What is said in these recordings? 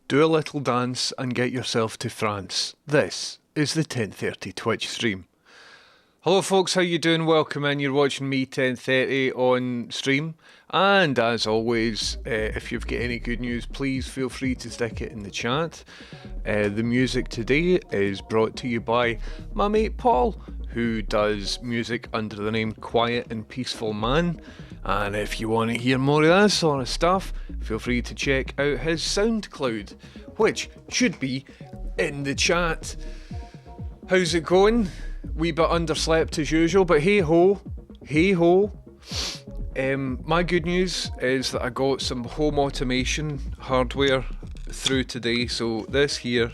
Do a little dance and get yourself to France. This is the 10:30 Twitch stream. Hello folks, how you doing? Welcome in. You're watching me 10:30 on stream. And as always, if you've got any good news, please feel free to stick it in the chat. The music today is brought to you by my mate Paul, who does music under the name Quiet and Peaceful Man. And if you want to hear more of that sort of stuff, feel free to check out his SoundCloud, which should be in the chat. How's it going? Wee bit underslept as usual, but hey ho, hey ho. My good news is that I got some home automation hardware through today. So this here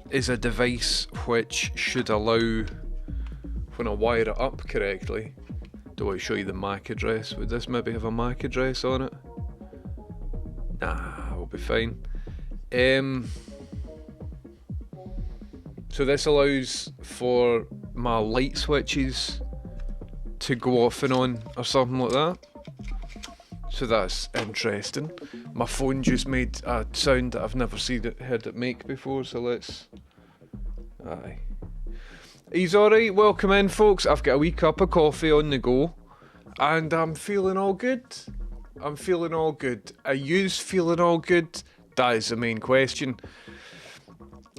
is a device which should allow, when I wire it up correctly, do I show you the MAC address? Would this maybe have a MAC address on it? Nah, we'll be fine. So this allows for my light switches to go off and on or something like that. So that's interesting. My phone just made a sound that I've never heard it make before, so let's... Aye. He's alright, welcome in folks. I've got a wee cup of coffee on the go and I'm feeling all good. I'm feeling all good. Are yous feeling all good? That is the main question.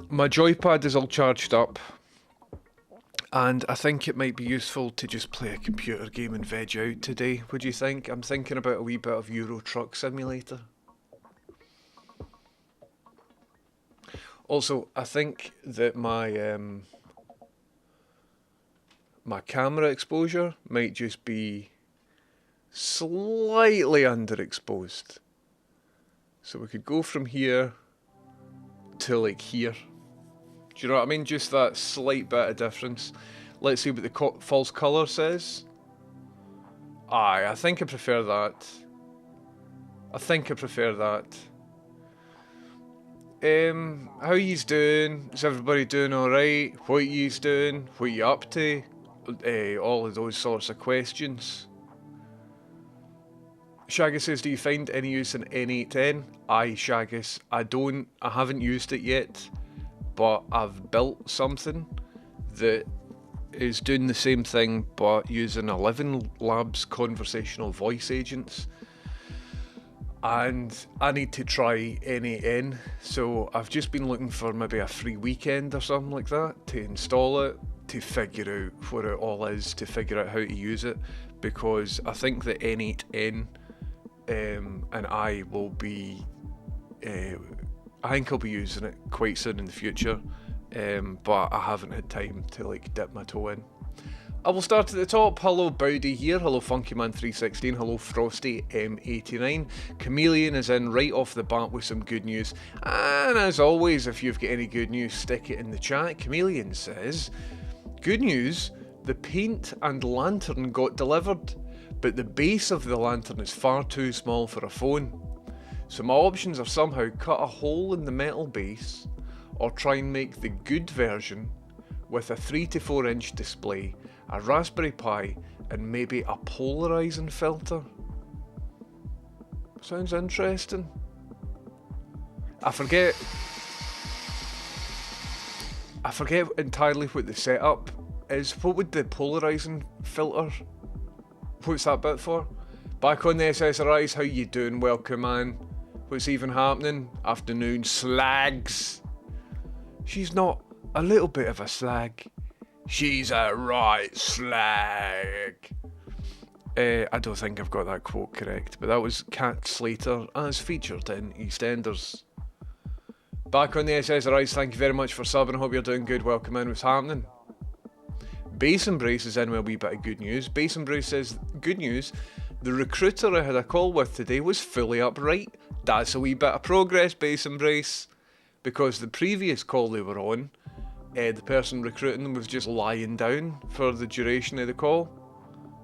My joypad is all charged up and I think it might be useful to just play a computer game and veg out today. What do you think? I'm thinking about a wee bit of Euro Truck Simulator. Also, I think that my my camera exposure might just be slightly underexposed. So we could go from here to like here. Do you know what I mean? Just that slight bit of difference. Let's see what the false colour says. Aye, I think I prefer that. I think I prefer that. How yous doing? Is everybody doing alright? What yous doing? What you up to? All of those sorts of questions. Shaggus says, do you find any use in N8N? Aye, Shaggus. I haven't used it yet, but I've built something that is doing the same thing, but using 11 Labs conversational voice agents. And I need to try N8N, so I've just been looking for maybe a free weekend or something like that to install it, to figure out what it all is, to figure out how to use it, because I think that N8N and I will be, I think I'll be using it quite soon in the future, but I haven't had time to like dip my toe in. I will start at the top. Hello Bowdy here, hello Funkyman316, hello Frosty M89. Chameleon is in right off the bat with some good news, and as always, if you've got any good news, stick it in the chat. Chameleon says, good news, the paint and lantern got delivered, but the base of the lantern is far too small for a phone. So my options are somehow cut a hole in the metal base, or try and make the good version with a 3 to 4 inch display, a Raspberry Pi, and maybe a polarizing filter. Sounds interesting. I forget entirely what the setup is. What would the polarizing filter, what's that bit for? Back on the SSRIs, how you doing? Welcome man. What's even happening? Afternoon slags. She's not a little bit of a slag. She's a right slag. I don't think I've got that quote correct, but that was Cat Slater as featured in EastEnders. Back on the SSRIs, thank you very much for subbing. I hope you're doing good. Welcome in. What's happening? Base Embrace is in with a wee bit of good news. Base Embrace says, good news, the recruiter I had a call with today was fully upright. That's a wee bit of progress, Base Embrace, because the previous call they were on, the person recruiting them was just lying down for the duration of the call.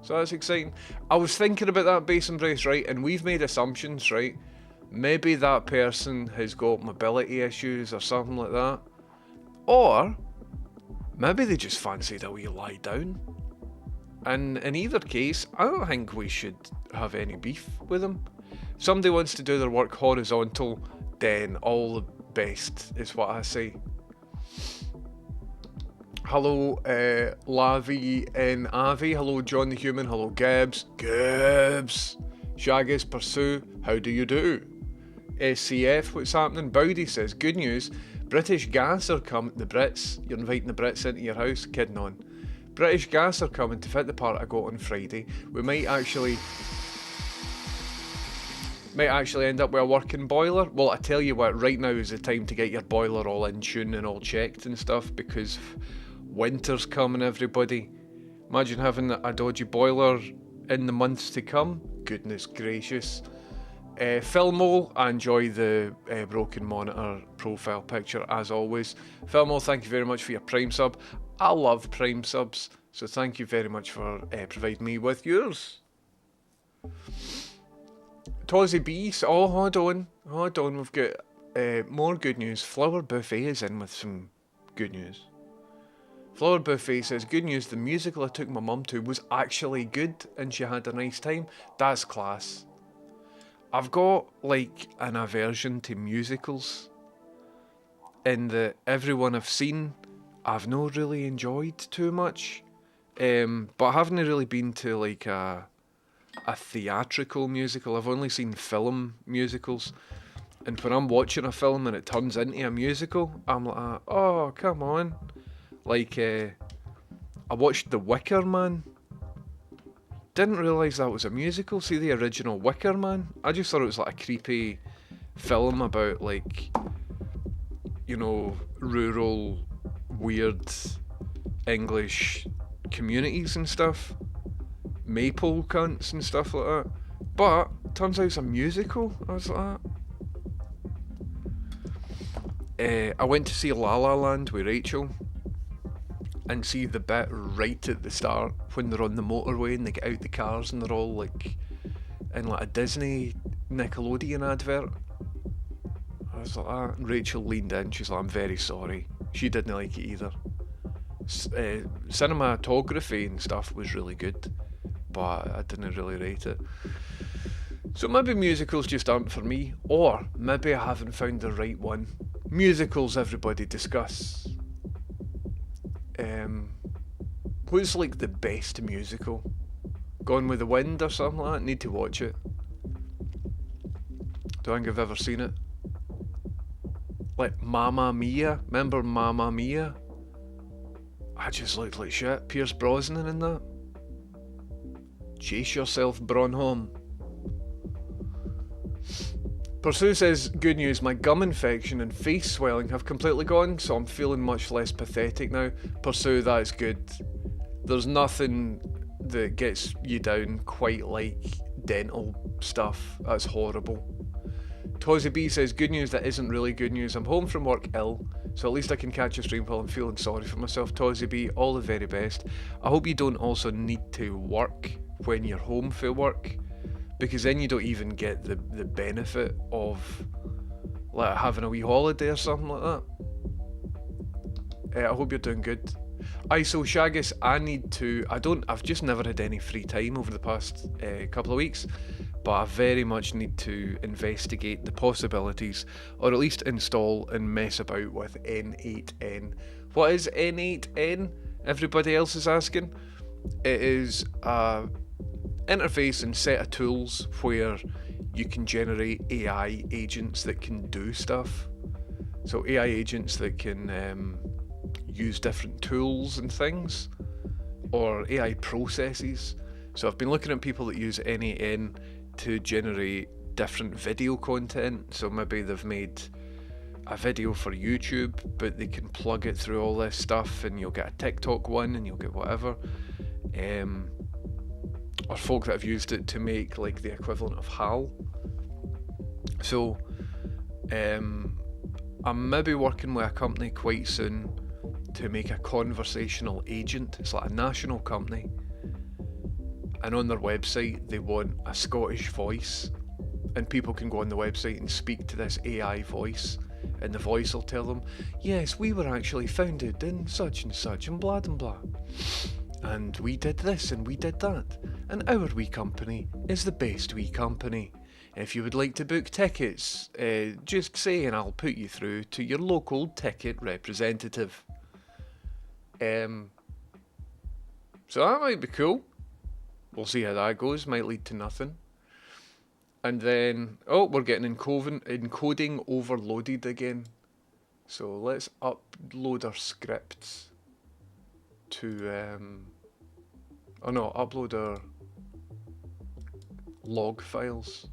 So that's exciting. I was thinking about that, Base Embrace, right, and we've made assumptions, right? Maybe that person has got mobility issues or something like that. Or maybe they just fancied a wee lie down. And in either case, I don't think we should have any beef with them. If somebody wants to do their work horizontal, then all the best is what I say. Hello, Lavi and Avi. Hello, John the Human. Hello, Gibbs. Gibbs. Shaggus, Pursue. How do you do? SCF, what's happening? Bowdy says, good news. British Gas are coming. The Brits. You're inviting the Brits into your house? Kidding on. British Gas are coming to fit the part I got on Friday. We might actually end up with a working boiler. Well, I tell you what, right now is the time to get your boiler all in tune and all checked and stuff, because Winter's coming, everybody. Imagine having a dodgy boiler in the months to come. Goodness gracious. Filmo, I enjoy the broken monitor profile picture as always. Filmo, thank you very much for your Prime sub. I love Prime subs, so thank you very much for providing me with yours. Tozzy Beast, oh hold on, we've got more good news. Flower Buffet is in with some good news. Flower Buffet says, good news, the musical I took my mum to was actually good and she had a nice time. That's class. I've got like an aversion to musicals in that everyone I've seen I've not really enjoyed too much. But I haven't really been to like a theatrical musical. I've only seen film musicals. And when I'm watching a film and it turns into a musical, I'm like, oh, come on. Like, I watched The Wicker Man. Didn't realise that was a musical. See the original Wicker Man? I just thought it was like a creepy film about like, you know, rural, weird English communities and stuff. Maple cunts and stuff like that. But, turns out it's a musical. I was like, I went to see La La Land with Rachel. And see the bit right at the start when they're on the motorway and they get out the cars and they're all like in like a Disney Nickelodeon advert. I was like that, and Rachel leaned in, she's like, I'm very sorry. She didn't like it either. Cinematography and stuff was really good, but I didn't really rate it. So maybe musicals just aren't for me, or maybe I haven't found the right one. Musicals, everybody discuss. Who's like the best musical? Gone with the Wind or something like that? Need to watch it. Don't think I've ever seen it. Like Mamma Mia, remember Mamma Mia? I just looked like shit. Pierce Brosnan in that. Chase yourself, Bronholm. Pursue says, good news, my gum infection and face swelling have completely gone, so I'm feeling much less pathetic now. Pursue, that is good. There's nothing that gets you down quite like dental stuff. That's horrible. Tozzy B says, good news that isn't really good news. I'm home from work ill, so at least I can catch a stream while I'm feeling sorry for myself. Tozzy B, all the very best. I hope you don't also need to work when you're home for work, because then you don't even get the benefit of like having a wee holiday or something like that. I hope you're doing good. So Shaggus, I've just never had any free time over the past couple of weeks, but I very much need to investigate the possibilities, or at least install and mess about with N8N. What is N8N? Everybody else is asking. It is a interface and set of tools where you can generate AI agents that can do stuff. So AI agents that can use different tools and things, or AI processes. So I've been looking at people that use N8N to generate different video content. So maybe they've made a video for YouTube, but they can plug it through all this stuff and you'll get a TikTok one and you'll get whatever. Or folk that have used it to make like the equivalent of HAL. So I'm maybe working with a company quite soon to make a conversational agent. It's like a national company, and on their website they want a Scottish voice, and people can go on the website and speak to this AI voice, and the voice will tell them, yes, we were actually founded in such and blah and blah, and we did this and we did that, and our wee company is the best wee company. If you would like to book tickets, just say and I'll put you through to your local ticket representative. So that might be cool. We'll see how that goes. Might lead to nothing. And then, we're getting encoding overloaded again. So let's upload our scripts to, upload our log files.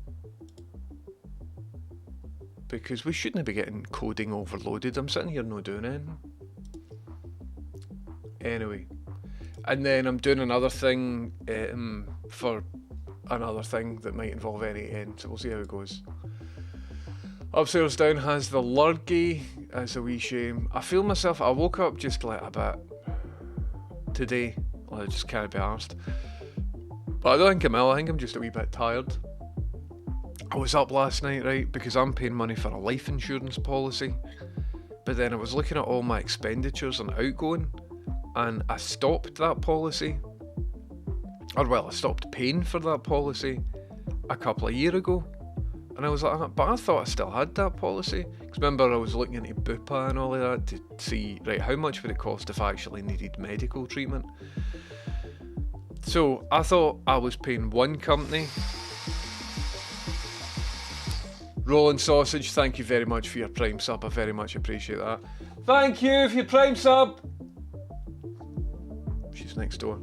Because we shouldn't be getting coding overloaded. I'm sitting here not doing anything. Anyway. And then I'm doing another thing for another thing that might involve N8N, so we'll see how it goes. Upstairs Down has the Lurgy as a wee shame. I feel myself, I woke up just like a bit today, I just can't be arsed. But I don't think I'm ill, I think I'm just a wee bit tired. I was up last night, right, because I'm paying money for a life insurance policy, but then I was looking at all my expenditures and outgoing, and I stopped that policy, or well, I stopped paying for that policy a couple of years ago, and I was like, but I thought I still had that policy, because remember I was looking into Bupa and all of that to see, right, how much would it cost if I actually needed medical treatment. So I thought I was paying one company. Rolling Sausage, thank you very much for your Prime sub, I very much appreciate that. Thank you for your Prime sub! She's next door.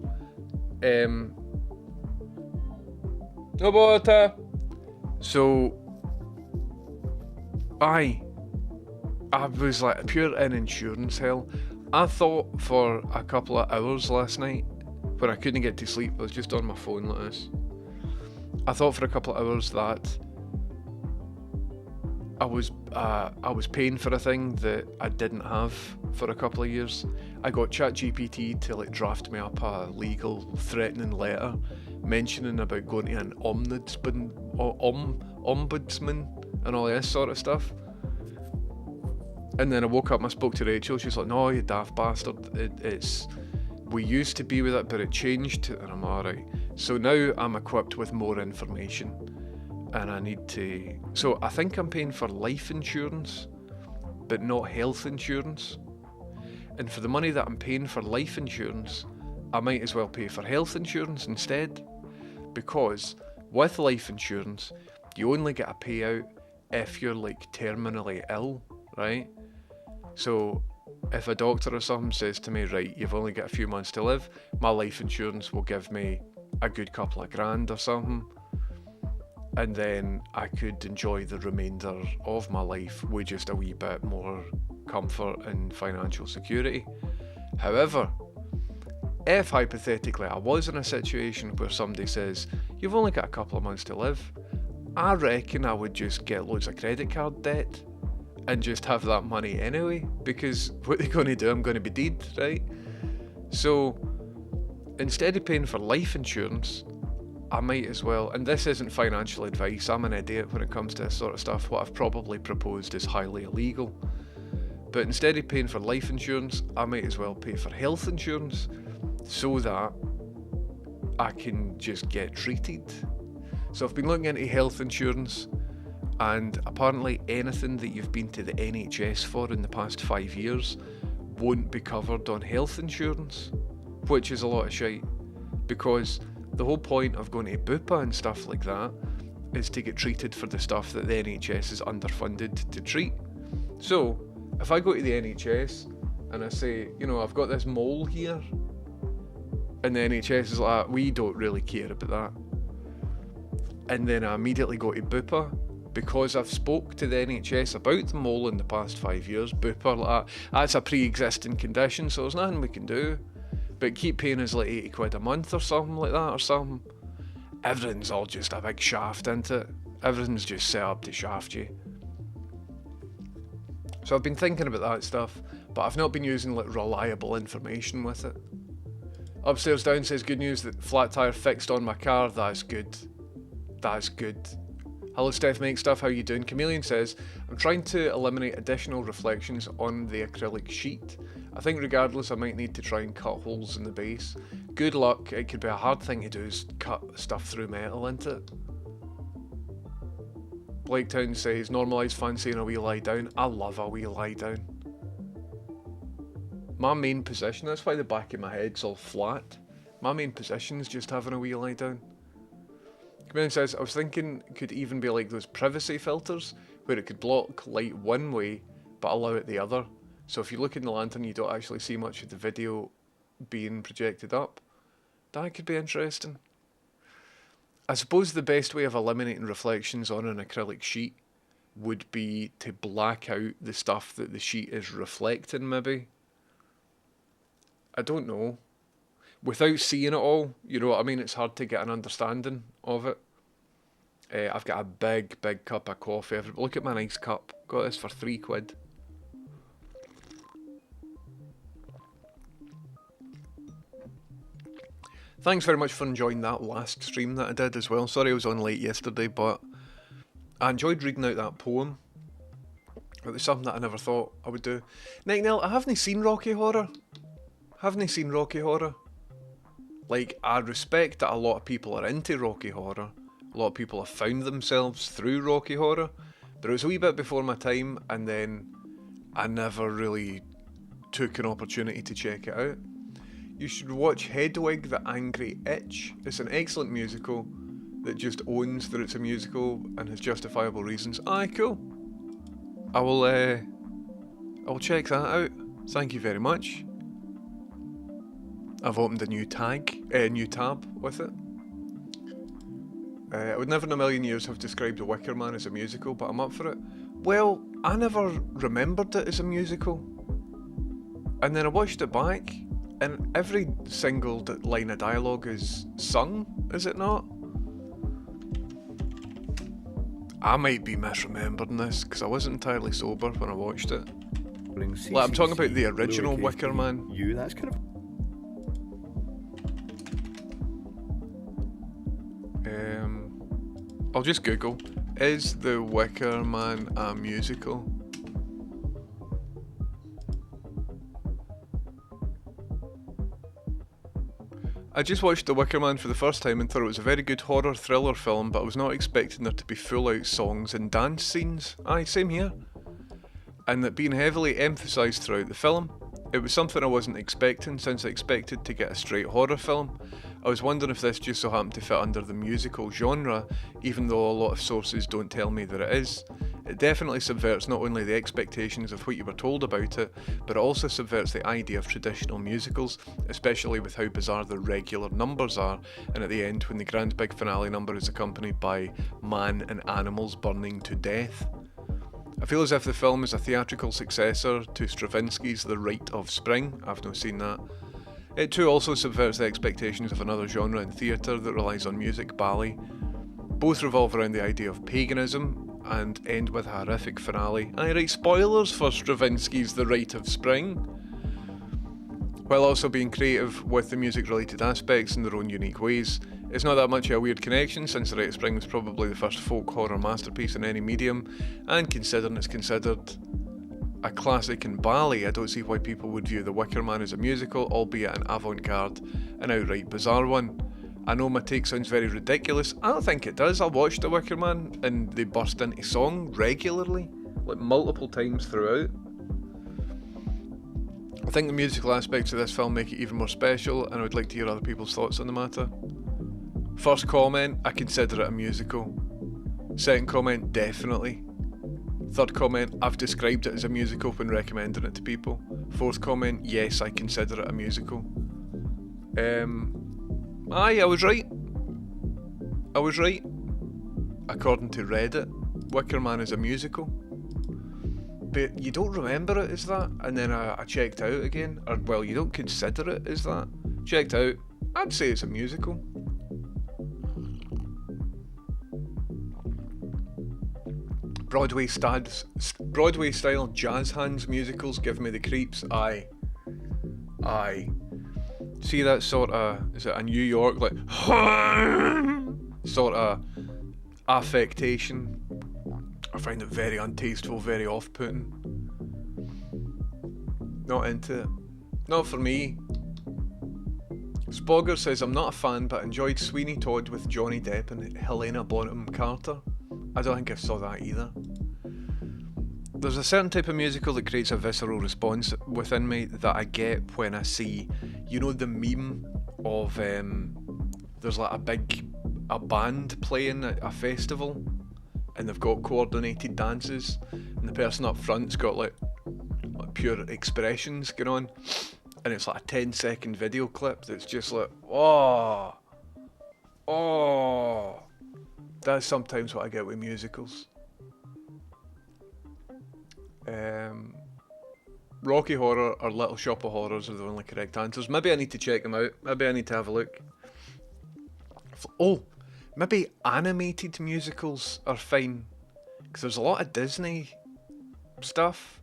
No water! So, I was like pure in insurance hell. I thought for a couple of hours last night, when I couldn't get to sleep, I was just on my phone like this. I thought for a couple of hours that I was paying for a thing that I didn't have for a couple of years. I got ChatGPT to like draft me up a legal threatening letter mentioning about going to an ombudsman and all this sort of stuff. And then I woke up and I spoke to Rachel. She's like, "No, you daft bastard. We used to be with it, but it changed." And I'm alright. So now I'm equipped with more information. And I need to... So I think I'm paying for life insurance, but not health insurance. And for the money that I'm paying for life insurance, I might as well pay for health insurance instead. Because with life insurance, you only get a payout if you're like terminally ill, right? So if a doctor or something says to me, right, you've only got a few months to live, my life insurance will give me a good couple of grand or something. And then I could enjoy the remainder of my life with just a wee bit more comfort and financial security. However, if hypothetically I was in a situation where somebody says, you've only got a couple of months to live, I reckon I would just get loads of credit card debt and just have that money anyway, because what they're going to do, I'm going to be dead, right? So instead of paying for life insurance, I might as well, and this isn't financial advice, I'm an idiot when it comes to this sort of stuff. What I've probably proposed is highly illegal. But instead of paying for life insurance, I might as well pay for health insurance so that I can just get treated. So I've been looking into health insurance, and apparently anything that you've been to the NHS for in the past 5 years won't be covered on health insurance, which is a lot of shite, because the whole point of going to Bupa and stuff like that is to get treated for the stuff that the NHS is underfunded to treat. So, if I go to the NHS and I say, you know, I've got this mole here, and the NHS is like, we don't really care about that. And then I immediately go to Bupa, because I've spoke to the NHS about the mole in the past 5 years, Bupa like, that's a pre-existing condition, so there's nothing we can do. But keep paying us like 80 quid a month or something like that or something. Everything's all just a big shaft, isn't it? Everything's just set up to shaft you. So I've been thinking about that stuff, but I've not been using like reliable information with it. Upstairs Down says, good news that flat tyre fixed on my car. That's good. That's good. Hello Steph Make Stuff, how you doing? Chameleon says, I'm trying to eliminate additional reflections on the acrylic sheet. I think regardless I might need to try and cut holes in the base. Good luck, it could be a hard thing to do is cut stuff through metal into it. Blaketown says, normalise fancy and a wee lie down. I love a wee lie down. My main position, that's why the back of my head's all flat. My main position is just having a wee lie down. Chameleon says, I was thinking it could even be like those privacy filters, where it could block light one way, but allow it the other. So if you look in the lantern, you don't actually see much of the video being projected up. That could be interesting. I suppose the best way of eliminating reflections on an acrylic sheet would be to black out the stuff that the sheet is reflecting, maybe. I don't know. Without seeing it all, you know what I mean? It's hard to get an understanding of it. I've got a big, big cup of coffee. Look at my nice cup. Got this for £3. Thanks very much for enjoying that last stream that I did as well. Sorry I was on late yesterday, but I enjoyed reading out that poem. It was something that I never thought I would do. Night Nell, I haven't seen Rocky Horror. Like, I respect that a lot of people are into Rocky Horror. A lot of people have found themselves through Rocky Horror. But it was a wee bit before my time, and then I never really took an opportunity to check it out. You should watch Hedwig the Angry Itch. It's an excellent musical that just owns that it's a musical and has justifiable reasons. Aye, cool. I will check that out. Thank you very much. I've opened a new tab with it. I would never in a million years have described The Wicker Man as a musical, but I'm up for it. Well, I never remembered it as a musical. And then I watched it back, and every single line of dialogue is sung, is it not? I might be misremembering this, because I wasn't entirely sober when I watched it. Like, I'm talking about the original Wicker Man. That's kind of... I'll just Google, is The Wicker Man a musical? I just watched The Wicker Man for the first time and thought it was a very good horror thriller film, but I was not expecting there to be full out songs and dance scenes. Aye, same here. And that being heavily emphasised throughout the film. It was something I wasn't expecting, since I expected to get a straight horror film. I was wondering if this just so happened to fit under the musical genre, even though a lot of sources don't tell me that it is. It definitely subverts not only the expectations of what you were told about it, but it also subverts the idea of traditional musicals, especially with how bizarre the regular numbers are, and at the end when the grand big finale number is accompanied by man and animals burning to death. I feel as if the film is a theatrical successor to Stravinsky's The Rite of Spring. I've not seen that. It too also subverts the expectations of another genre in theatre that relies on music, ballet. Both revolve around the idea of paganism and end with a horrific finale. I write spoilers for Stravinsky's The Rite of Spring, while also being creative with the music related aspects in their own unique ways. It's not that much of a weird connection, since The Rite of Spring was probably the first folk horror masterpiece in any medium, and considering it's considered a classic in ballet, I don't see why people would view The Wicker Man as a musical, albeit an avant-garde and outright bizarre one. I know my take sounds very ridiculous. I don't think it does. I watched The Wicker Man and they burst into song regularly, like multiple times throughout. I think the musical aspects of this film make it even more special, and I would like to hear other people's thoughts on the matter. First comment, I consider it a musical. Second comment, definitely. Third comment, I've described it as a musical when recommending it to people. Fourth comment, yes, I consider it a musical. Aye, I was right. According to Reddit, Wicker Man is a musical. But you don't remember it as that, and then I checked out again. Or, well, you don't consider it as that. Checked out, I'd say it's a musical. Broadway style jazz hands musicals give me the creeps. Aye. See that sort of, is it a New York, like, sort of affectation? I find it very untasteful, very off-putting. Not into it. Not for me. Spogger says, I'm not a fan, but enjoyed Sweeney Todd with Johnny Depp and Helena Bonham Carter. I don't think I saw that either. There's a certain type of musical that creates a visceral response within me that I get when I see, you know, the meme of there's like a band playing at a festival and they've got coordinated dances and the person up front's got like pure expressions going on, and it's like a 10-second video clip that's just like, oh, that's sometimes what I get with musicals. Rocky Horror or Little Shop of Horrors are the only correct answers. Maybe I need to check them out. Maybe I need to have a look. Oh, maybe animated musicals are fine. Because there's a lot of Disney stuff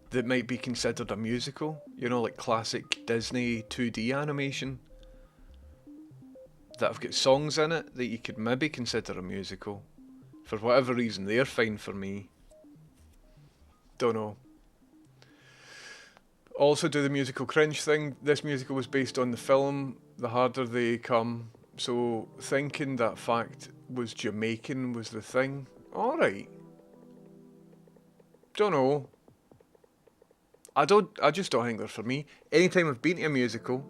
that might be considered a musical. You know, like classic Disney 2D animation that have got songs in it that you could maybe consider a musical. For whatever reason, they're fine for me. Don't know. Also do the musical cringe thing. This musical was based on the film The Harder They Come. So thinking that fact was Jamaican was the thing. Alright. Don't know. I just don't think they're for me. Anytime I've been to a musical,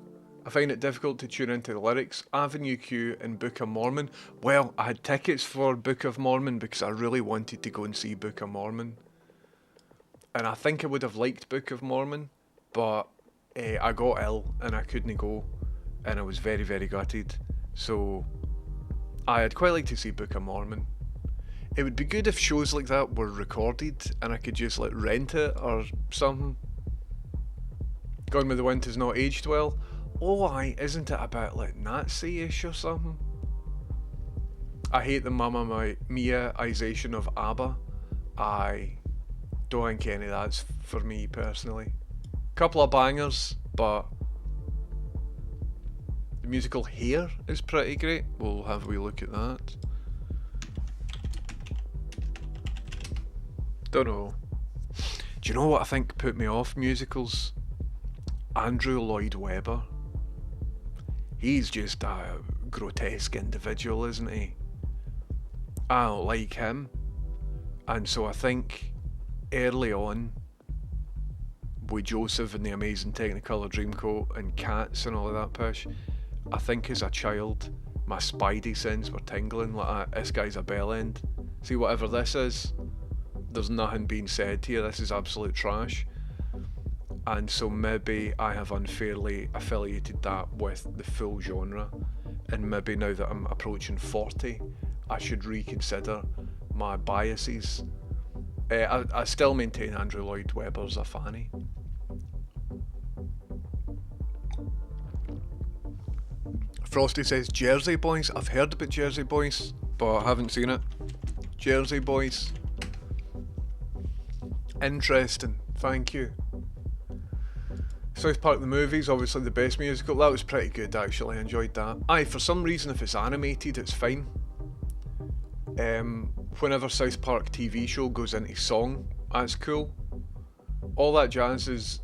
I find it difficult to tune into the lyrics. Avenue Q and Book of Mormon. Well, I had tickets for Book of Mormon because I really wanted to go and see Book of Mormon. And I think I would have liked Book of Mormon, but I got ill and I couldn't go, and I was very, very gutted. So I'd quite like to see Book of Mormon. It would be good if shows like that were recorded and I could just like rent it or something. Gone with the Wind has not aged well. Oh aye, isn't it about like Nazi-ish or something? I hate the Mamma Mia-ization of ABBA. I don't think any of that's for me personally. Couple of bangers, but the musical Hair is pretty great. We'll have a wee look at that. Don't know. Do you know what I think put me off musicals? Andrew Lloyd Webber. He's just a grotesque individual, isn't he? I don't like him. And so I think early on, with Joseph and the Amazing Technicolor Dreamcoat and Cats and all of that push, I think as a child, my spidey sense were tingling like, this guy's a bellend. See, whatever this is, there's nothing being said here, this is absolute trash. And so maybe I have unfairly affiliated that with the full genre, and maybe now that I'm approaching 40, I should reconsider my biases. I still maintain Andrew Lloyd Webber's a fanny. Frosty says Jersey Boys. I've heard about Jersey Boys, but I haven't seen it. Jersey Boys. Interesting, thank you. South Park the Movies, obviously the best musical. That was pretty good actually, I enjoyed that. Aye, for some reason if it's animated it's fine. Whenever South Park TV show goes into song, that's cool. All that jazz is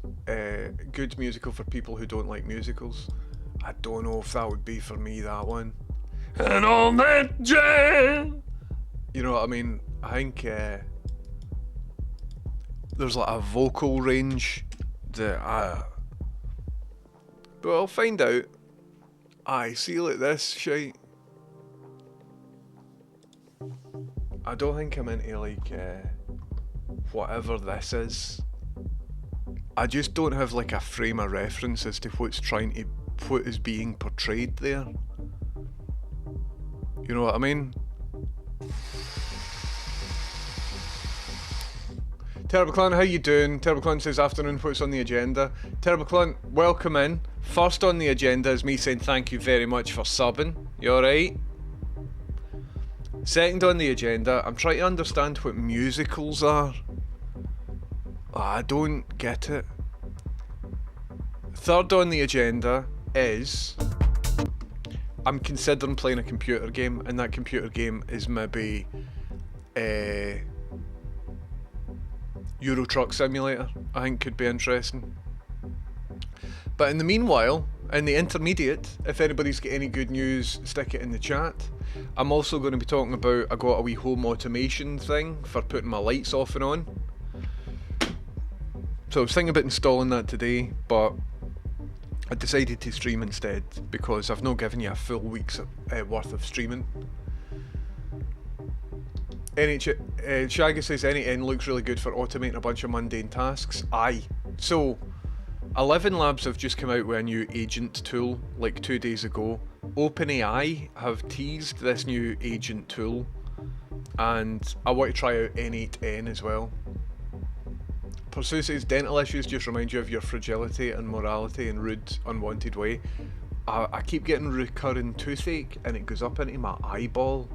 good musical for people who don't like musicals. I don't know if that would be for me, that one. And all that jazz! You know what I mean? I think there's like a vocal range that but I'll find out. Aye, see like this shite. I don't think I'm into like whatever this is. I just don't have like a frame of reference as to what is being portrayed there. You know what I mean? Terrible Clan, how you doing? Terrible Clan says afternoon, what's on the agenda? Terrible Clan, welcome in. First on the agenda is me saying thank you very much for subbing. You alright? Second on the agenda, I'm trying to understand what musicals are. I don't get it. Third on the agenda is I'm considering playing a computer game, and that computer game is maybe Euro Truck Simulator. I think could be interesting. But in the meanwhile, in the intermediate, if anybody's got any good news, stick it in the chat. I'm also going to be talking about, I got a wee home automation thing for putting my lights off and on. So I was thinking about installing that today, but I decided to stream instead because I've not given you a full week's worth of streaming. Shaggy says NAN looks really good for automating a bunch of mundane tasks. Aye. So 11 Labs have just come out with a new agent tool like 2 days ago. OpenAI have teased this new agent tool, and I want to try out N8N as well. Pursue says dental issues just remind you of your fragility and morality in rude, unwanted way. I keep getting recurring toothache and it goes up into my eyeball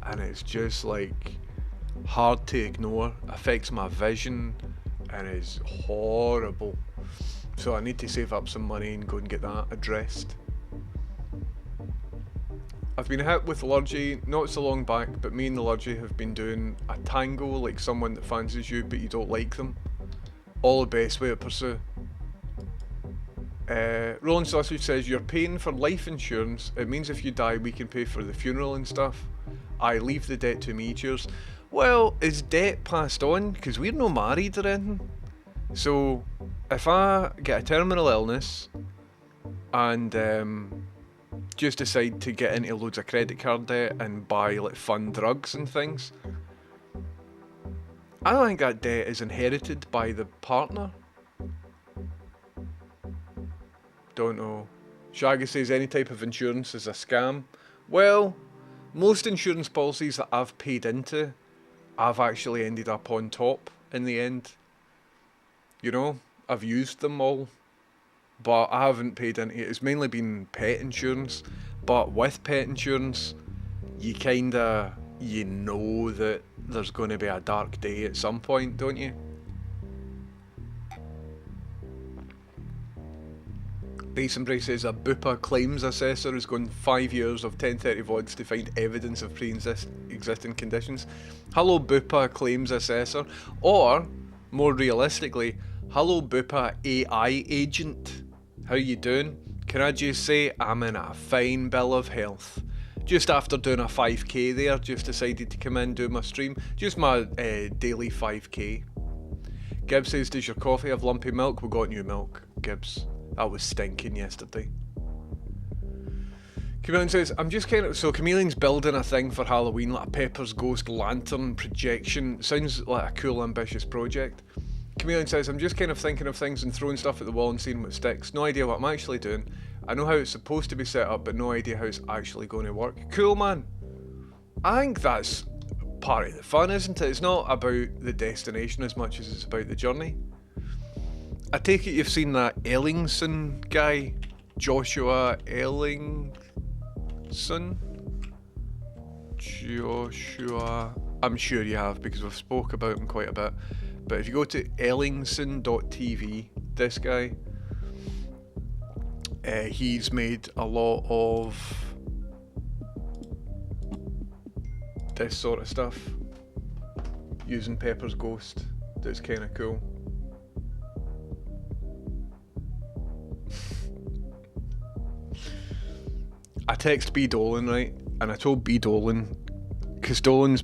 and it's just like hard to ignore, affects my vision and is horrible. So I need to save up some money and go and get that addressed. I've been hit with allergy, not so long back, but me and the allergy have been doing a tango like someone that fancies you but you don't like them. All the best way to pursue. Rolling Sausage says, you're paying for life insurance. It means if you die, we can pay for the funeral and stuff. I leave the debt to me, cheers. Well, is debt passed on? Because we're not married or anything. So, if I get a terminal illness and just decide to get into loads of credit card debt and buy like fun drugs and things, I don't think that debt is inherited by the partner. Don't know. Shaggy says any type of insurance is a scam. Well, most insurance policies that I've paid into, I've actually ended up on top in the end. You know, I've used them all, but I haven't paid into it. It's mainly been pet insurance, but with pet insurance, you kinda, you know that there's going to be a dark day at some point, don't you? Basenbrace says a Bupa claims assessor has gone 5 years of 1030 VODs to find evidence of pre-existing conditions. Hello Bupa claims assessor, or more realistically, hello Bupa AI agent. How you doing? Can I just say I'm in a fine bill of health. Just after doing a 5k there, just decided to come in and do my stream. Just my daily 5k. Gibbs says, does your coffee have lumpy milk? We got new milk, Gibbs. That was stinking yesterday. Chameleon says, I'm just kind of... So Chameleon's building a thing for Halloween, like a Pepper's Ghost lantern projection. Sounds like a cool, ambitious project. Chameleon says, I'm just kind of thinking of things and throwing stuff at the wall and seeing what sticks. No idea what I'm actually doing. I know how it's supposed to be set up, but no idea how it's actually going to work. Cool, man. I think that's part of the fun, isn't it? It's not about the destination as much as it's about the journey. I take it you've seen that Ellingson guy, Joshua Ellingson? Joshua... I'm sure you have because we've spoke about him quite a bit. But if you go to ellingson.tv, this guy, he's made a lot of this sort of stuff using Pepper's Ghost. That's kind of cool. I text B Dolan, right, and I told B Dolan, because Dolan's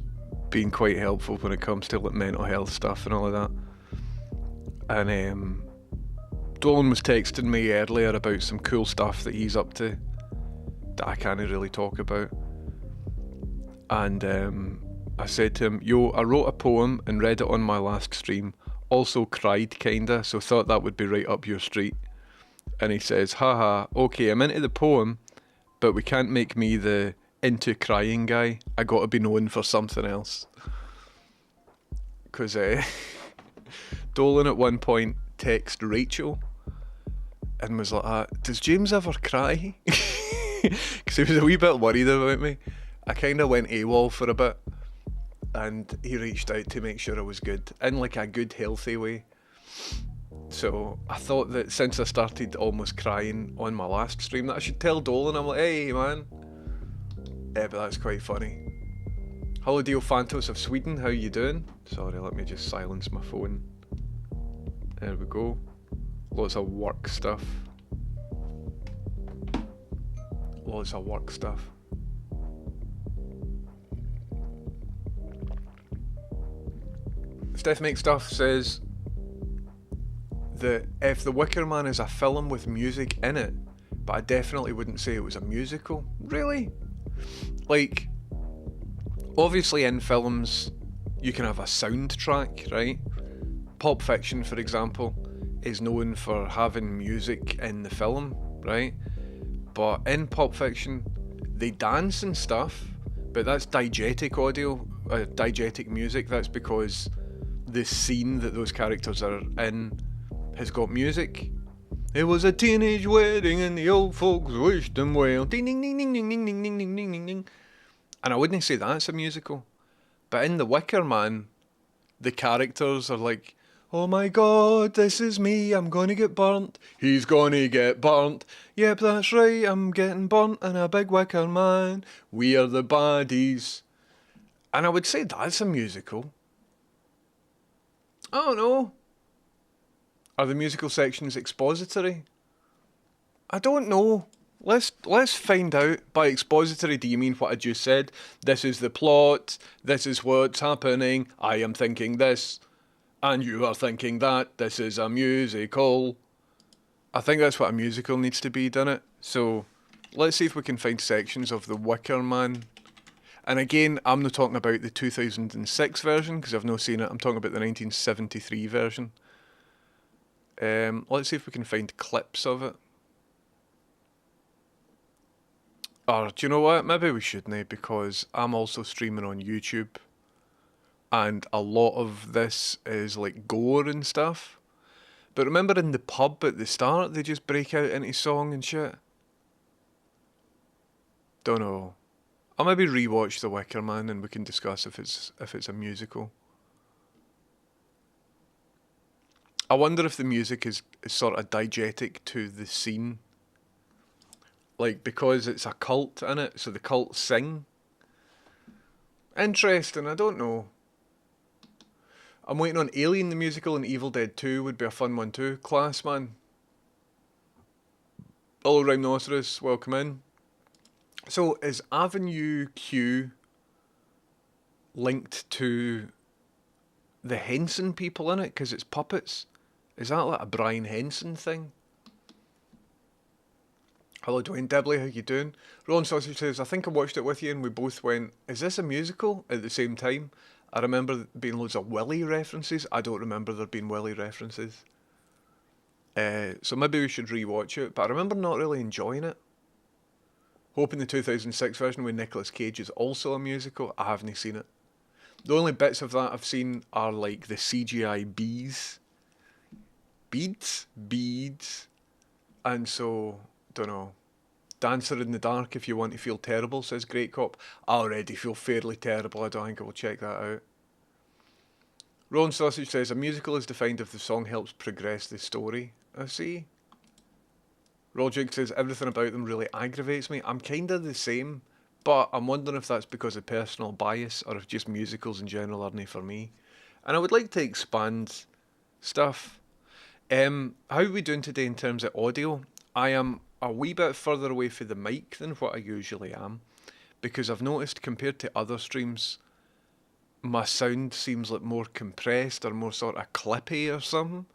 been quite helpful when it comes to like mental health stuff and all of that, and Dolan was texting me earlier about some cool stuff that he's up to that I can't really talk about, and I said to him, yo, I wrote a poem and read it on my last stream, also cried kinda, so thought that would be right up your street. And he says, haha, okay, I'm into the poem, but we can't make me the into crying guy. I gotta be known for something else. Because Dolan at one point texted Rachel and was like, does James ever cry? Because he was a wee bit worried about me. I kind of went AWOL for a bit and he reached out to make sure I was good, in like a good, healthy way. So I thought that since I started almost crying on my last stream that I should tell Dolan. I'm like, hey man. Yeah, but that's quite funny. Hello Dio Phantos of Sweden, how you doing? Sorry, let me just silence my phone. There we go. Lots of work stuff. Lots of work stuff. Steph Make Stuff says that if The Wicker Man is a film with music in it, but I definitely wouldn't say it was a musical. Really? Like, obviously in films you can have a soundtrack, right? Pulp Fiction, for example, is known for having music in the film, right? But in Pulp Fiction they dance and stuff, but that's diegetic audio, diegetic music. That's because the scene that those characters are in has got music. It was a teenage wedding and the old folks wished them well. Ding ding ding ding ding ding ding ding ding ding ding ding. And I wouldn't say that's a musical. But in The Wicker Man, the characters are like, oh my god, this is me, I'm gonna get burnt. He's gonna get burnt. Yep, that's right, I'm getting burnt in a big wicker man. We are the baddies. And I would say that's a musical. I don't know. Are the musical sections expository? I don't know. Let's find out. By expository, do you mean what I just said? This is the plot. This is what's happening. I am thinking this, and you are thinking that. This is a musical. I think that's what a musical needs to be, doesn't it? So, let's see if we can find sections of The Wicker Man. And again, I'm not talking about the 2006 version, because I've not seen it. I'm talking about the 1973 version. Let's see if we can find clips of it. Or, do you know what? Maybe we shouldn't, because I'm also streaming on YouTube. And a lot of this is like gore and stuff. But remember in the pub at the start, they just break out into song and shit? Don't know. I'll maybe rewatch The Wicker Man and we can discuss if it's a musical. I wonder if the music is sort of diegetic to the scene. Like, because it's a cult in it, so the cult sing. Interesting, I don't know. I'm waiting on Alien the Musical and Evil Dead 2 would be a fun one too. Class, man. Hello, Rhinoceros, welcome in. So, is Avenue Q linked to the Henson people in it? Because it's puppets. Is that like a Brian Henson thing? Hello, Dwayne Dibley, how you doing? Ron Sausage says, I think I watched it with you and we both went, is this a musical? At the same time. I remember being loads of Willy references. I don't remember there being Willy references. So maybe we should rewatch it. But I remember not really enjoying it. Hoping the 2006 version with Nicolas Cage is also a musical. I haven't seen it. The only bits of that I've seen are like the CGI bees. Beads. And so, don't know. Dancer in the Dark if you want to feel terrible, says Great Cop. I already feel fairly terrible. I don't think I will check that out. Ron Sausage says, a musical is defined if the song helps progress the story. I see. Roger says, everything about them really aggravates me. I'm kind of the same, but I'm wondering if that's because of personal bias or if just musicals in general aren't for me. And I would like to expand stuff. How are we doing today in terms of audio? I am a wee bit further away from the mic than what I usually am, because I've noticed compared to other streams, my sound seems like more compressed or more sort of clippy or something.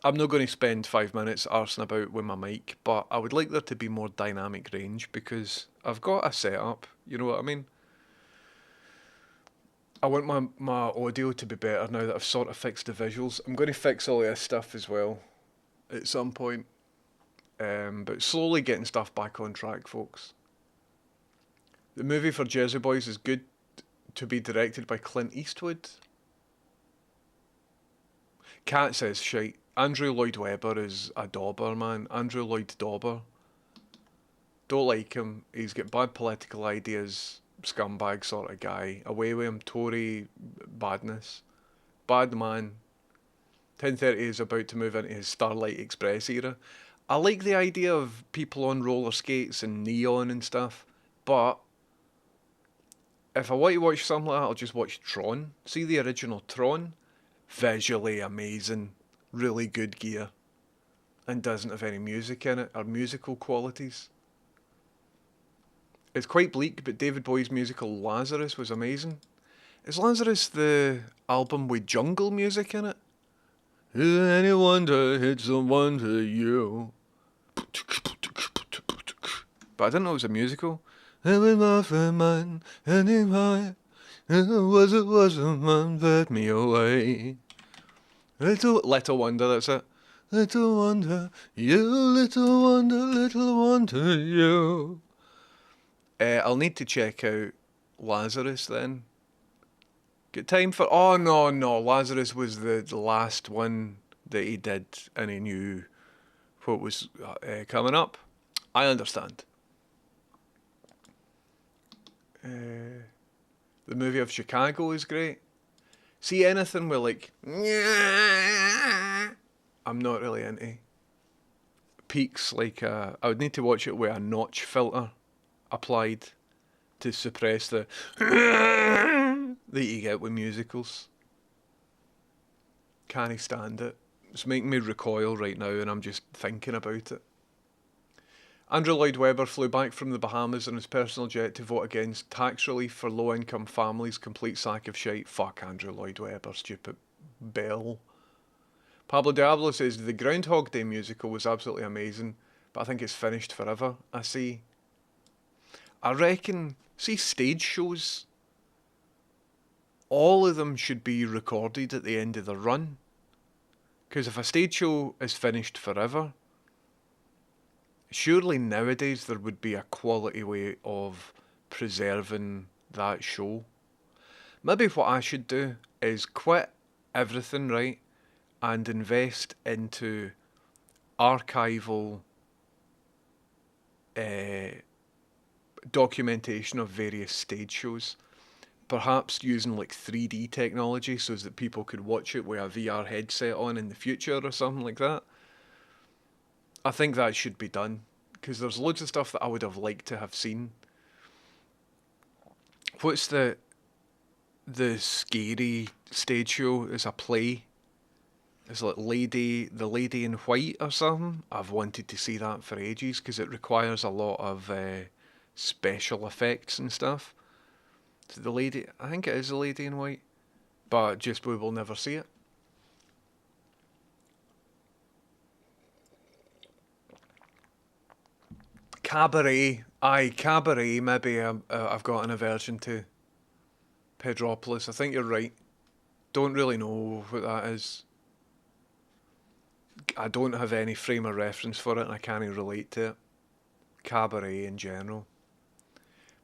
I'm not going to spend 5 minutes arsing about with my mic, but I would like there to be more dynamic range because I've got a setup, you know what I mean? I want my audio to be better now that I've sort of fixed the visuals. I'm going to fix all this stuff as well at some point. But slowly getting stuff back on track, folks. The movie for Jersey Boys is good to be directed by Clint Eastwood. Cat says shite. Andrew Lloyd Webber is a dauber, man. Andrew Lloyd Dauber. Don't like him. He's got bad political ideas. Scumbag sort of guy. Away with him. Tory badness. Bad man. 10:30 is about to move into his Starlight Express era. I like the idea of people on roller skates and neon and stuff, but if I want to watch something like that, I'll just watch Tron. See the original Tron? Visually amazing. Really good gear. And doesn't have any music in it, or musical qualities. It's quite bleak, but David Bowie's musical Lazarus was amazing. Is Lazarus the album with jungle music in it? Is it any wonder it's a wonder you? But I didn't know it was a musical. It was my friend mine, anyway. It was a man led me away. Little wonder, that's it. Little wonder, you, little wonder, you. I'll need to check out Lazarus then. Got time for? Oh no, no. Lazarus was the last one that he did, and he knew what was coming up. I understand. The movie of Chicago is great. See anything with like, I'm not really into. Peaks like I would need to watch it with a notch filter applied to suppress the that you get with musicals. Can't stand it. It's making me recoil right now, and I'm just thinking about it. Andrew Lloyd Webber flew back from the Bahamas on his personal jet to vote against tax relief for low income families. Complete sack of shite. Fuck Andrew Lloyd Webber, stupid bell. Pablo Diablo says the Groundhog Day musical was absolutely amazing, but I think it's finished forever. I reckon, see stage shows, all of them should be recorded at the end of the run. Because if a stage show is finished forever, surely nowadays there would be a quality way of preserving that show. Maybe what I should do is quit everything, right, and invest into archival documentation of various stage shows. Perhaps using like 3D technology so that people could watch it with a VR headset on in the future or something like that. I think that should be done because there's loads of stuff that I would have liked to have seen. What's the scary stage show? It's a play. It's like the Lady in White or something. I've wanted to see that for ages because it requires a lot of special effects and stuff. So the lady, I think it is the Lady in White, but just we will never see it. Cabaret, aye, Cabaret. Maybe I've got an aversion to Pedropolis. I think you're right. Don't really know what that is. I don't have any frame of reference for it, and I can't relate to it. Cabaret in general.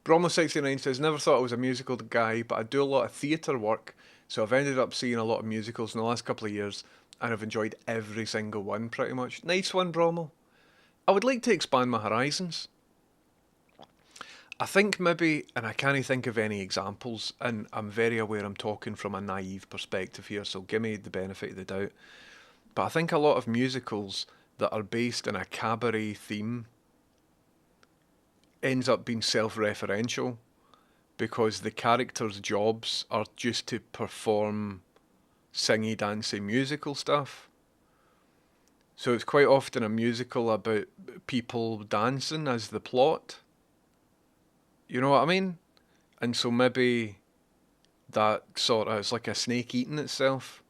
Bromo69 says, never thought I was a musical guy, but I do a lot of theatre work, so I've ended up seeing a lot of musicals in the last couple of years, and I've enjoyed every single one pretty much. Nice one, Bromo. I would like to expand my horizons. I think maybe, and I can't think of any examples, and I'm very aware I'm talking from a naive perspective here, so give me the benefit of the doubt. But I think a lot of musicals that are based in a cabaret theme ends up being self-referential because the characters' jobs are just to perform singy, dancey musical stuff. So it's quite often a musical about people dancing as the plot. You know what I mean? And so maybe that sort of, it's like a snake eating itself.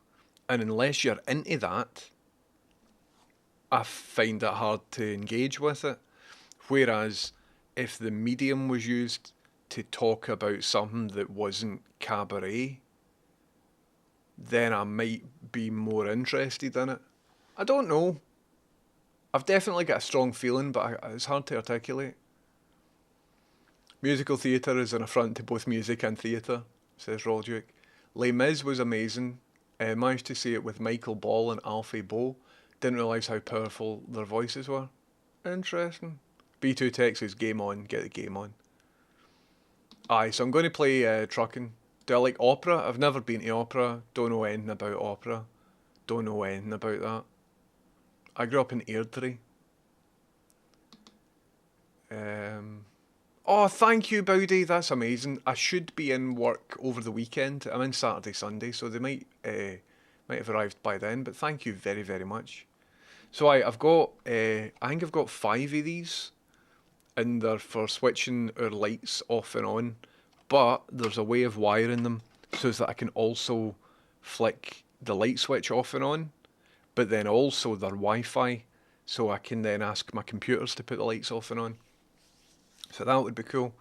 And unless you're into that, I find it hard to engage with it. Whereas if the medium was used to talk about something that wasn't cabaret, then I might be more interested in it. I don't know. I've definitely got a strong feeling, but it's hard to articulate. Musical theatre is an affront to both music and theatre, says Rolduke. Les Mis was amazing. Managed to see it with Michael Ball and Alfie Boe. Didn't realise how powerful their voices were. Interesting. B2 Tech says game on, get the game on. Aye, so I'm going to play trucking. Do I like opera? I've never been to opera. Don't know anything about opera. Don't know anything about that. I grew up in Airdrie. Oh, thank you, Bowdy. That's amazing. I should be in work over the weekend. I'm in Saturday, Sunday, so they might have arrived by then. But thank you very, very much. So I've got I think I've got 5 of these, and they're for switching our lights off and on. But there's a way of wiring them so that I can also flick the light switch off and on, but then also they're Wi-Fi, so I can then ask my computers to put the lights off and on. So that would be cool.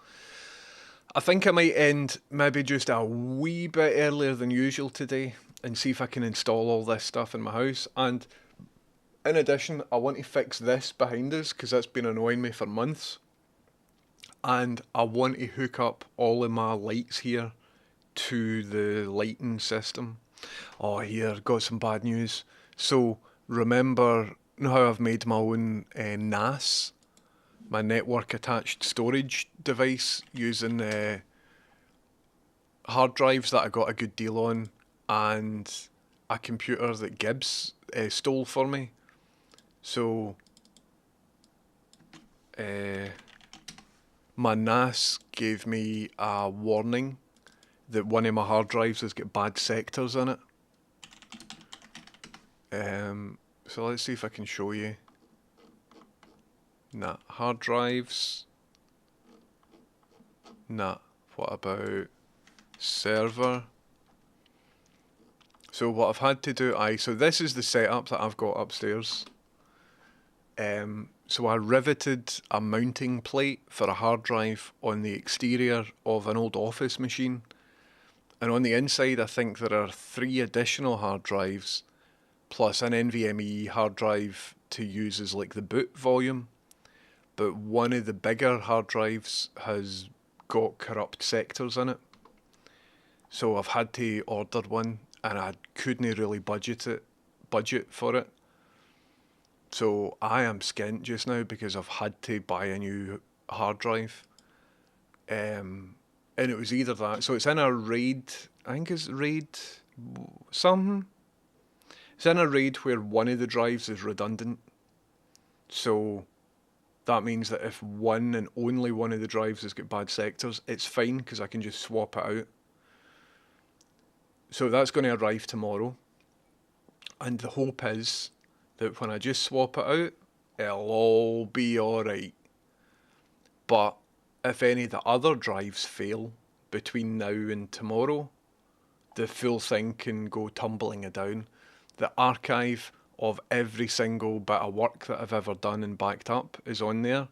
I think I might end maybe just a wee bit earlier than usual today and see if I can install all this stuff in my house. And in addition, I want to fix this behind us because that's been annoying me for months. And I want to hook up all of my lights here to the lighting system. Oh, here, got some bad news. So, remember how I've made my own NAS, my network attached storage device, using hard drives that I got a good deal on, and a computer that Gibbs stole for me. So, my NAS gave me a warning that one of my hard drives has got bad sectors in it. So let's see if I can show you. Nah, hard drives. Nah, what about server? So what I've had to do, so this is the setup that I've got upstairs. So I riveted a mounting plate for a hard drive on the exterior of an old office machine. And on the inside, I think there are 3 additional hard drives, plus an NVMe hard drive to use as like the boot volume. But one of the bigger hard drives has got corrupt sectors in it. So I've had to order one, and I couldn't really budget for it. So I am skint just now because I've had to buy a new hard drive. And it was either that. So it's in a RAID, I think it's RAID something. It's in a RAID where one of the drives is redundant. So that means that if one and only one of the drives has got bad sectors, it's fine because I can just swap it out. So that's going to arrive tomorrow. And the hope is that when I just swap it out, it'll all be alright. But if any of the other drives fail between now and tomorrow, the full thing can go tumbling down. The archive of every single bit of work that I've ever done and backed up is on there.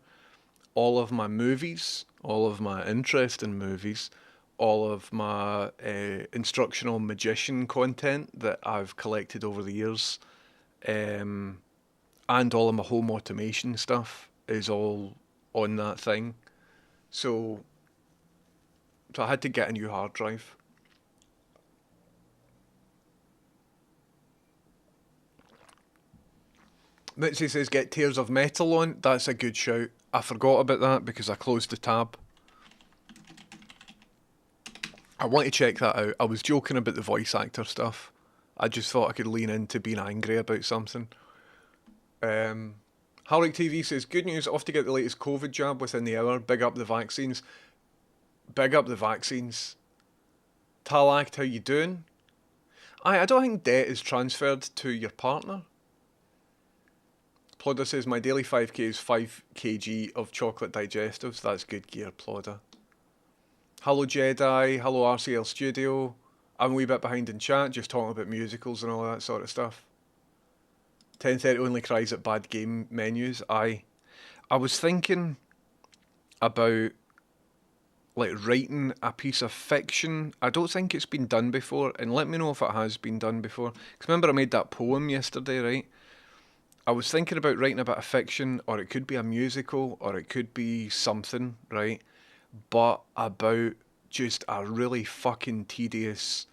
All of my movies, all of my interest in movies, all of my instructional magician content that I've collected over the years, and all of my home automation stuff is all on that thing. So I had to get a new hard drive. Mitzi says get Tears of Metal on. That's a good shout. I forgot about that because I closed the tab. I want to check that out. I was joking about the voice actor stuff. I just thought I could lean into being angry about something. Harrick TV says, good news, off to get the latest COVID jab within the hour. Big up the vaccines. Big up the vaccines. Talact, how you doing? I don't think debt is transferred to your partner. Plodder says, my daily 5k is 5 kg of chocolate digestives. That's good gear, Plodder. Hello Jedi, hello RCL Studio. I'm a wee bit behind in chat, just talking about musicals and all that sort of stuff. 10:30 only cries at bad game menus. I was thinking about like writing a piece of fiction. I don't think it's been done before, and let me know if it has been done before. Because remember I made that poem yesterday, right? I was thinking about writing a bit of fiction, or it could be a musical, or it could be something, right? But about just a really fucking tedious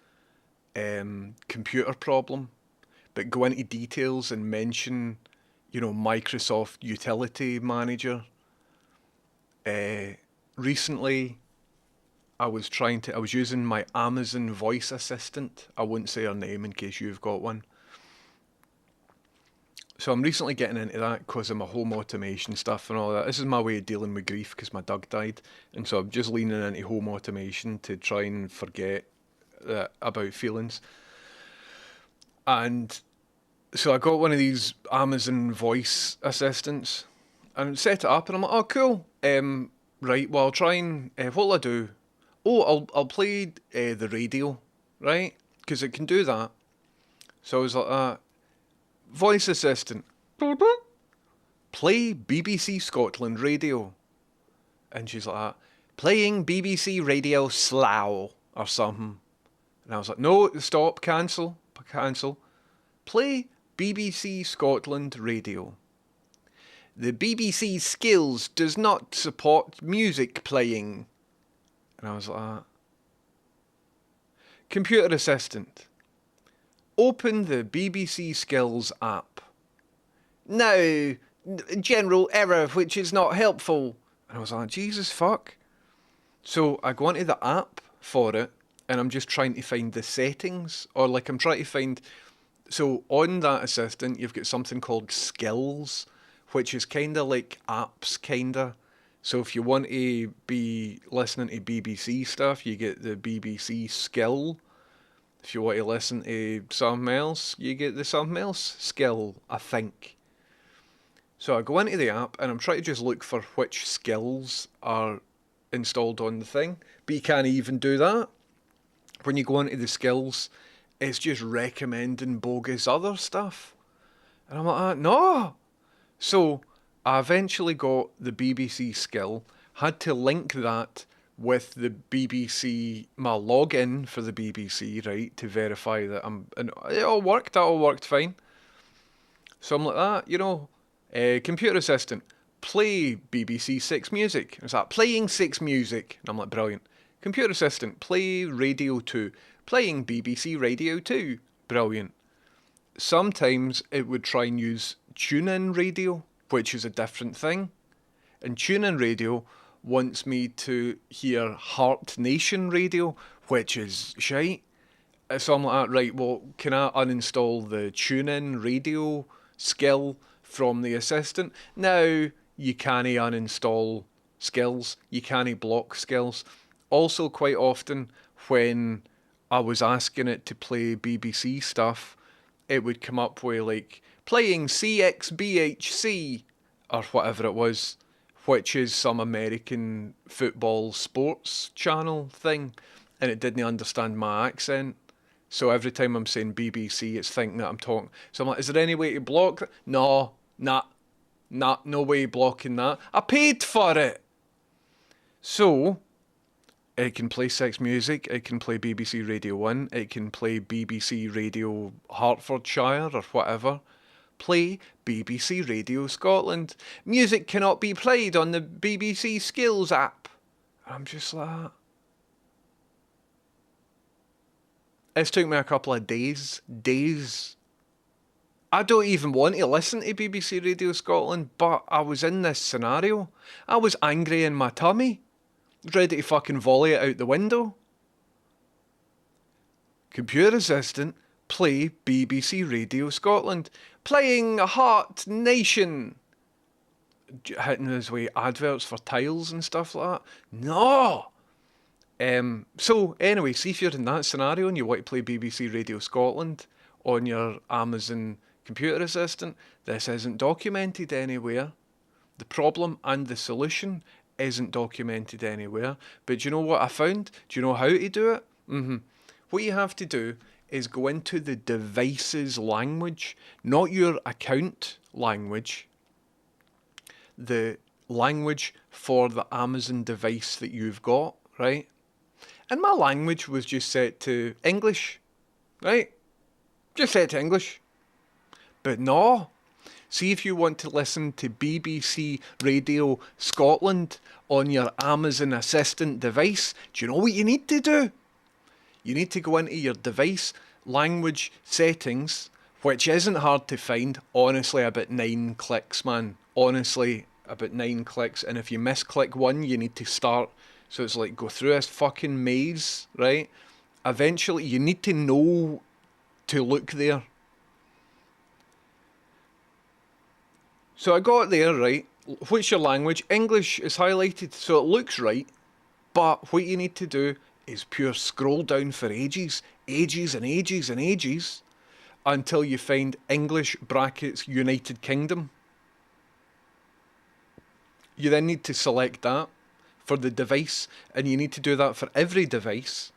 computer problem, but go into details and mention, Microsoft Utility Manager. Recently, I was using my Amazon voice assistant. I won't say her name in case you've got one. So I'm recently getting into that because of my home automation stuff and all that. This is my way of dealing with grief because my dog died. And so I'm just leaning into home automation to try and forget about feelings. And so I got one of these Amazon voice assistants and set it up and I'm like, oh cool. Right, well I'll try and, what'll I do? Oh, I'll play the radio, right? Because it can do that. So I was like, voice assistant, play BBC Scotland radio. And she's like, playing BBC Radio Slough or something. And I was like, no, stop, cancel. Play BBC Scotland radio. The BBC skills does not support music playing. And I was like, Computer assistant, open the BBC Skills app. No, general error which is not helpful. And I was like, Jesus fuck. So I go into the app for it and I'm just trying to find the settings, or like I'm trying to find. So on that assistant, you've got something called skills, which is kind of like apps, kind of. So if you want to be listening to BBC stuff, you get the BBC skill. If you want to listen to something else, you get the something else skill, I think. So I go into the app and I'm trying to just look for which skills are installed on the thing, but you can't even do that. When you go into the skills, it's just recommending bogus other stuff. And I'm like, no. So I eventually got the BBC skill, had to link that with the BBC, my login for the BBC, right, to verify that and it all worked fine. So I'm like computer assistant, play BBC Six Music. It's like, playing Six Music. And I'm like, brilliant. Computer assistant, play Radio 2. Playing BBC Radio 2. Brilliant. Sometimes it would try and use TuneIn Radio, which is a different thing. And TuneIn Radio wants me to hear Heart Nation Radio, which is shite. So I'm like, right, well, can I uninstall the TuneIn Radio skill from the assistant? Now, you can't uninstall skills. You can't block skills. Also, quite often, when I was asking it to play BBC stuff, it would come up with, like, playing CXBHC, or whatever it was, which is some American football sports channel thing, and it didn't understand my accent. So every time I'm saying BBC, it's thinking that I'm talking. So I'm like, is there any way to block that? No, no way blocking that. I paid for it. So it can play Six Music, it can play BBC Radio 1, it can play BBC Radio Hertfordshire or whatever. Play BBC Radio Scotland. Music cannot be played on the BBC Skills app. I'm just like, it's took me a couple of days. I don't even want to listen to BBC Radio Scotland, but I was in this scenario. I was angry in my tummy, ready to fucking volley it out the window. Computer assistant, play BBC Radio Scotland. Playing Heart Nation. Hitting his way adverts for tiles and stuff like that. No! So anyway, see if you're in that scenario and you want to play BBC Radio Scotland on your Amazon computer assistant, this isn't documented anywhere. The problem and the solution isn't documented anywhere. But do you know what I found? Do you know how to do it? What you have to do is go into the device's language, not your account language, the language for the Amazon device that you've got, right? And my language was just set to English, right? Just set to English. But no. See if you want to listen to BBC Radio Scotland on your Amazon Assistant device, do you know what you need to do? You need to go into your device language settings, which isn't hard to find. Honestly, about 9 clicks, man. Honestly, about 9 clicks. And if you misclick one, you need to start. So it's like, go through this fucking maze, right? Eventually, you need to know to look there. So I got there, right? What's your language? English is highlighted, so it looks right. But what you need to do is pure scroll down for ages until you find English brackets United Kingdom. You then need to select that for the device, and you need to do that for every device.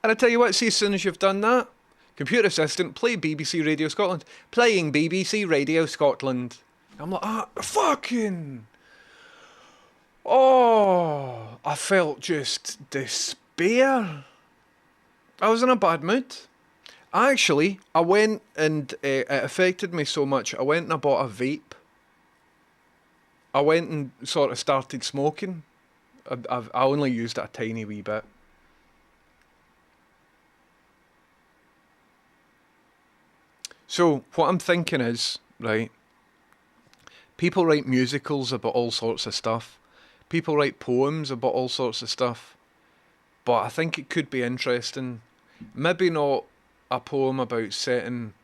And I tell you what, see, as soon as you've done that, computer assistant, play BBC Radio Scotland. Playing BBC Radio Scotland. I'm like, fucking... Oh, I felt just despair. I was in a bad mood. Actually, I went and it affected me so much, I went and I bought a vape. I went and sort of started smoking. I only used it a tiny wee bit. So what I'm thinking is, right, people write musicals about all sorts of stuff. People write poems about all sorts of stuff. But I think it could be interesting. Maybe not a poem about setting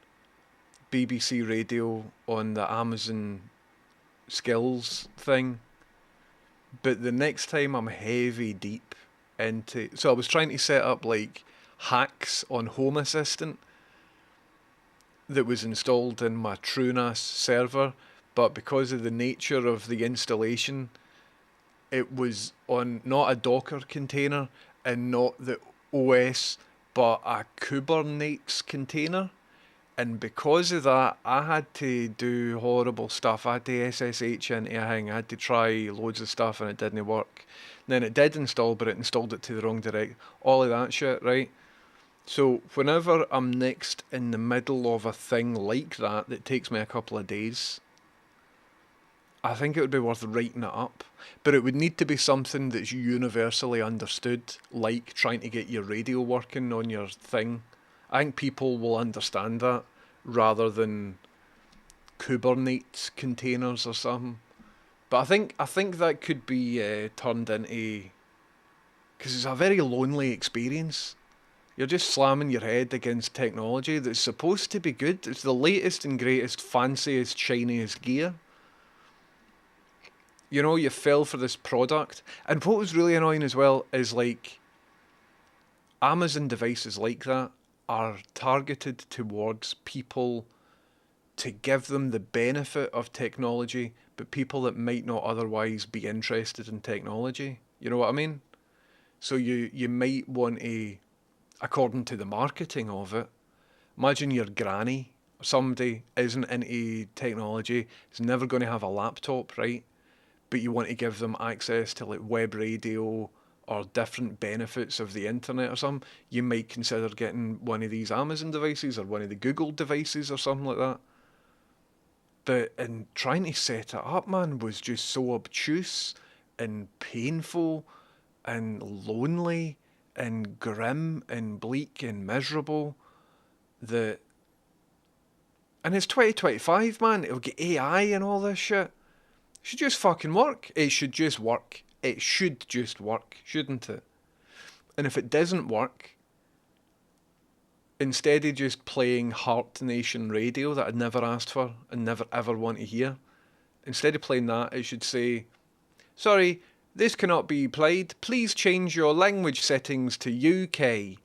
BBC Radio on the Amazon skills thing, but the next time I'm heavy deep into. So I was trying to set up like hacks on Home Assistant that was installed in my TrueNAS server, but because of the nature of the installation, it was on not a Docker container and not the OS, but a Kubernetes container. And because of that, I had to do horrible stuff. I had to SSH into a thing. I had to try loads of stuff and it didn't work. And then it did install, but it installed it to the wrong direct. All of that shit, right? So whenever I'm next in the middle of a thing like that takes me a couple of days, I think it would be worth writing it up. But it would need to be something that's universally understood, like trying to get your radio working on your thing. I think people will understand that rather than Kubernetes containers or something. But I think that could be turned into, because it's a very lonely experience. You're just slamming your head against technology that's supposed to be good. It's the latest and greatest, fanciest, shiniest gear. You know, you fell for this product. And what was really annoying as well is like Amazon devices like that are targeted towards people to give them the benefit of technology, but people that might not otherwise be interested in technology. You know what I mean? So you might want to, according to the marketing of it, imagine your granny, somebody isn't into technology, is never going to have a laptop, right? But you want to give them access to like web radio or different benefits of the internet or something, you might consider getting one of these Amazon devices or one of the Google devices or something like that. But in trying to set it up, man, was just so obtuse and painful and lonely and grim and bleak and miserable that. And it's 2025, man. It'll get AI and all this shit. It should just fucking work. It should just work. It should just work, shouldn't it? And if it doesn't work, instead of just playing Heart Nation radio that I'd never asked for and never ever want to hear, instead of playing that, it should say, sorry, this cannot be played. Please change your language settings to UK.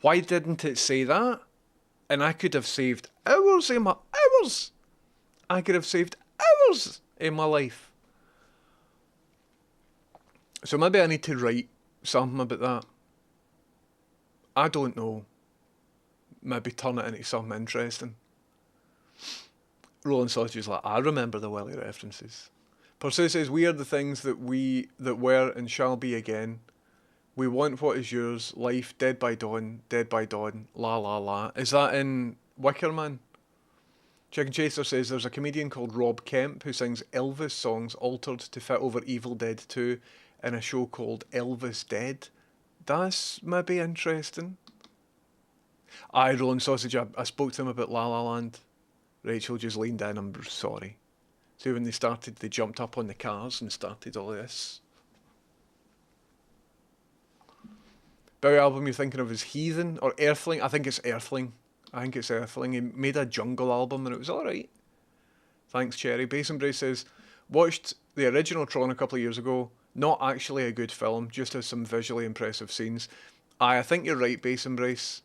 Why didn't it say that? And I could have saved hours in my hours. I could have saved hours in my life. So maybe I need to write something about that. I don't know. Maybe turn it into something interesting. Rolling Sausage is like, I remember the Willy references. Pursue says, we are the things that were and shall be again. We want what is yours, life, dead by dawn, la la la. Is that in Wicker Man? Chicken Chaser says, there's a comedian called Rob Kemp who sings Elvis songs altered to fit over Evil Dead 2 in a show called Elvis Dead. That's maybe interesting. Aye, Rolling Sausage, I spoke to him about La La Land. Rachel just leaned in, I'm sorry. So when they jumped up on the cars and started all this. Bowie album you're thinking of is Heathen or Earthling? I think it's Earthling. He made a jungle album and it was alright. Thanks, Cherry. Base Embrace says, watched the original Tron a couple of years ago. Not actually a good film, just has some visually impressive scenes. I think you're right, Base Embrace.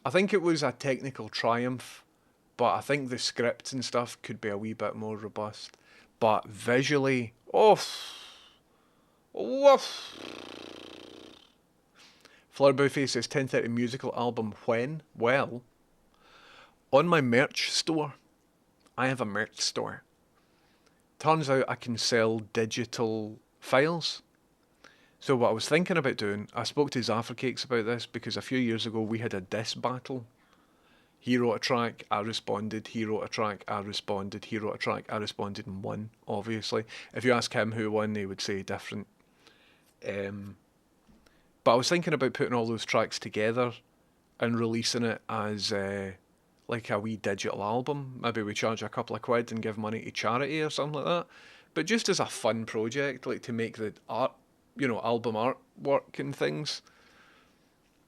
I think it was a technical triumph, but I think the script and stuff could be a wee bit more robust. But visually, Fleur Buffet says 10:30 musical album when? Well, on my merch store. I have a merch store. Turns out I can sell digital files. So what I was thinking about doing, I spoke to Zafra about this because a few years ago we had a diss battle. He wrote a track, I responded, he wrote a track, I responded, he wrote a track, I responded and won, obviously. If you ask him who won, he would say different. But I was thinking about putting all those tracks together and releasing it as like a wee digital album. Maybe we charge a couple of quid and give money to charity or something like that. But just as a fun project, like to make the art, album artwork and things.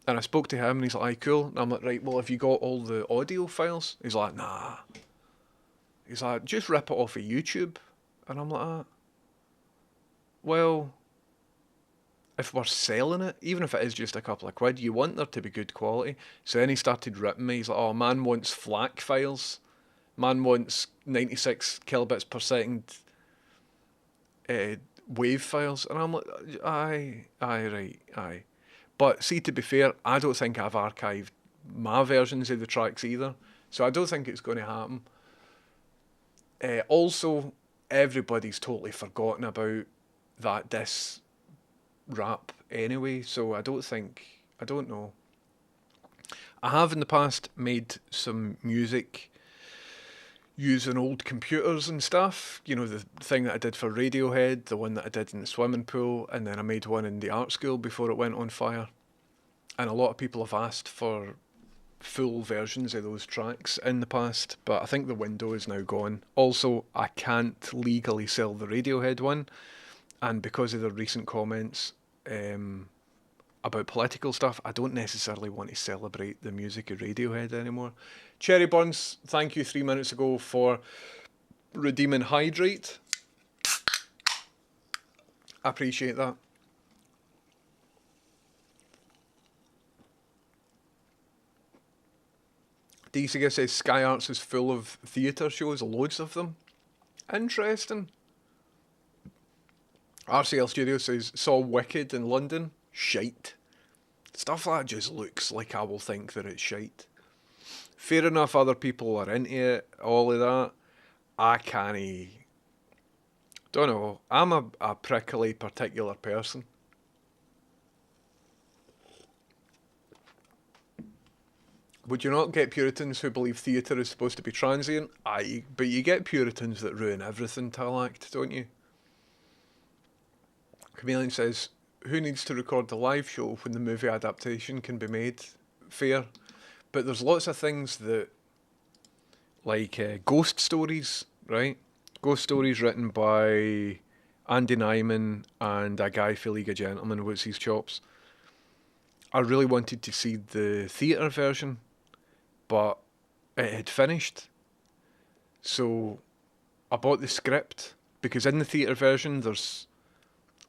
And I spoke to him and he's like, aye, cool. And I'm like, right, well, have you got all the audio files? He's like, nah. He's like, just rip it off of YouTube. And I'm like, well, if we're selling it, even if it is just a couple of quid, you want there to be good quality. So then he started ripping me. He's like, oh, man wants FLAC files. Man wants 96 kilobits per second wave files. And I'm like, aye, right, aye. But see, to be fair, I don't think I've archived my versions of the tracks either. So I don't think it's going to happen. Also, everybody's totally forgotten about that diss rap anyway, so I don't know. I have in the past made some music using old computers and stuff. You know, the thing that I did for Radiohead, the one that I did in the swimming pool, and then I made one in the art school before it went on fire. And a lot of people have asked for full versions of those tracks in the past, but I think the window is now gone. Also, I can't legally sell the Radiohead one, and because of the recent comments about political stuff, I don't necessarily want to celebrate the music of Radiohead anymore. Cherry Burns, thank you 3 minutes ago for redeeming Hydrate. I appreciate that. DCG says Sky Arts is full of theatre shows, loads of them. Interesting. RCL Studio says saw Wicked in London. Shite. Stuff like that just looks like I will think that it's shite. Fair enough, other people are into it, all of that. I can't. Don't know. I'm a prickly particular person. Would you not get Puritans who believe theatre is supposed to be transient? Aye, but you get Puritans that ruin everything to act, don't you? Chameleon says, who needs to record the live show when the movie adaptation can be made? Fair. But there's lots of things that, like ghost stories, right? Ghost stories written by Andy Nyman and a guy for League of Gentlemen, what's his chops. I really wanted to see the theatre version, but it had finished. So I bought the script, because in the theatre version there's,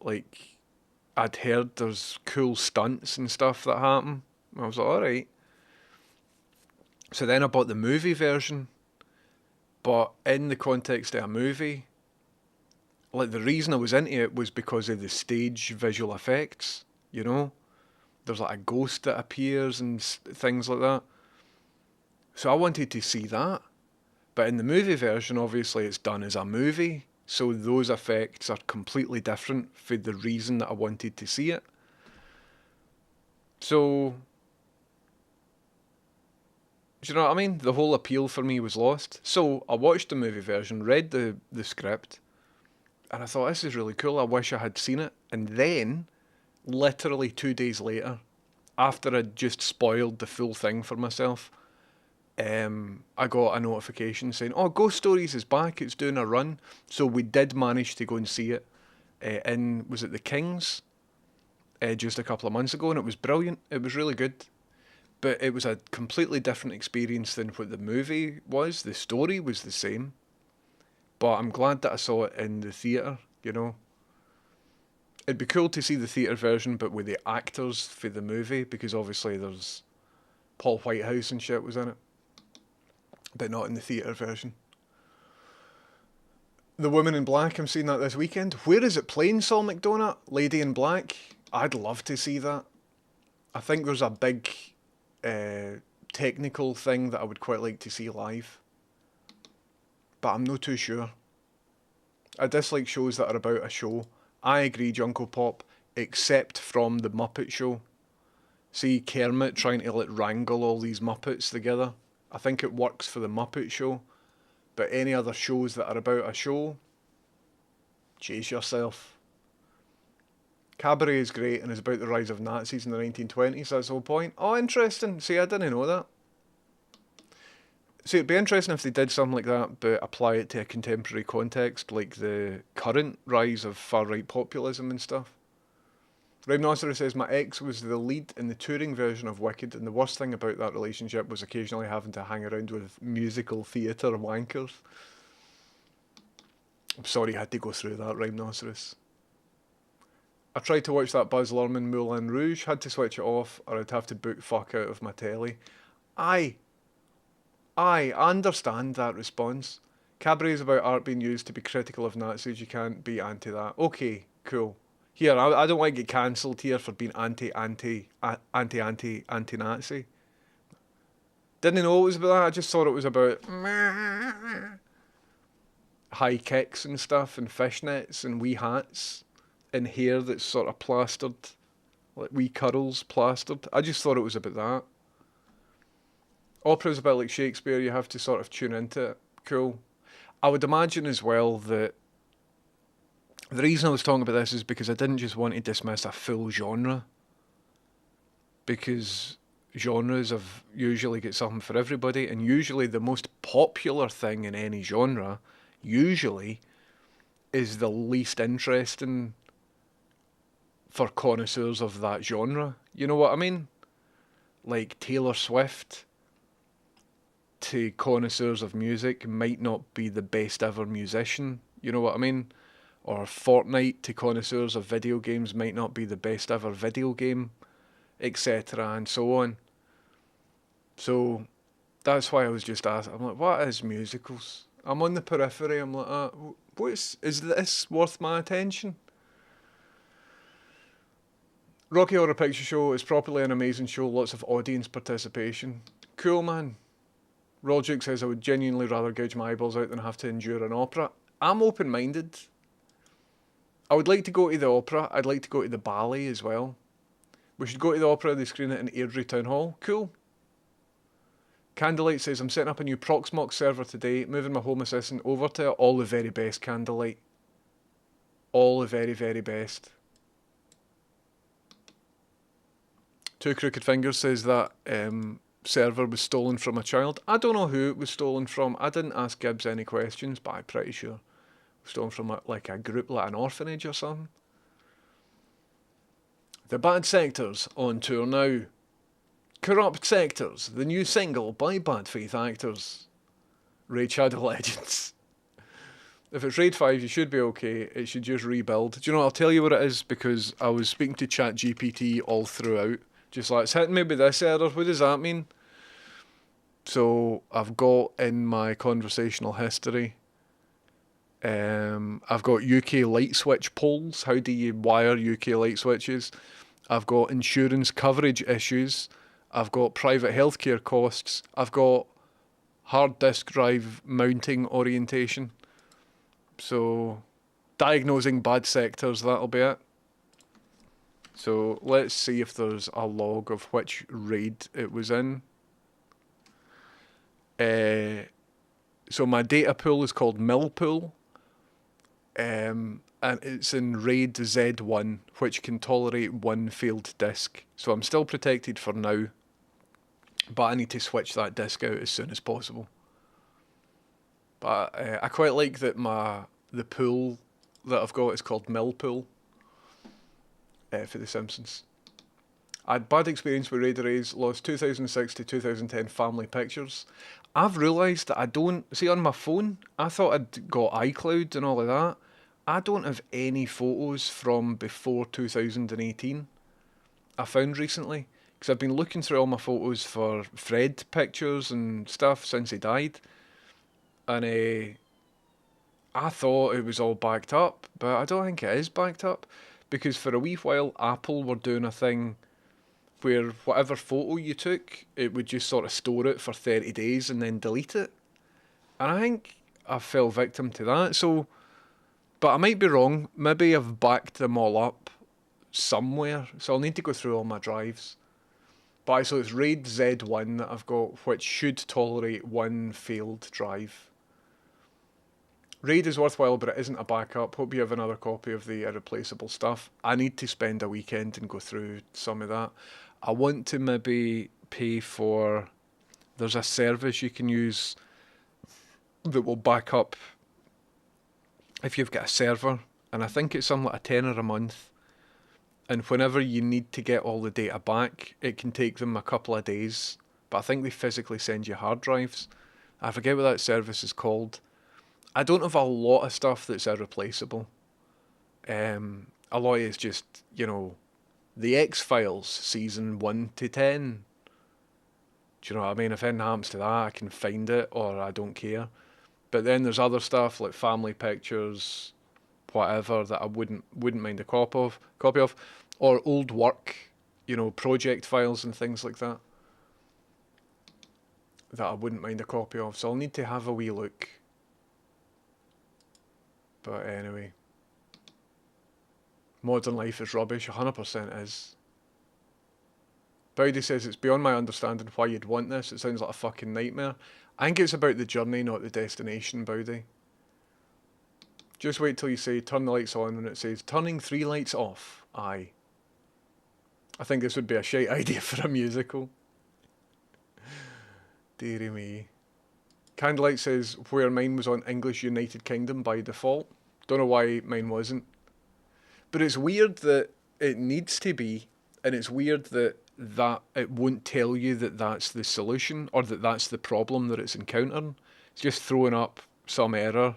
like, I'd heard there's cool stunts and stuff that happen. I was like, alright. So then I bought the movie version, but in the context of a movie, like the reason I was into it was because of the stage visual effects, you know? There's like a ghost that appears and things like that. So I wanted to see that. But in the movie version, obviously it's done as a movie, so those effects are completely different for the reason that I wanted to see it. So, do you know what I mean? The whole appeal for me was lost. So I watched the movie version, read the script, and I thought, this is really cool, I wish I had seen it. And then, literally 2 days later, after I'd just spoiled the full thing for myself, I got a notification saying, oh, Ghost Stories is back, it's doing a run. So we did manage to go and see it was it the Kings? Just a couple of months ago, and it was brilliant. It was really good. But it was a completely different experience than what the movie was. The story was the same. But I'm glad that I saw it in the theatre, you know. It'd be cool to see the theatre version, but with the actors for the movie, because obviously there's Paul Whitehouse and shit was in it. But not in the theatre version. The Woman in Black, I'm seeing that this weekend. Where is it playing, Saul McDonough? Lady in Black? I'd love to see that. I think there's a big technical thing that I would quite like to see live. But I'm not too sure. I dislike shows that are about a show. I agree, Junko Pop, except from the Muppet Show. See Kermit trying to like wrangle all these Muppets together. I think it works for the Muppet Show. But any other shows that are about a show, chase yourself. Cabaret is great and is about the rise of Nazis in the 1920s, that's the whole point. Oh, interesting. See, I didn't know that. See, it'd be interesting if they did something like that, but apply it to a contemporary context, like the current rise of far-right populism and stuff. Rhinoceros says, my ex was the lead in the touring version of Wicked, and the worst thing about that relationship was occasionally having to hang around with musical theatre wankers. I'm sorry you had to go through that, Rhinoceros. I tried to watch that Buzz Luhrmann Moulin Rouge, had to switch it off, or I'd have to boot fuck out of my telly. Aye, I understand that response. Cabaret is about art being used to be critical of Nazis, you can't be anti that. Okay, cool. Here, I don't want to get cancelled here for being anti-Nazi. Didn't know it was about that, I just thought it was about high kicks and stuff, and fishnets, and wee hats, and hair that's sort of plastered, like wee curls plastered. I just thought it was about that. Opera's a bit like Shakespeare, you have to sort of tune into it. Cool. I would imagine as well that the reason I was talking about this is because I didn't just want to dismiss a full genre. Because genres have usually got something for everybody, and usually the most popular thing in any genre usually is the least interesting for connoisseurs of that genre. You know what I mean? Like Taylor Swift to connoisseurs of music might not be the best ever musician. You know what I mean? Or Fortnite to connoisseurs of video games might not be the best ever video game, etc. and so on. So that's why I was just asking. I'm like, what is musicals? I'm on the periphery. I'm like, is this worth my attention? Rocky Horror Picture Show is properly an amazing show. Lots of audience participation. Cool, man. Rojuk says, I would genuinely rather gouge my eyeballs out than have to endure an opera. I'm open-minded. I would like to go to the opera. I'd like to go to the ballet as well. We should go to the opera. They screen it in Airdrie Town Hall. Cool. Candlelight says, I'm setting up a new Proxmox server today, moving my Home Assistant over to it. All the very best, Candlelight. All the very, very best. Two Crooked Fingers says that server was stolen from a child. I don't know who it was stolen from. I didn't ask Gibbs any questions, but I'm pretty sure. Stolen from a group, like an orphanage or something. The Bad Sectors on tour now. Corrupt Sectors, the new single by Bad Faith Actors. Raid Shadow Legends. If it's Raid 5, you should be okay. It should just rebuild. Do you know what? I'll tell you what it is, because I was speaking to ChatGPT all throughout. Just like, it's hitting me with this error. What does that mean? So I've got in my conversational history, I've got UK light switch poles. How do you wire UK light switches? I've got insurance coverage issues. I've got private healthcare costs. I've got hard disk drive mounting orientation. So diagnosing bad sectors, that'll be it. So let's see if there's a log of which raid it was in. So my data pool is called Millpool. And it's in RAID Z1, which can tolerate one failed disk. So I'm still protected for now, but I need to switch that disk out as soon as possible. But I quite like that the pool that I've got is called Millpool for The Simpsons. I had bad experience with RAID arrays, lost 2006 to 2010 family pictures. I've realised that I don't, see on my phone, I thought I'd got iCloud and all of that. I don't have any photos from before 2018, I found recently. Because I've been looking through all my photos for Fred pictures and stuff since he died. And I thought it was all backed up, but I don't think it is backed up. Because for a wee while, Apple were doing a thing where whatever photo you took, it would just sort of store it for 30 days and then delete it. And I think I fell victim to that. So, but I might be wrong. Maybe I've backed them all up somewhere. So I'll need to go through all my drives. But so it's RAID Z1 that I've got, which should tolerate one failed drive. RAID is worthwhile, but it isn't a backup. Hope you have another copy of the irreplaceable stuff. I need to spend a weekend and go through some of that. I want to maybe pay for There's a service you can use that will back up if you've got a server, and I think it's something like a tenner a month. And whenever you need to get all the data back, it can take them a couple of days. But I think they physically send you hard drives. I forget what that service is called. I don't have a lot of stuff that's irreplaceable. A lot is just, the X-Files, season 1 to 10. Do you know what I mean? If anything happens to that, I can find it, or I don't care. But then there's other stuff like family pictures, whatever, that I wouldn't mind a copy of, or old work, project files and things like that I wouldn't mind a copy of. So I'll need to have a wee look. But anyway, modern life is rubbish. 100% is. Bowdy says it's beyond my understanding why you'd want this. It sounds like a fucking nightmare. I think it's about the journey, not the destination, Bowdy. Just wait till you say turn the lights on when it says turning 3 lights off. Aye. I think this would be a shite idea for a musical. Dearie me. Candlelight says where mine was on English United Kingdom by default. Don't know why mine wasn't. But it's weird that it needs to be, and it's weird that it won't tell you that that's the solution or that that's the problem that it's encountering. It's just throwing up some error.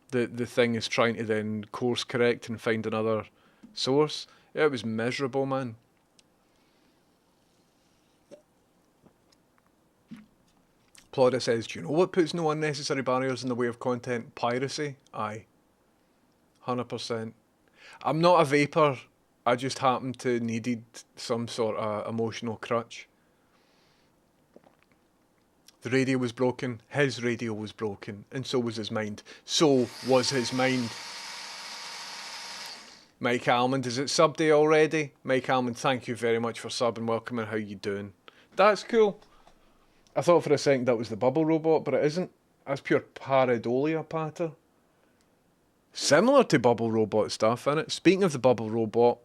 The thing is trying to then course correct and find another source. Yeah, it was miserable, man. Plodda says, do you know what puts no unnecessary barriers in the way of content? Piracy? Aye. 100%. I'm not a vapor. I just happened to needed some sort of emotional crutch. The radio was broken, his radio was broken, and so was his mind. So was his mind. Mike Almond, is it sub day already? Mike Almond, thank you very much for subbing. Welcome, and how you doing? That's cool. I thought for a second that was the bubble robot, but it isn't. That's pure pareidolia patter. Similar to bubble robot stuff, innit? Speaking of the bubble robot,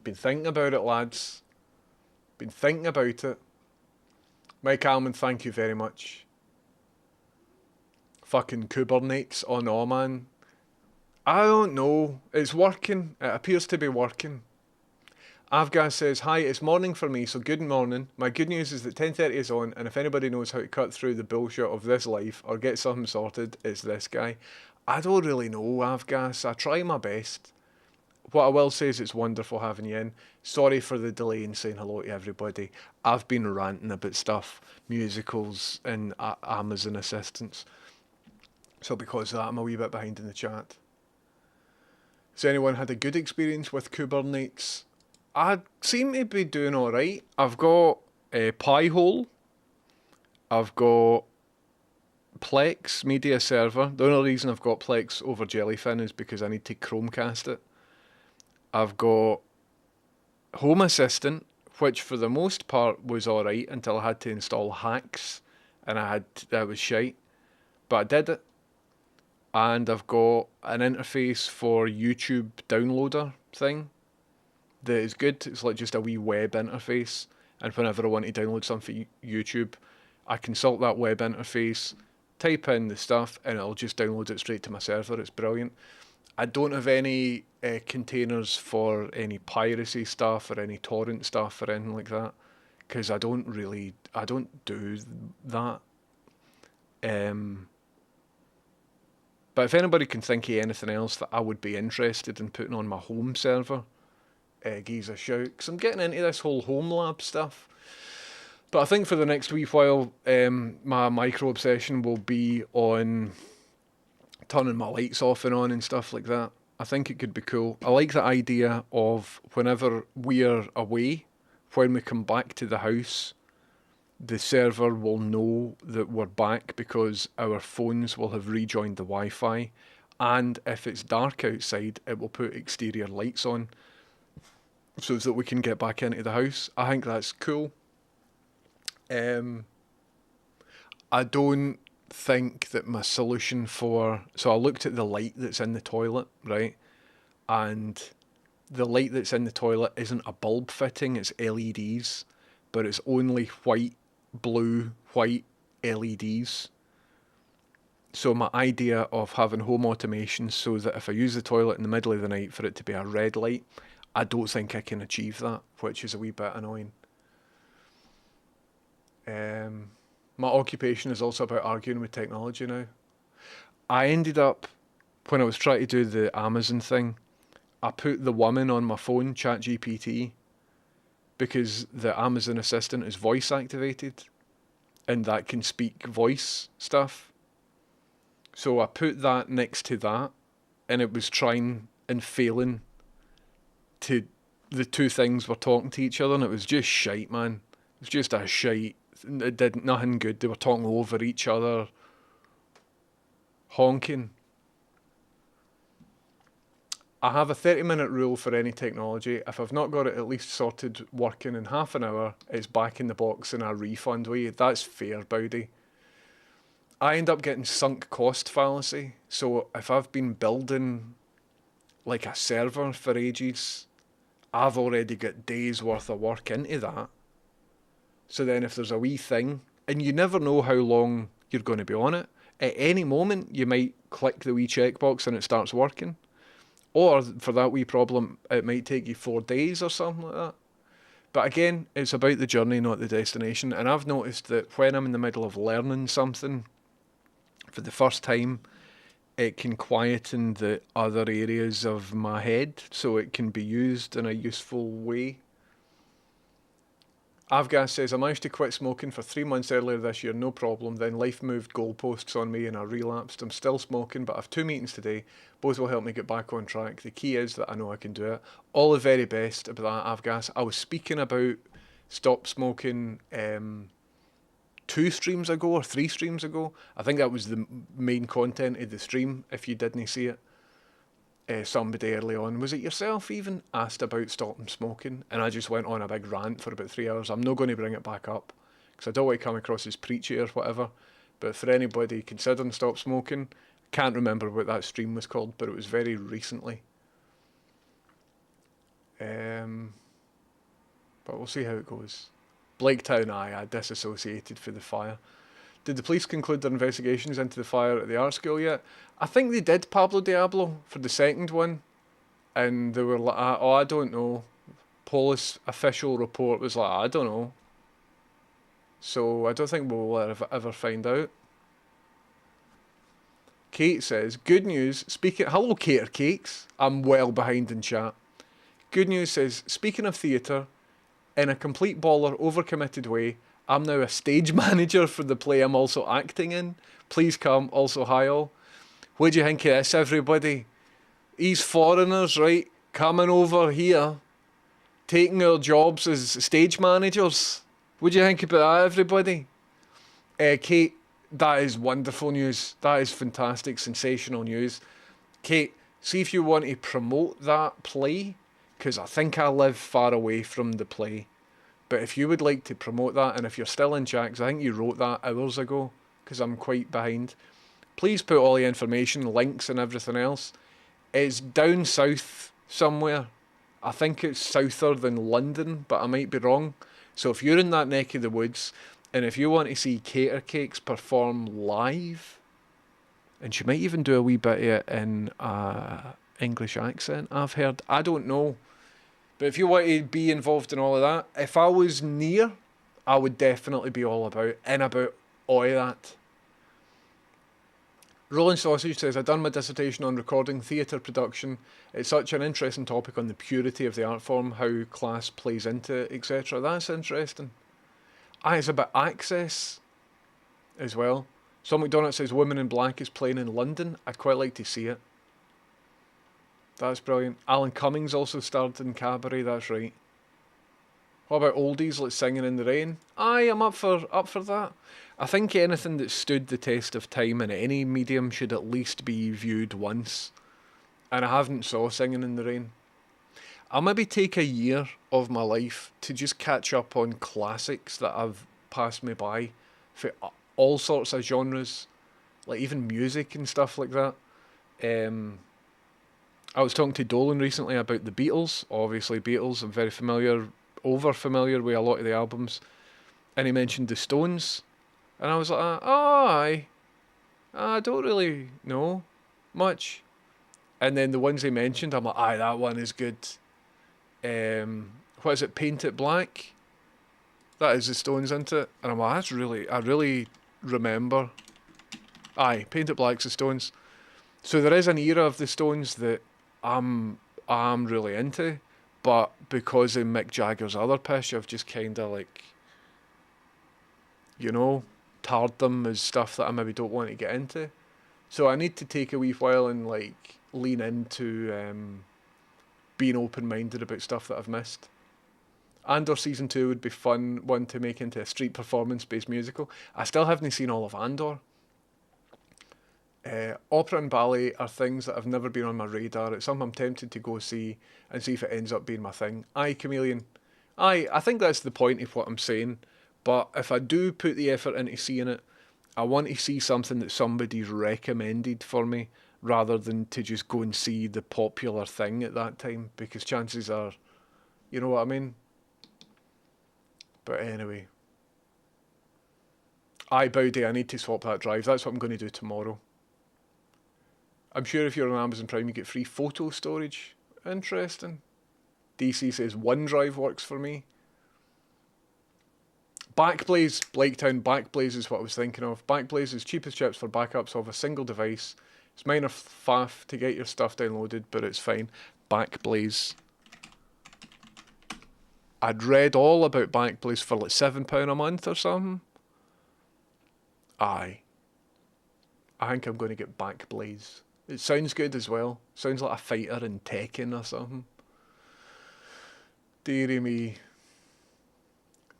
been thinking about it, lads. Been thinking about it. Mike Almond, thank you very much. Fucking Kubernetes. Oh no, man. I don't know. It's working. It appears to be working. Avgas says, hi, it's morning for me, so good morning. My good news is that 10:30 is on, and if anybody knows how to cut through the bullshit of this life or get something sorted, it's this guy. I don't really know, Avgas. I try my best. What I will say is it's wonderful having you in. Sorry for the delay in saying hello to everybody. I've been ranting about stuff, musicals and Amazon assistants. So because of that, I'm a wee bit behind in the chat. Has anyone had a good experience with Kubernetes? I seem to be doing alright. I've got Pi-hole. I've got Plex Media Server. The only reason I've got Plex over Jellyfin is because I need to Chromecast it. I've got Home Assistant, which for the most part was alright until I had to install hacks, and that was shite. But I did it. And I've got an interface for YouTube downloader thing that is good. It's like just a wee web interface, and whenever I want to download something for YouTube, I consult that web interface, type in the stuff, and it'll just download it straight to my server. It's brilliant. I don't have any containers for any piracy stuff or any torrent stuff or anything like that, because I don't do that. But if anybody can think of anything else that I would be interested in putting on my home server, give us a shout, because I'm getting into this whole home lab stuff. But I think for the next wee while, my micro obsession will be on turning my lights off and on and stuff like that. I think it could be cool. I like the idea of whenever we're away, when we come back to the house, the server will know that we're back because our phones will have rejoined the Wi-Fi, and if it's dark outside, it will put exterior lights on so that we can get back into the house. I think that's cool. I don't think that my solution so I looked at the light that's in the toilet, right? And the light that's in the toilet isn't a bulb fitting, it's LEDs, but it's only white blue, white LEDs. So my idea of having home automation so that if I use the toilet in the middle of the night for it to be a red light, I don't think I can achieve that, which is a wee bit annoying. My occupation is also about arguing with technology now. I ended up, when I was trying to do the Amazon thing, I put the woman on my phone, ChatGPT, because the Amazon Assistant is voice activated and that can speak voice stuff. So I put that next to that, and it was trying and failing to, the two things were talking to each other, and it was just shite, man. It was just a shite. It did nothing good. They were talking over each other, honking. I have a 30-minute rule for any technology. If I've not got it at least sorted working in half an hour, it's back in the box in a refund way. That's fair, Bowdy. I end up getting sunk cost fallacy. So if I've been building like a server for ages, I've already got days worth of work into that. So then if there's a wee thing, and you never know how long you're going to be on it, at any moment you might click the wee checkbox and it starts working. Or for that wee problem, it might take you 4 days or something like that. But again, it's about the journey, not the destination. And I've noticed that when I'm in the middle of learning something for the first time, it can quieten the other areas of my head so it can be used in a useful way. Avgas says, I managed to quit smoking for 3 months earlier this year, no problem. Then life moved goalposts on me and I relapsed. I'm still smoking, but I have 2 meetings today. Both will help me get back on track. The key is that I know I can do it. All the very best about that, Avgas. I was speaking about stop smoking 2 streams ago or 3 streams ago. I think that was the main content of the stream, if you didn't see it. Somebody early on, was it yourself even, asked about stopping smoking, and I just went on a big rant for about 3 hours. I'm not going to bring it back up because I don't want to come across as preachy or whatever, but for anybody considering stop smoking, I can't remember what that stream was called, but it was very recently. But we'll see how it goes. Blaketown, I disassociated for the fire. Did the police conclude their investigations into the fire at the art school yet? I think they did, Pablo Diablo, for the second one. And they were like, oh, I don't know. Police official report was like, I don't know. So I don't think we'll ever find out. Kate says, good news, hello Cater Cakes. I'm well behind in chat. Good news says, speaking of theatre, in a complete baller, overcommitted way, I'm now a stage manager for the play I'm also acting in. Please come. Also, hi all. What do you think of this, everybody? These foreigners, right, coming over here, taking our jobs as stage managers. What do you think about that, everybody? Kate, that is wonderful news. That is fantastic, sensational news. Kate, see if you want to promote that play, because I think I live far away from the play. But if you would like to promote that, and if you're still in chat, because I think you wrote that hours ago, because I'm quite behind, please put all the information, links and everything else. It's down south somewhere. I think it's souther than London, but I might be wrong. So if you're in that neck of the woods, and if you want to see Cater Cakes perform live, and she might even do a wee bit of it in English accent, I've heard. I don't know. But if you want to be involved in all of that, if I was near, I would definitely be all about all that. Rolling Sausage says, I've done my dissertation on recording theatre production. It's such an interesting topic on the purity of the art form, how class plays into it, etc. That's interesting. It's about access as well. Sean McDonald says, Women in Black is playing in London. I'd quite like to see it. That's brilliant. Alan Cummings also starred in Cabaret, that's right. What about oldies like Singing in the Rain? Aye, I'm up for that. I think anything that stood the test of time in any medium should at least be viewed once. And I haven't saw Singing in the Rain. I'll maybe take a year of my life to just catch up on classics that have passed me by for all sorts of genres, like even music and stuff like that. I was talking to Dolan recently about the Beatles. Obviously, Beatles, I'm very familiar, over familiar with a lot of the albums. and he mentioned the Stones, and I was like, oh, aye, I don't really know much. And then the ones he mentioned, I'm like, aye, that one is good. What is it, Paint It Black? That is the Stones, isn't it? And I'm like, I really remember. Aye, Paint It Black's the Stones. So there is an era of the Stones that I'm really into, but because of Mick Jagger's other pish, I've just kind of like, you know, tarred them as stuff that I maybe don't want to get into. So I need to take a wee while and like lean into being open-minded about stuff that I've missed. Andor Season 2 would be fun one to make into a street performance-based musical. I still haven't seen all of Andor. Opera and ballet are things that have never been on my radar. It's something I'm tempted to go see and see if it ends up being my thing. Aye, Chameleon. Aye, I think that's the point of what I'm saying. But if I do put the effort into seeing it, I want to see something that somebody's recommended for me rather than to just go and see the popular thing at that time, because chances are, you know what I mean? But anyway. Aye, Bowdy, I need to swap that drive. That's what I'm going to do tomorrow. I'm sure if you're on Amazon Prime, you get free photo storage. Interesting. DC says OneDrive works for me. Backblaze, Blaketown, Backblaze is what I was thinking of. Backblaze is cheapest chips for backups of a single device. It's minor faff to get your stuff downloaded, but it's fine. Backblaze. I'd read all about Backblaze for like £7 a month or something. Aye. I think I'm going to get Backblaze. It sounds good as well. Sounds like a fighter in Tekken or something. Dearie me.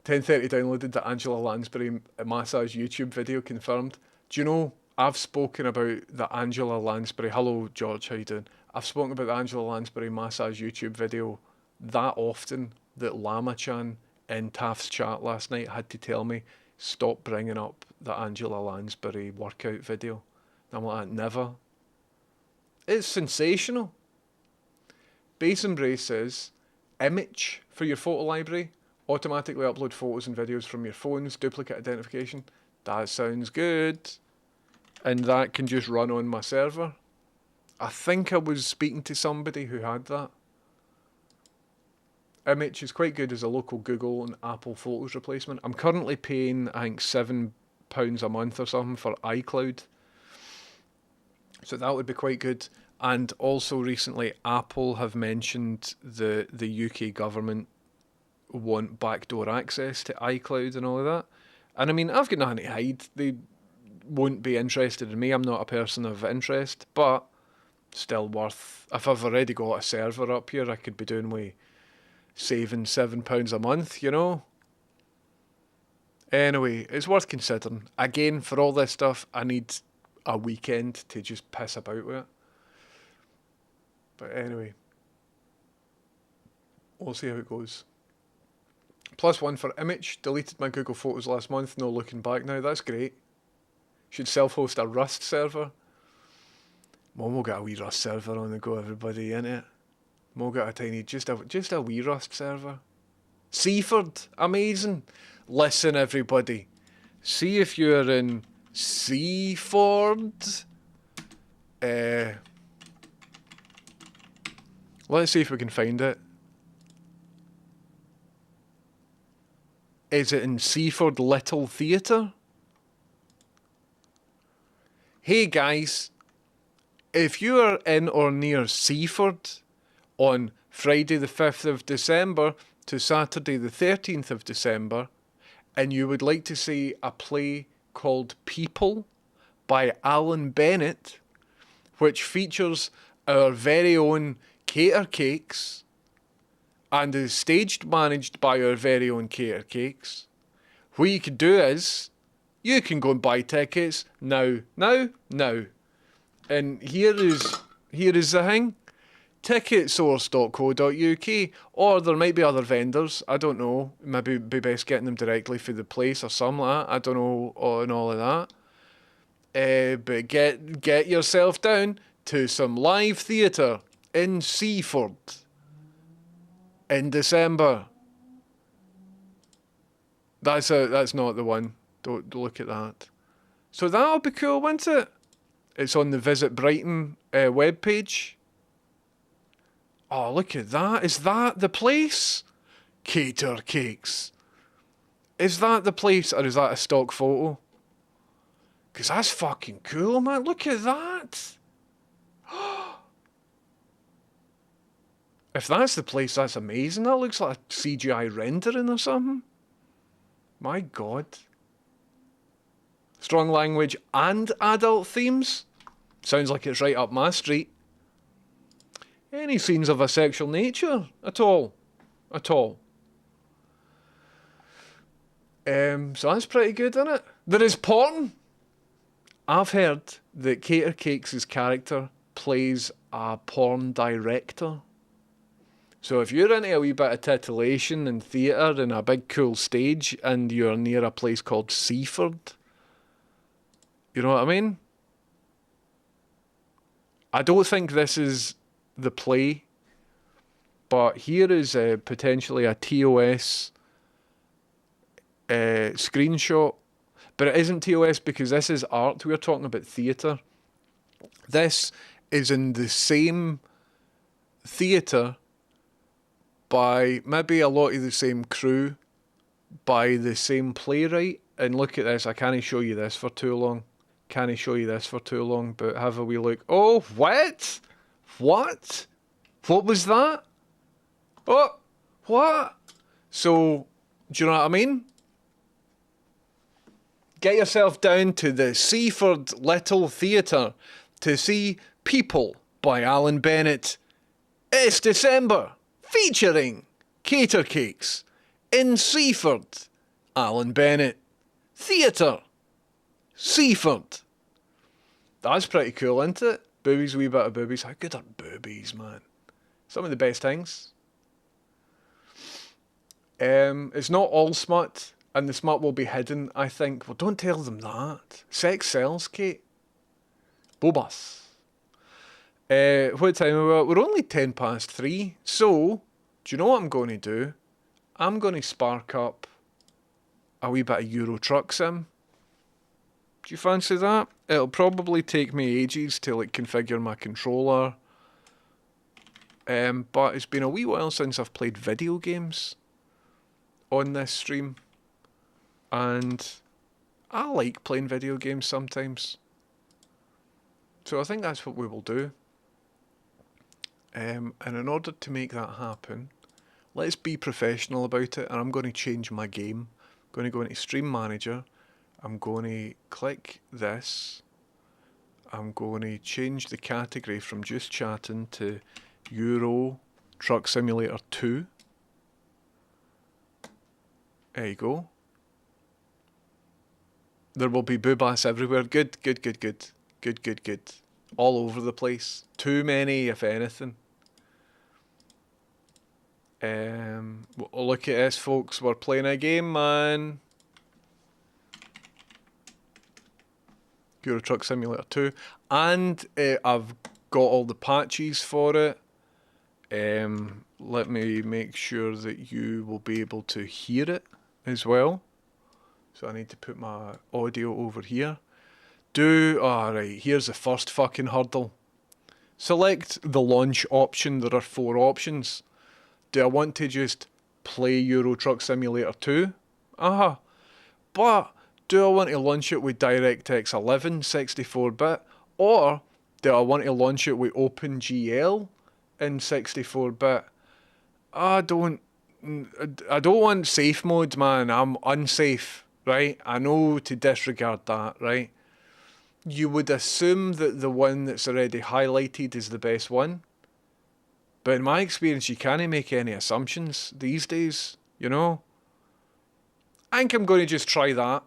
10:30 downloaded the Angela Lansbury massage YouTube video confirmed. Do you know, I've spoken about the Angela Lansbury... Hello, George, how you doing? I've spoken about the Angela Lansbury massage YouTube video that often that Lama-chan in Taft's chat last night had to tell me, stop bringing up the Angela Lansbury workout video. And I'm like, never. It's sensational. Base Embrace says, image for your photo library. Automatically upload photos and videos from your phone's duplicate identification. That sounds good. And that can just run on my server. I think I was speaking to somebody who had that. Image is quite good as a local Google and Apple Photos replacement. I'm currently paying, I think, £7 a month or something for iCloud. So that would be quite good. And also recently, Apple have mentioned the UK government want backdoor access to iCloud and all of that. And I mean, I've got nothing to hide. They won't be interested in me. I'm not a person of interest, but still worth... If I've already got a server up here, I could be doing with saving £7 a month, you know? Anyway, it's worth considering. Again, for all this stuff, I need a weekend to just piss about with it. But anyway, we'll see how it goes. +1 for image. Deleted my Google Photos last month. No looking back now. That's great. Should self-host a Rust server. Momo got a wee Rust server on the go, everybody, innit? Mo got a tiny, just a wee Rust server. Seaford, amazing. Listen, everybody. See if you're in Seaford. Let's see if we can find it. Is it in Seaford Little Theatre? Hey guys, if you are in or near Seaford on Friday the 5th of December to Saturday the 13th of December, and you would like to see a play called People by Alan Bennett, which features our very own Cater Cakes, and is staged managed by our very own Cater Cakes, what you can do is, you can go and buy tickets now. And here is the thing. Ticketsource.co.uk, or there might be other vendors, I don't know, maybe it'd be best getting them directly for the place or something like that, I don't know, and all of that. But get yourself down to some live theatre in Seaford in December. That's not the one. Don't look at that. So that'll be cool, won't it? It's on the Visit Brighton webpage. Oh, look at that. Is that the place? Cater Cakes. Is that the place, or is that a stock photo? Because that's fucking cool, man. Look at that. If that's the place, that's amazing. That looks like a CGI rendering or something. My God. Strong language and adult themes. Sounds like it's right up my street. Any scenes of a sexual nature at all? At all? So that's pretty good, isn't it? There is porn. I've heard that Cater Cakes' character plays a porn director. So if you're into a wee bit of titillation and theatre and a big cool stage and you're near a place called Seaford, you know what I mean? I don't think this is the play, but here is potentially a TOS screenshot. But it isn't TOS because this is art. We're talking about theatre. This is in the same theatre by maybe a lot of the same crew, by the same playwright. And look at this. I can't show you this for too long. But have a wee look. Oh, what? What? What was that? Oh, what? So, do you know what I mean? Get yourself down to the Seaford Little Theatre to see People by Alan Bennett. It's December, featuring Cater Cakes in Seaford. Alan Bennett. Theatre. Seaford. That's pretty cool, isn't it? Boobies, a wee bit of boobies. How good are boobies, man? Some of the best things. It's not all smut, and the smut will be hidden, I think. Well, don't tell them that. Sex sells, Kate. Bobas. What time are we at? We're only 3:10. So, do you know what I'm going to do? I'm going to spark up a wee bit of Euro Truck Sim. Do you fancy that? It'll probably take me ages to configure my controller. But it's been a wee while since I've played video games on this stream. And I like playing video games sometimes. So I think that's what we will do. And in order to make that happen, let's be professional about it. And I'm going to change my game. I'm going to go into Stream Manager. I'm going to click this. I'm going to change the category from just chatting to Euro Truck Simulator 2. There you go. There will be boobass everywhere. Good. All over the place. Too many, if anything. Look at this, folks. We're playing a game, man. Euro Truck Simulator 2. And I've got all the patches for it. Let me make sure that you will be able to hear it as well. So I need to put my audio over here. Alright, here's the first fucking hurdle. Select the launch option. There are 4 options. Do I want to just play Euro Truck Simulator 2? But do I want to launch it with DirectX 11 64-bit? Or do I want to launch it with OpenGL in 64-bit? I don't want safe mode, man. I'm unsafe, right? I know to disregard that, right? You would assume that the one that's already highlighted is the best one. But in my experience, you can't make any assumptions these days, you know? I think I'm going to just try that.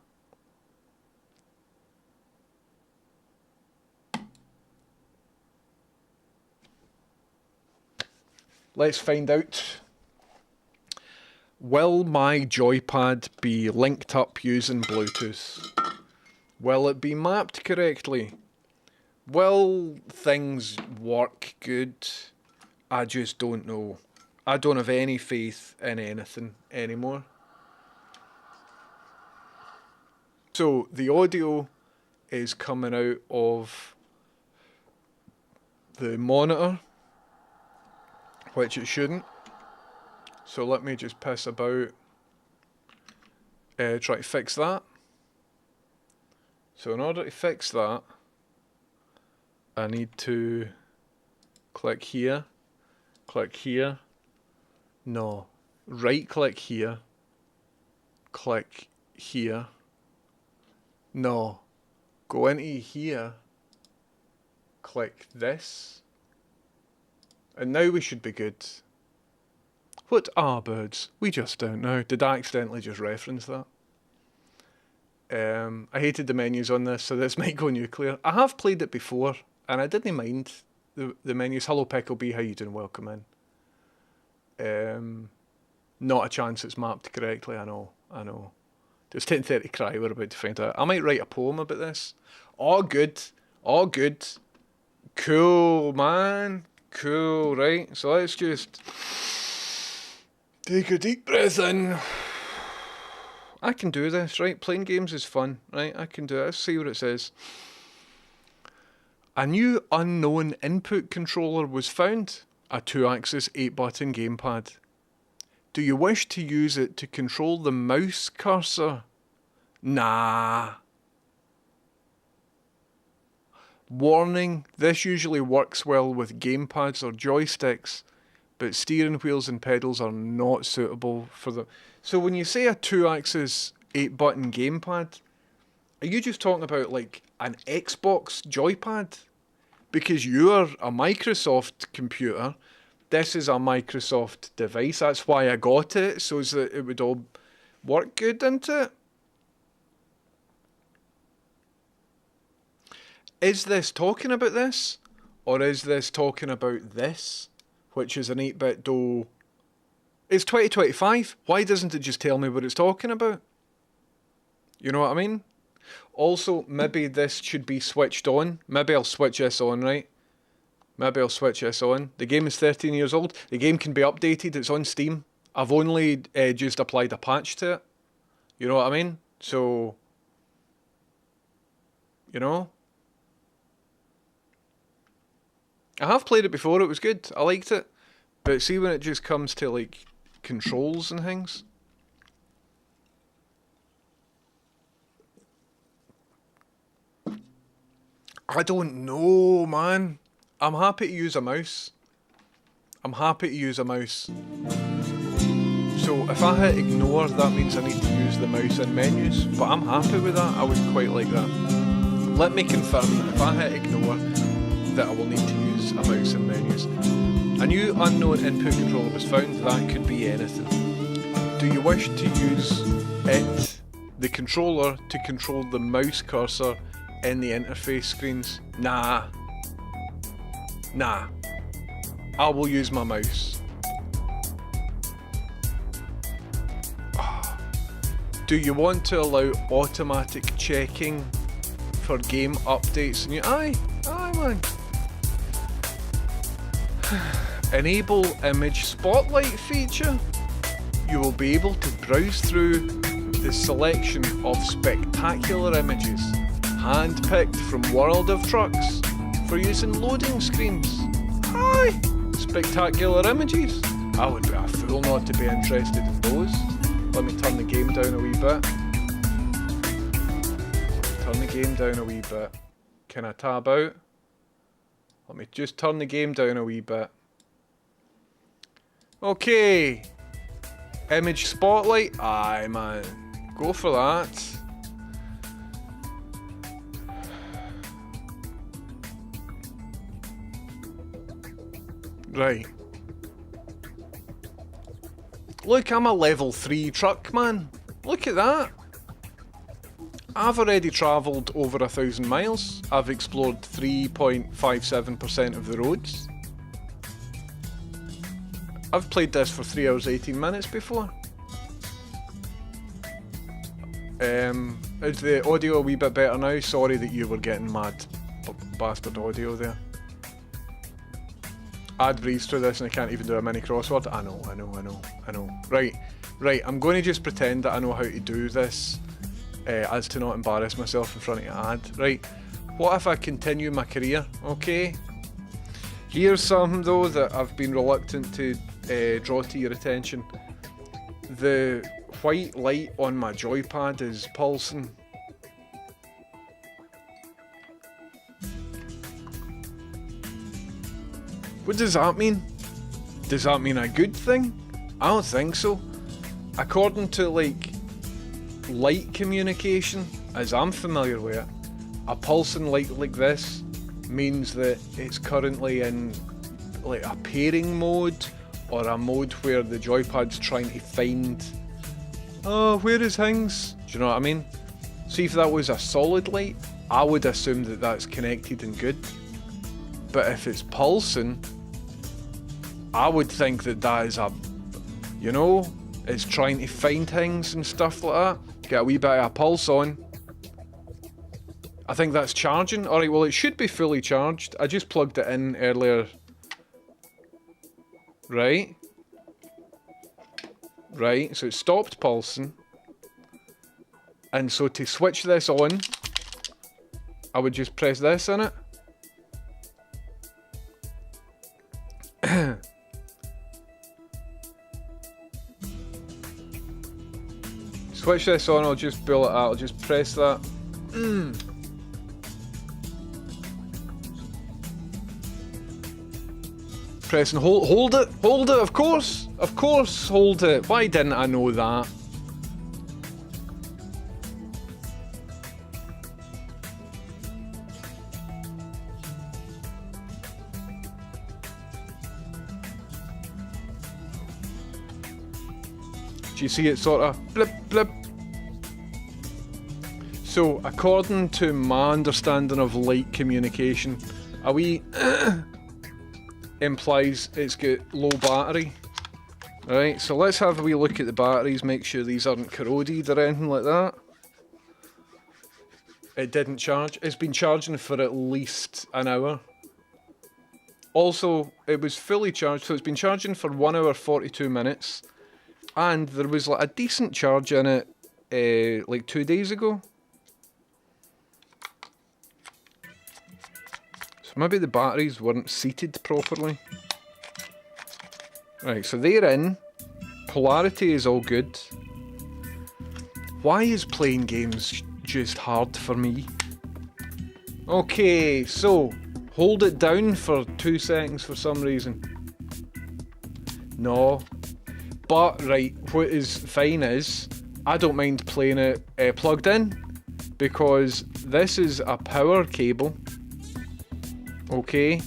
Let's find out. Will my joypad be linked up using Bluetooth? Will it be mapped correctly? Will things work good? I just don't know. I don't have any faith in anything anymore. So the audio is coming out of the monitor, which it shouldn't. So let me just piss about, try to fix that. So in order to fix that, I need to click here, no, right click here, click here, no, go into here, click this, and now we should be good. What are birds? We just don't know. Did I accidentally just reference that? I hated the menus on this, so this might go nuclear. I have played it before, and I didn't mind the menus. Hello Picklebee, how you doing? Welcome in. Not a chance it's mapped correctly, I know. It's 10:30 cry, we're about to find out. I might write a poem about this. All good. Cool, man. Cool, right? So let's just take a deep breath in. I can do this, right? Playing games is fun, right? I can do it. Let's see what it says. A new unknown input controller was found. A 2-axis 8-button gamepad. Do you wish to use it to control the mouse cursor? Nah. Warning, this usually works well with gamepads or joysticks, but steering wheels and pedals are not suitable for them. So when you say a 2-axis 8-button gamepad, are you just talking about like an Xbox joypad? Because you're a Microsoft computer, this is a Microsoft device, that's why I got it, so that it would all work good, isn't it? Is this talking about this? Or is this talking about this? Which is an 8-bit DOE. It's 2025. Why doesn't it just tell me what it's talking about? You know what I mean? Also, maybe this should be switched on. Maybe I'll switch this on, right? Maybe I'll switch this on. The game is 13 years old. The game can be updated. It's on Steam. I've only just applied a patch to it. You know what I mean? So, you know? I have played it before. It was good. I liked it. But see when it just comes to like controls and things. I don't know, man. I'm happy to use a mouse. So if I hit ignore, that means I need to use the mouse in menus. But I'm happy with that. I would quite like that. Let me confirm that if I hit ignore, that I will need to use a mouse in menus. A new unknown input controller was found. That could be anything. Do you wish to use it, the controller, to control the mouse cursor in the interface screens? Nah. I will use my mouse. Do you want to allow automatic checking for game updates? And aye man. Enable image spotlight feature. You will be able to browse through the selection of spectacular images hand-picked from World of Trucks for use in loading screens. Aye, spectacular images. I would be a fool not to be interested in those. Let me turn the game down a wee bit. Can I tab out? Let me just turn the game down a wee bit. Okay. Image spotlight. Aye, man. Go for that. Right. Look, I'm a level 3 truck, man. Look at that. I've already travelled over 1,000 miles. I've explored 3.57% of the roads. I've played this for 3 hours 18 minutes before. Is the audio a wee bit better now? Sorry that you were getting mad bastard audio there. I'd breeze through this and I can't even do a mini crossword. I know. Right, I'm going to just pretend that I know how to do this as to not embarrass myself in front of an ad. Right, what if I continue my career? Okay. Here's something though that I've been reluctant to draw to your attention. The white light on my joypad is pulsing. What does that mean? Does that mean a good thing? I don't think so. According to like light communication, as I'm familiar with it, a pulsing light like this means that it's currently in like a pairing mode, or a mode where the joypad's trying to find, oh, where is things? Do you know what I mean? See, if that was a solid light, I would assume that that's connected and good. But if it's pulsing, I would think that that is a, you know, it's trying to find things and stuff like that. Get a wee bit of a pulse on. I think that's charging. Alright, well it should be fully charged. I just plugged it in earlier. Right. Right, so it stopped pulsing. And so to switch this on, I would just press this in it. Switch this on, I'll just pull it out, I'll just press that. Press and hold it, of course, hold it. Why didn't I know that? Do you see it sort of blip blip? So according to my understanding of light communication, a wee implies it's got low battery. Right, so let's have a wee look at the batteries, make sure these aren't corroded or anything like that. It didn't charge. It's been charging for at least an hour. Also, it was fully charged, so it's been charging for 1 hour 42 minutes. And there was like a decent charge in it like 2 days ago. So maybe the batteries weren't seated properly. Right, so they're in. Polarity is all good. Why is playing games just hard for me? Okay, so hold it down for 2 seconds for some reason. No. But, right, what is fine is, I don't mind playing it plugged in, because this is a power cable, okay,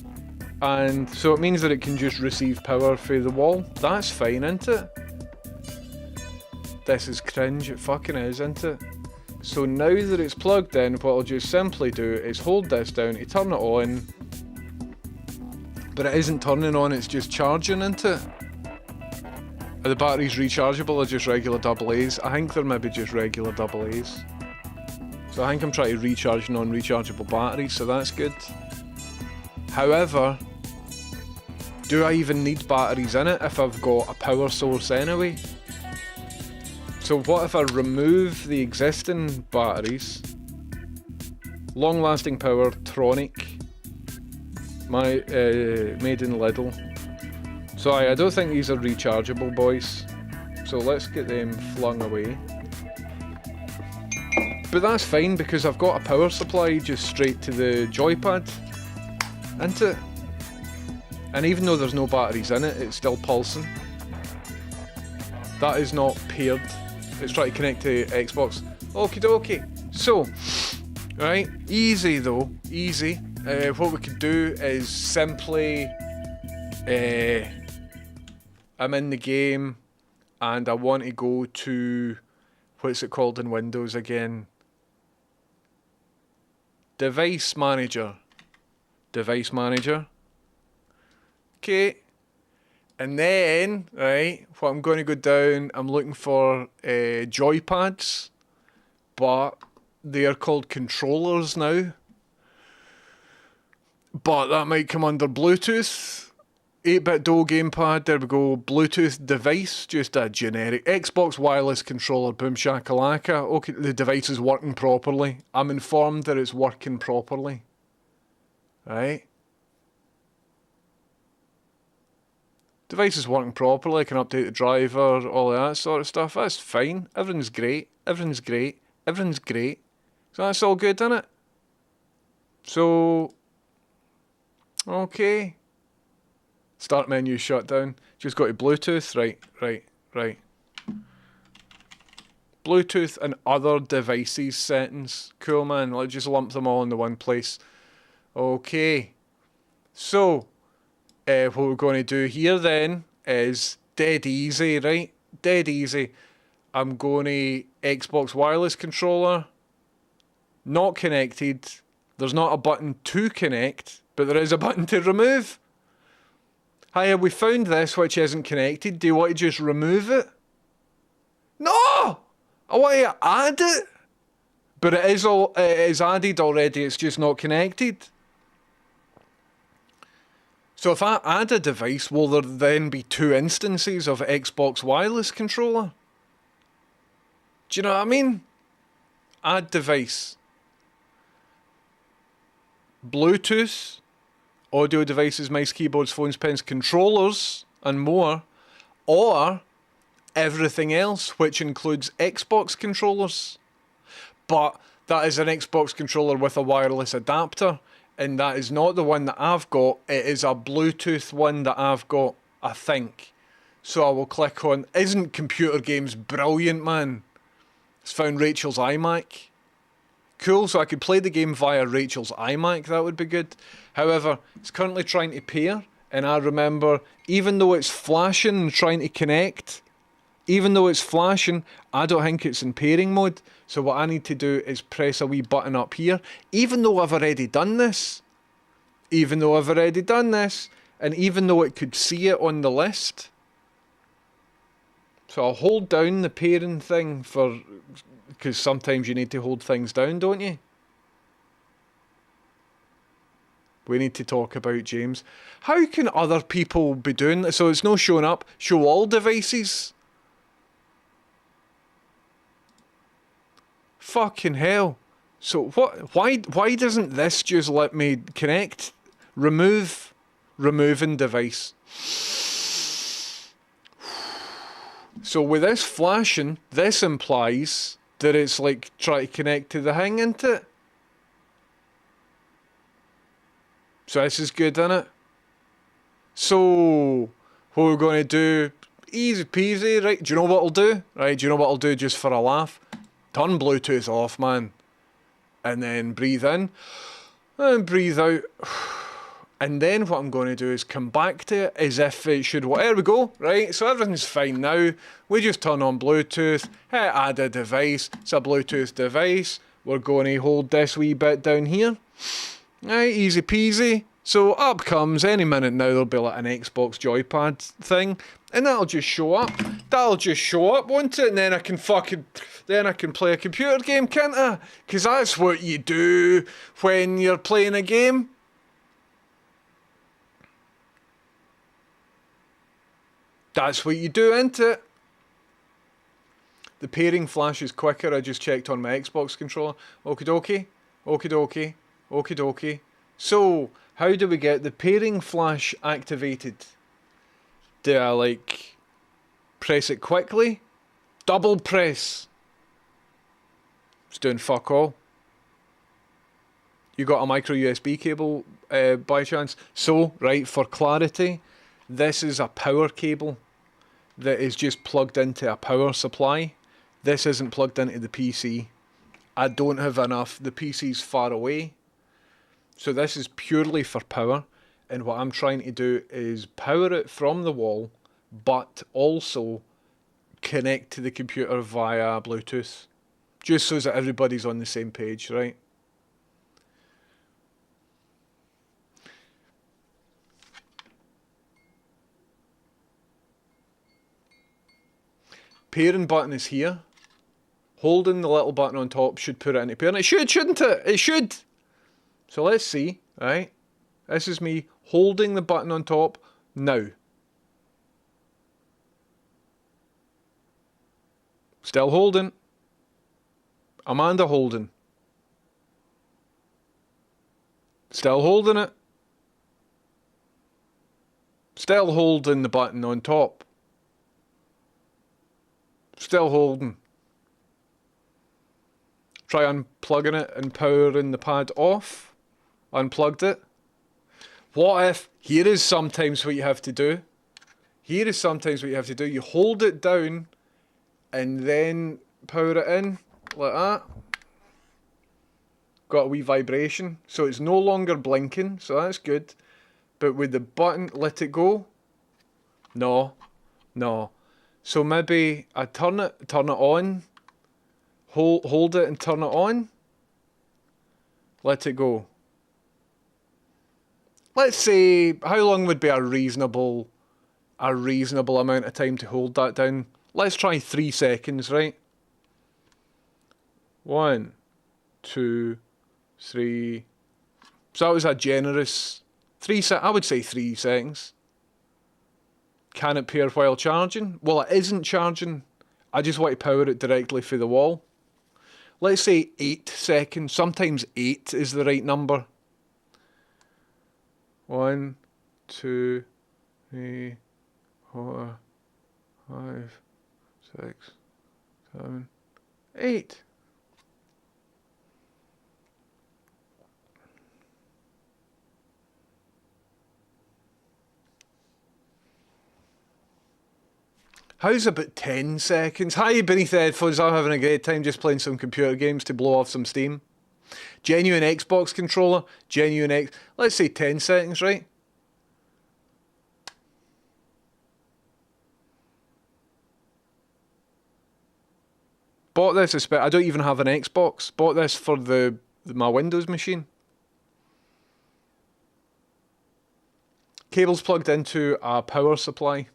and so it means that it can just receive power through the wall. That's fine, isn't it? This is cringe, it fucking is, isn't it? So now that it's plugged in, what I'll just simply do is hold this down to turn it on, but it isn't turning on, it's just charging, isn't it? Are the batteries rechargeable or just regular AA's? I think they're maybe just regular AA's. So I think I'm trying to recharge non-rechargeable batteries, so that's good. However, do I even need batteries in it if I've got a power source anyway? So what if I remove the existing batteries? Long-lasting power, Tronic. Made in Lidl. So I don't think these are rechargeable, boys. So let's get them flung away. But that's fine because I've got a power supply just straight to the joypad. Isn't it? And even though there's no batteries in it, it's still pulsing. That is not paired. It's trying to connect to Xbox. Okie dokie. So, right, easy though, easy. What we could do is simply... I'm in the game and I want to go to, what's it called in Windows again? Device Manager. Device Manager. Okay. And then, right, what I'm going to go down, I'm looking for joypads, but they are called controllers now. But that might come under Bluetooth. 8-bit dual gamepad, there we go. Bluetooth device, just a generic Xbox wireless controller, boom shakalaka. Okay, the device is working properly. I'm informed that it's working properly. Right? Device is working properly, I can update the driver, all of that sort of stuff. That's fine. Everything's great. Everything's great. Everything's great. So that's all good, isn't it? So, okay. Start menu shut down. Just go to Bluetooth. Right. Bluetooth and other devices settings. Cool, man. Let's just lump them all into one place. Okay. So, what we're going to do here then is dead easy, right? Dead easy. I'm going to Xbox wireless controller. Not connected. There's not a button to connect, but there is a button to remove. Hiya, we found this which isn't connected. Do you want to just remove it? No! I want to add it. But it is added already, it's just not connected. So if I add a device, will there then be 2 instances of Xbox wireless controller? Do you know what I mean? Add device. Bluetooth, audio devices, mice, keyboards, phones, pens, controllers, and more. Or everything else, which includes Xbox controllers. But that is an Xbox controller with a wireless adapter. And that is not the one that I've got. It is a Bluetooth one that I've got, I think. So I will click on, isn't computer games brilliant, man? It's found Rachel's iMac. Cool, so I could play the game via Rachel's iMac, that would be good. However, it's currently trying to pair, and I remember, even though it's flashing and trying to connect, even though it's flashing, I don't think it's in pairing mode. So what I need to do is press a wee button up here, even though I've already done this. And even though it could see it on the list. So I'll hold down the pairing thing because sometimes you need to hold things down, don't you? We need to talk about James. How can other people be doing this? So it's no showing up. Show all devices. Fucking hell. So what? Why doesn't this just let me connect? Removing device. So with this flashing, this implies that it's like try to connect to the thing, isn't it? So this is good, isn't it? So what we're going to do, easy peasy, right? Do you know what I'll do? Right, do you know what I'll do just for a laugh? Turn Bluetooth off, man. And then breathe in. And breathe out. And then what I'm going to do is come back to it as if it should... There we go, right? So everything's fine now. We just turn on Bluetooth. Add a device. It's a Bluetooth device. We're going to hold this wee bit down here. Right, easy peasy. So up comes, any minute now, there'll be like an Xbox joypad thing. And that'll just show up. Won't it? And then I can play a computer game, can't I? Because that's what you do when you're playing a game. That's what you do, ain't it? The pairing flash is quicker. I just checked on my Xbox controller. Okie dokie. So, how do we get the pairing flash activated? Do I, like, press it quickly? Double press. It's doing fuck all. You got a micro USB cable by chance? So, right, for clarity, this is a power cable that is just plugged into a power supply. This isn't plugged into the PC. I don't have enough. The PC's far away. So this is purely for power. And what I'm trying to do is power it from the wall, but also connect to the computer via Bluetooth. Just so that everybody's on the same page, right? Pairing button is here. Holding the little button on top should put it into pairing. It should, shouldn't it? It should. So let's see, right? This is me holding the button on top, Now. Still holding. Amanda holding. Still holding it. Still holding the button on top. Still holding. Try unplugging it and powering the pad off. Unplugged it. What if, here is sometimes what you have to do. Here is sometimes what you have to do. You hold it down and then power it in, like that. Got a wee vibration. So it's no longer blinking, so that's good. But with the button, let it go. No. No. So maybe I turn it on. Hold it and turn it on. Let it go. Let's say, how long would be a reasonable amount of time to hold that down? Let's try 3 seconds, right? 1, 2, 3. So that was a generous 3 I would say 3 seconds. Can it pair while charging? Well, it isn't charging. I just want to power it directly through the wall. Let's say 8 seconds. Sometimes 8 is the right number. 1, 2, 3, 4, 5, 6, 7, 8. How's about 10 seconds? Hi, beneath the headphones. I'm having a great time just playing some computer games to blow off some steam. Genuine Xbox controller. Let's say 10 seconds, right? Bought this, I don't even have an Xbox. Bought this for my Windows machine. Cable's plugged into a power supply.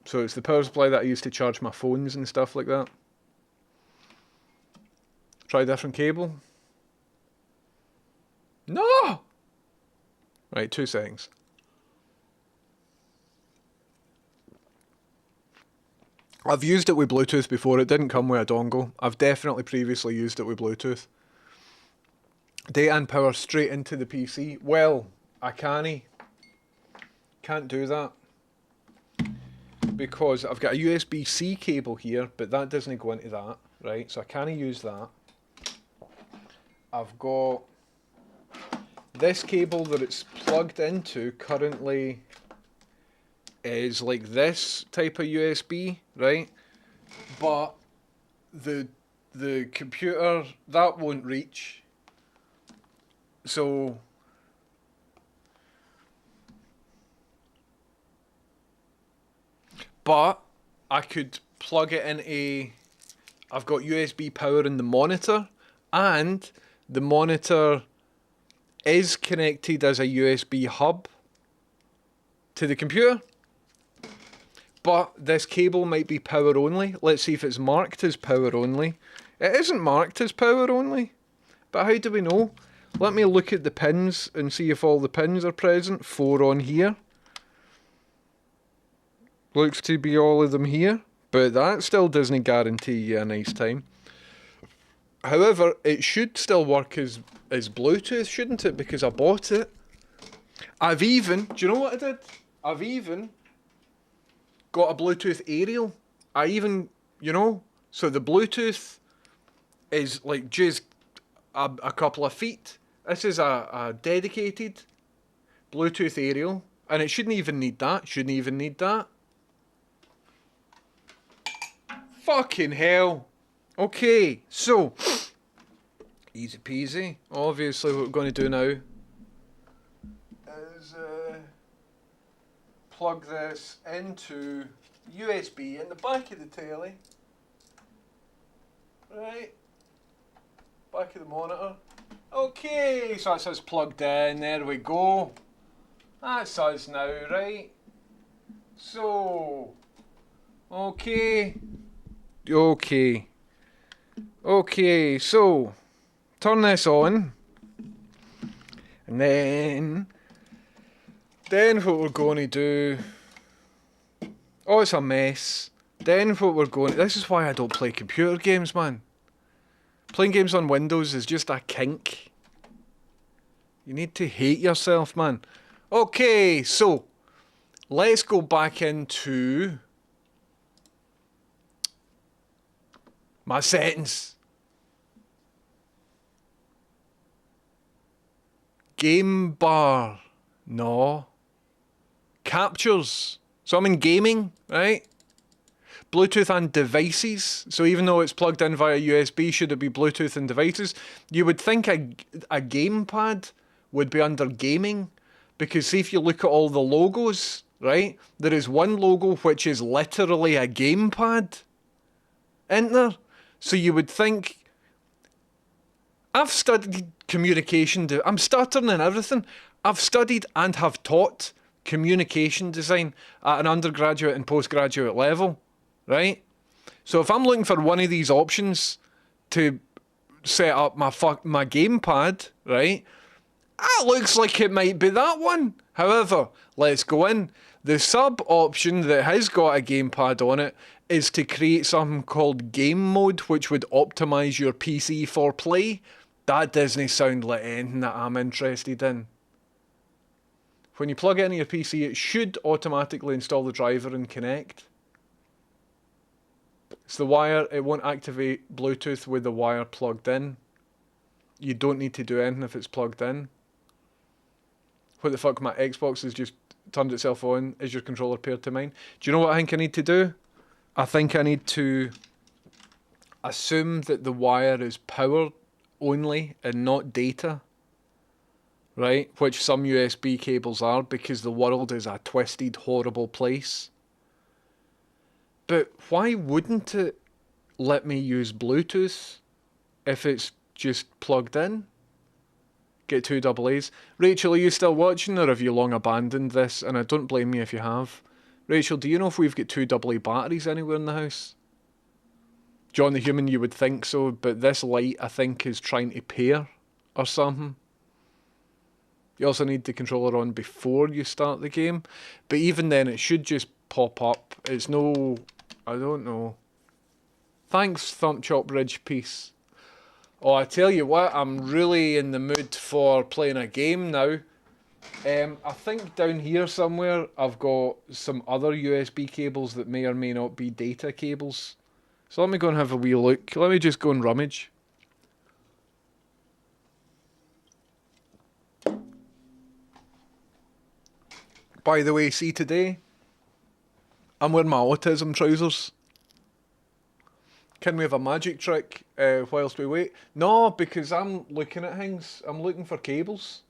So it's the power supply that I use to charge my phones and stuff like that. Try a different cable. No! Right, 2 seconds. I've used it with Bluetooth before. It didn't come with a dongle. I've definitely previously used it with Bluetooth. Data and power straight into the PC. Well, I can't do that. Because I've got a USB-C cable here, but that doesn't go into that, right? So I can't use that. I've got this cable that it's plugged into currently is like this type of USB, right? But the computer, that won't reach. So but I could plug it in I've got USB power in the monitor, and the monitor is connected as a USB hub to the computer. But this cable might be power only. Let's see if it's marked as power only. It isn't marked as power only. But how do we know? Let me look at the pins and see if all the pins are present. 4 on here. Looks to be all of them here, but that still doesn't guarantee you a nice time. However, it should still work as Bluetooth, shouldn't it? Because I bought it. Do you know what I did? I've even got a Bluetooth aerial. So the Bluetooth is like just a couple of feet. This is a dedicated Bluetooth aerial, and it shouldn't even need that. Fucking hell. Okay, so easy peasy. Obviously what we're going to do now is plug this into USB in the back of the telly. Right. Back of the monitor. Okay, so that says plugged in. There we go. That's us now, right? So, okay, so turn this on, and then Then what we're going to do... Oh, it's a mess. Then what we're going to... This is why I don't play computer games, man. Playing games on Windows is just a kink. You need to hate yourself, man. Okay, so... Let's go back into... my settings. Game bar. No. Captures. So I'm in gaming, right? Bluetooth and devices. So even though it's plugged in via USB, should it be Bluetooth and devices? You would think a gamepad would be under gaming. Because see, if you look at all the logos, right? There is one logo which is literally a gamepad. Isn't there? So you would think... I've studied communication... I'm stuttering and everything. I've studied and have taught communication design at an undergraduate and postgraduate level, right? So if I'm looking for one of these options to set up my gamepad, right? That looks like it might be that one. However, let's go in. The sub option that has got a gamepad on it is to create something called game mode, which would optimize your PC for play. That doesn't sound like anything that I'm interested in. When you plug it into your PC, it should automatically install the driver and connect. It's the wire. It won't activate Bluetooth with the wire plugged in. You don't need to do anything if it's plugged in. What the fuck, my Xbox has just turned itself on. Is your controller paired to mine? Do you know what I think I need to do? I think I need to assume that the wire is power only and not data. Right? Which some USB cables are, because the world is a twisted, horrible place. But why wouldn't it let me use Bluetooth if it's just plugged in? Get 2 AA's. Rachel, are you still watching, or have you long abandoned this? And I don't blame you if you have. Rachel, do you know if we've got 2 AA batteries anywhere in the house? John the Human, you would think so, but this light, I think, is trying to pair or something. You also need the controller on before you start the game. But even then, it should just pop up. It's no... I don't know. Thanks, Thump Chop Ridge Piece. Oh, I tell you what, I'm really in the mood for playing a game now. I think down here somewhere I've got some other USB cables that may or may not be data cables. So let me go and have a wee look. Let me just go and rummage. By the way, see today, I'm wearing my autism trousers. Can we have a magic trick whilst we wait? No, because I'm looking at things. I'm looking for cables.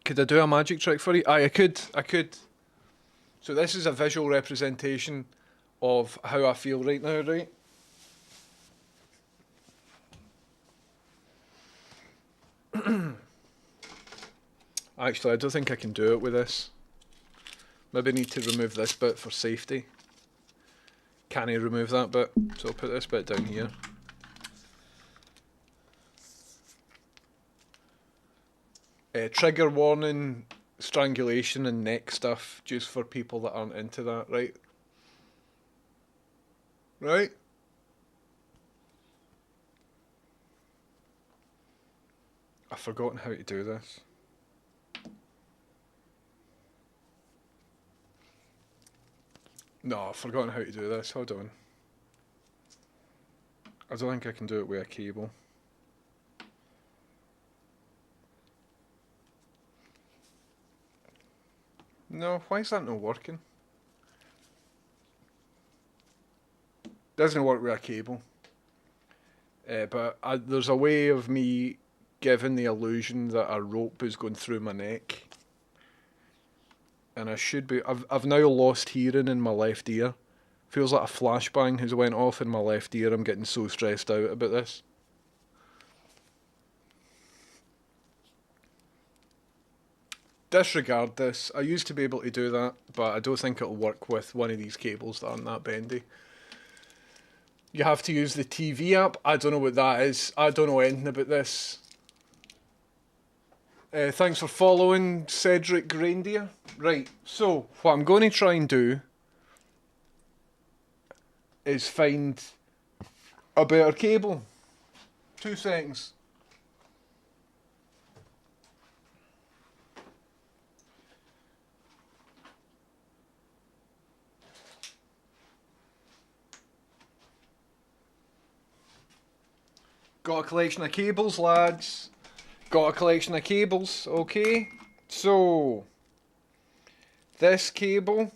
Could I do a magic trick for you? Aye, I could. So this is a visual representation of how I feel right now, right? Actually, I don't think I can do it with this. Maybe need to remove this bit for safety. Can I remove that bit? So I'll put this bit down here. Trigger warning, strangulation and neck stuff, just for people that aren't into that, right? Right? I've forgotten how to do this. No, I've forgotten how to do this. Hold on. I don't think I can do it with a cable. No, why is that not working? Doesn't work with a cable. But there's a way of me giving the illusion that a rope is going through my neck. And I should be... I've now lost hearing in my left ear. Feels like a flashbang has went off in my left ear. I'm getting so stressed out about this. Disregard this. I used to be able to do that, but I don't think it'll work with one of these cables that aren't that bendy. You have to use the TV app. I don't know what that is. I don't know anything about this. Thanks for following, Cedric Reindeer. Right, so what I'm going to try and do is find a better cable. 2 seconds. Got a collection of cables, lads. Got a collection of cables, okay? So, this cable,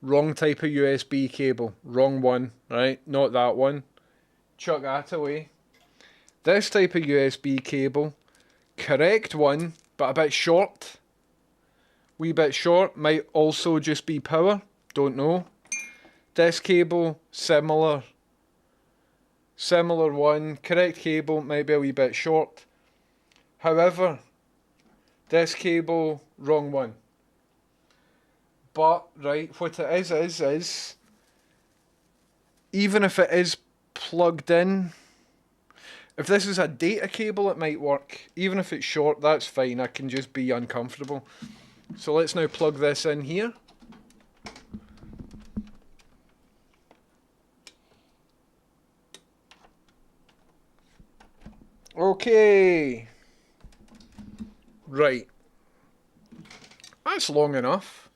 wrong type of USB cable. Wrong one, right? Not that one. Chuck that away. This type of USB cable, correct one, but a bit short. Wee bit short, might also just be power, don't know. This cable, similar one, correct cable, might be a wee bit short. However, this cable, wrong one. But, right, what it is, even if it is plugged in, if this is a data cable, it might work. Even if it's short, that's fine. I can just be uncomfortable. So let's now plug this in here. Okay. Right. That's long enough.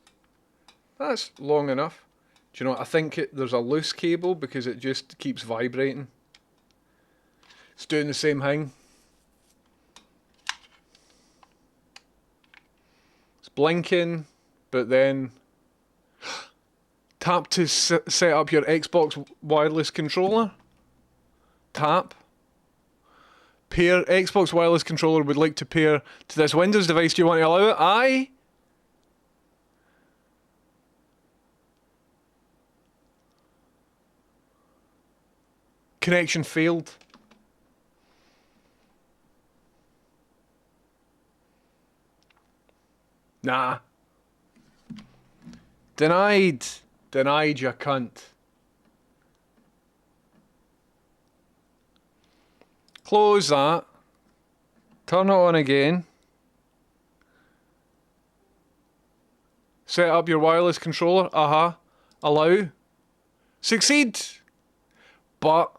That's long enough. Do you know what? I think there's a loose cable because it just keeps vibrating. It's doing the same thing. It's blinking, but then tap to set up your Xbox wireless controller. Tap. Pair Xbox wireless controller would like to pair to this Windows device. Do you want to allow it? Aye. Connection failed. Nah. Denied. Denied, you cunt. Close that. Turn it on again. Set up your wireless controller. Allow. Succeed. But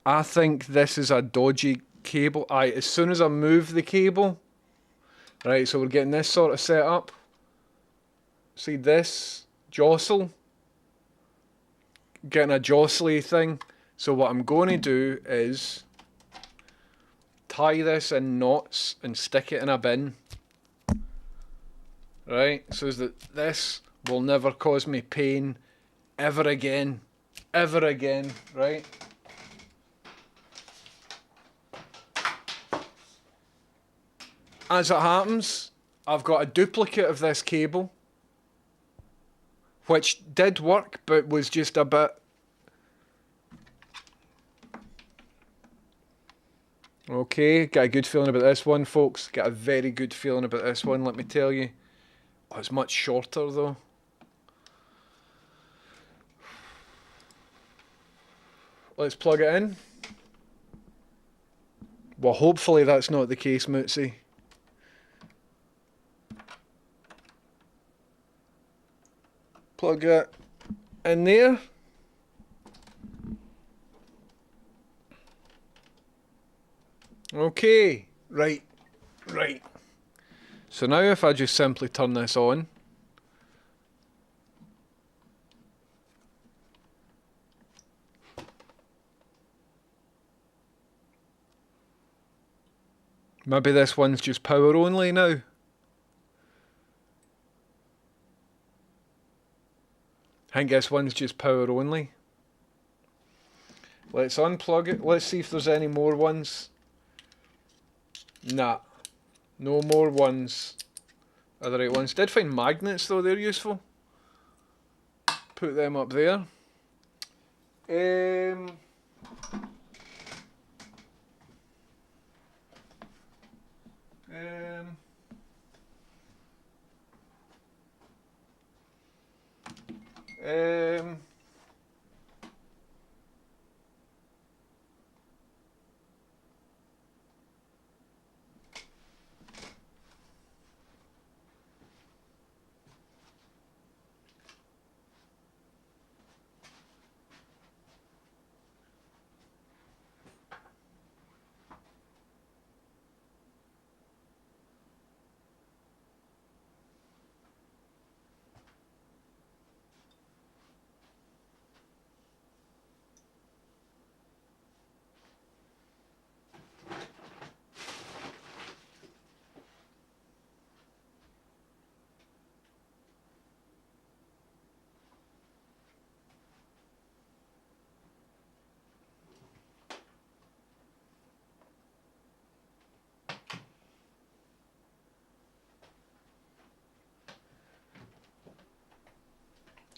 I think this is a dodgy cable. Aye, as soon as I move the cable. Right, so we're getting this sort of set up. See this? Jostle. Getting a jostly thing. So what I'm going to do is tie this in knots and stick it in a bin. Right, so that this will never cause me pain ever again. Ever again, right? As it happens, I've got a duplicate of this cable, which did work, but was just a bit... Okay, got a good feeling about this one, folks. Got a very good feeling about this one, let me tell you. Oh, it's much shorter, though. Let's plug it in. Well, hopefully that's not the case, Mootsy. Plug it in there. Okay, right. So now if I just simply turn this on. Maybe this one's just power only now. I think this one's just power only. Let's unplug it. Let's see if there's any more ones. Nah. No more ones are the right ones. Did find magnets though, they're useful. Put them up there.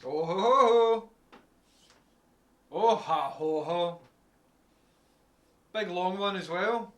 Oh ho ho ho! Oh ha ho ho! Big long one as well.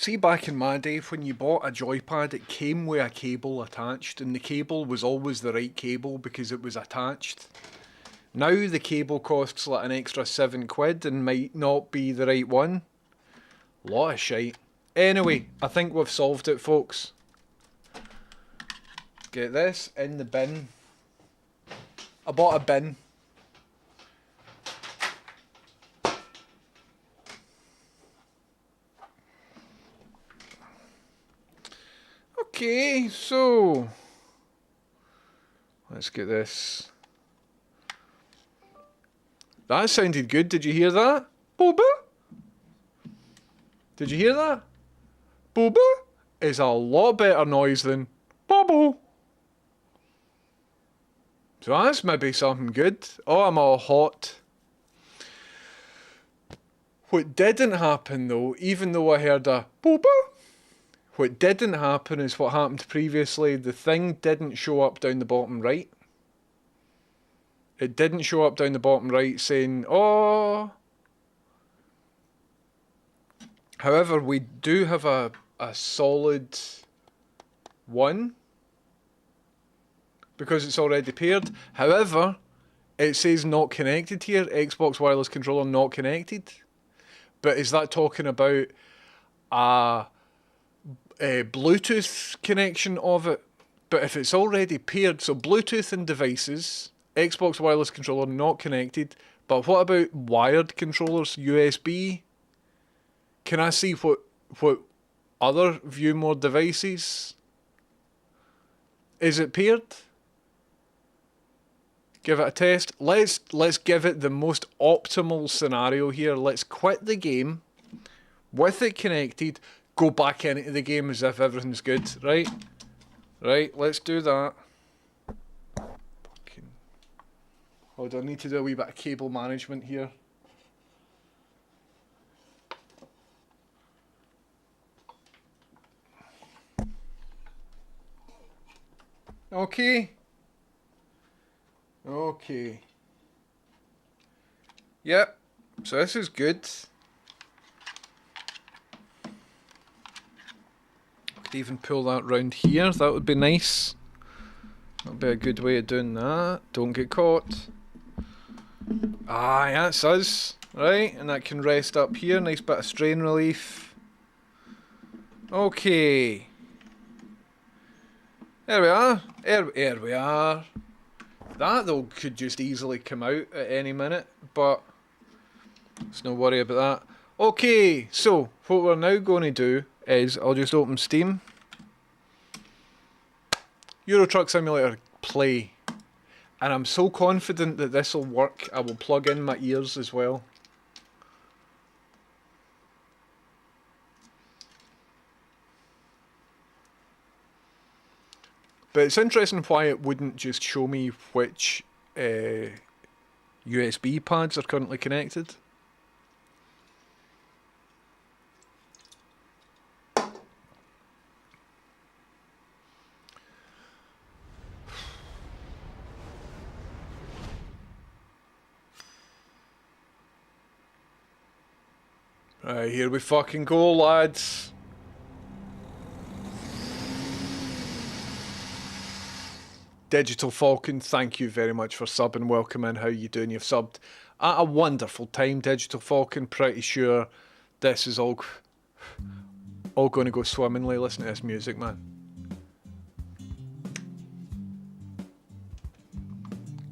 See, back in my day, when you bought a joypad, it came with a cable attached, and the cable was always the right cable because it was attached. Now the cable costs like an extra £7 and might not be the right one. Lot of shite. Anyway, I think we've solved it, folks. Get this in the bin. I bought a bin. Okay, so let's get this. That sounded good. Did you hear that? Boba? Did you hear that? Boba is a lot better noise than bubble. So that's maybe something good. Oh, I'm all hot. What didn't happen though, even though I heard a boba, what didn't happen is what happened previously. The thing didn't show up down the bottom right. It didn't show up down the bottom right saying, oh. However, we do have a solid 1 because it's already paired. However, it says not connected here. Xbox wireless controller not connected. But is that talking about a Bluetooth connection of it? But if it's already paired, so Bluetooth and devices, Xbox wireless controller not connected. But what about wired controllers, USB? Can I see what other view more devices? Is it paired? Give it a test. Let's give it the most optimal scenario here. Let's quit the game with it connected. Go back into the game as if everything's good, right? Right, let's do that. Fucking. Hold on, I need to do a wee bit of cable management here. Okay. Okay. Yep. So this is good. Could even pull that round here. That would be nice. That would be a good way of doing that. Don't get caught. Ah, that's us. Right, and that can rest up here. Nice bit of strain relief. Okay. There we are. There we are. That though could just easily come out at any minute, but let's no worry about that. Okay, so what we're now going to do is I'll just open Steam. Euro Truck Simulator play. And I'm so confident that this will work, I will plug in my ears as well. But it's interesting why it wouldn't just show me which USB pads are currently connected. Right, here we fucking go, lads. Digital Falcon, thank you very much for subbing. Welcome in. How you doing? You've subbed at a wonderful time, Digital Falcon. Pretty sure this is all going to go swimmingly. Listen to this music, man.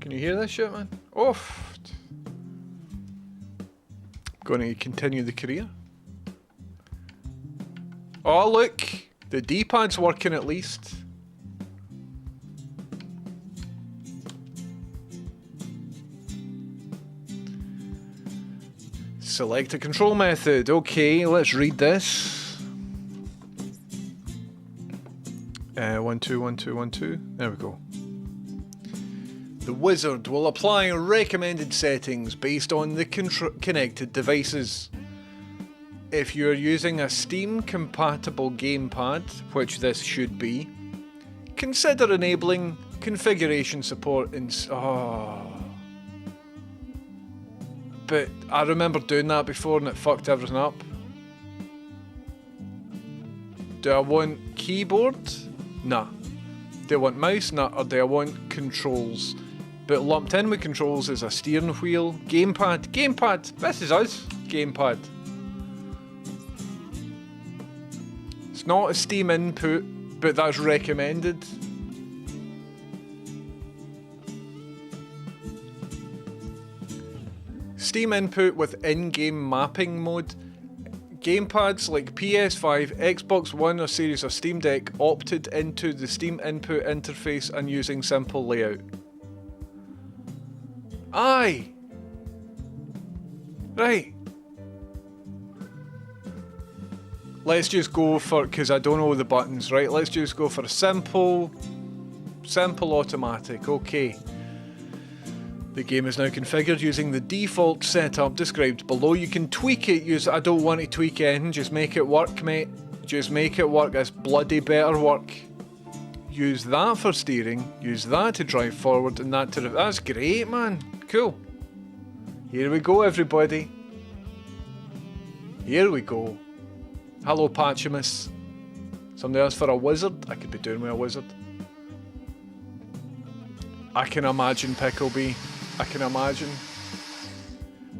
Can you hear this shit, man? Oh, Going to continue the career. Oh look, the D-pad's working at least. Select a control method. Okay, let's read this. 1, 2, 1, 2, 1, 2. There we go. The wizard will apply recommended settings based on the connected devices. If you're using a Steam-compatible gamepad, which this should be, consider enabling configuration support in... But I remember doing that before and it fucked everything up. Do I want keyboard? Nah. Do I want mouse? Nah. Or do I want controls? But lumped in with controls is a steering wheel, gamepad. Gamepad! This is us. Gamepad. It's not a Steam input, but that's recommended. Steam input with in-game mapping mode. Gamepads like PS5, Xbox One or Series or Steam Deck opted into the Steam input interface and using simple layout. Aye! Right. Let's just go for, because I don't know the buttons, right? Let's just go for a simple automatic, okay. The game is now configured using the default setup described below. You can tweak it, I don't want to tweak anything, just make it work, mate. Just make it work, it's bloody better work. Use that for steering, use that to drive forward, and that to... That's great, man. Cool. Here we go, everybody. Here we go. Hello, Patchimus. Somebody else for a wizard? I could be doing with a wizard. I can imagine, Picklebee. I can imagine.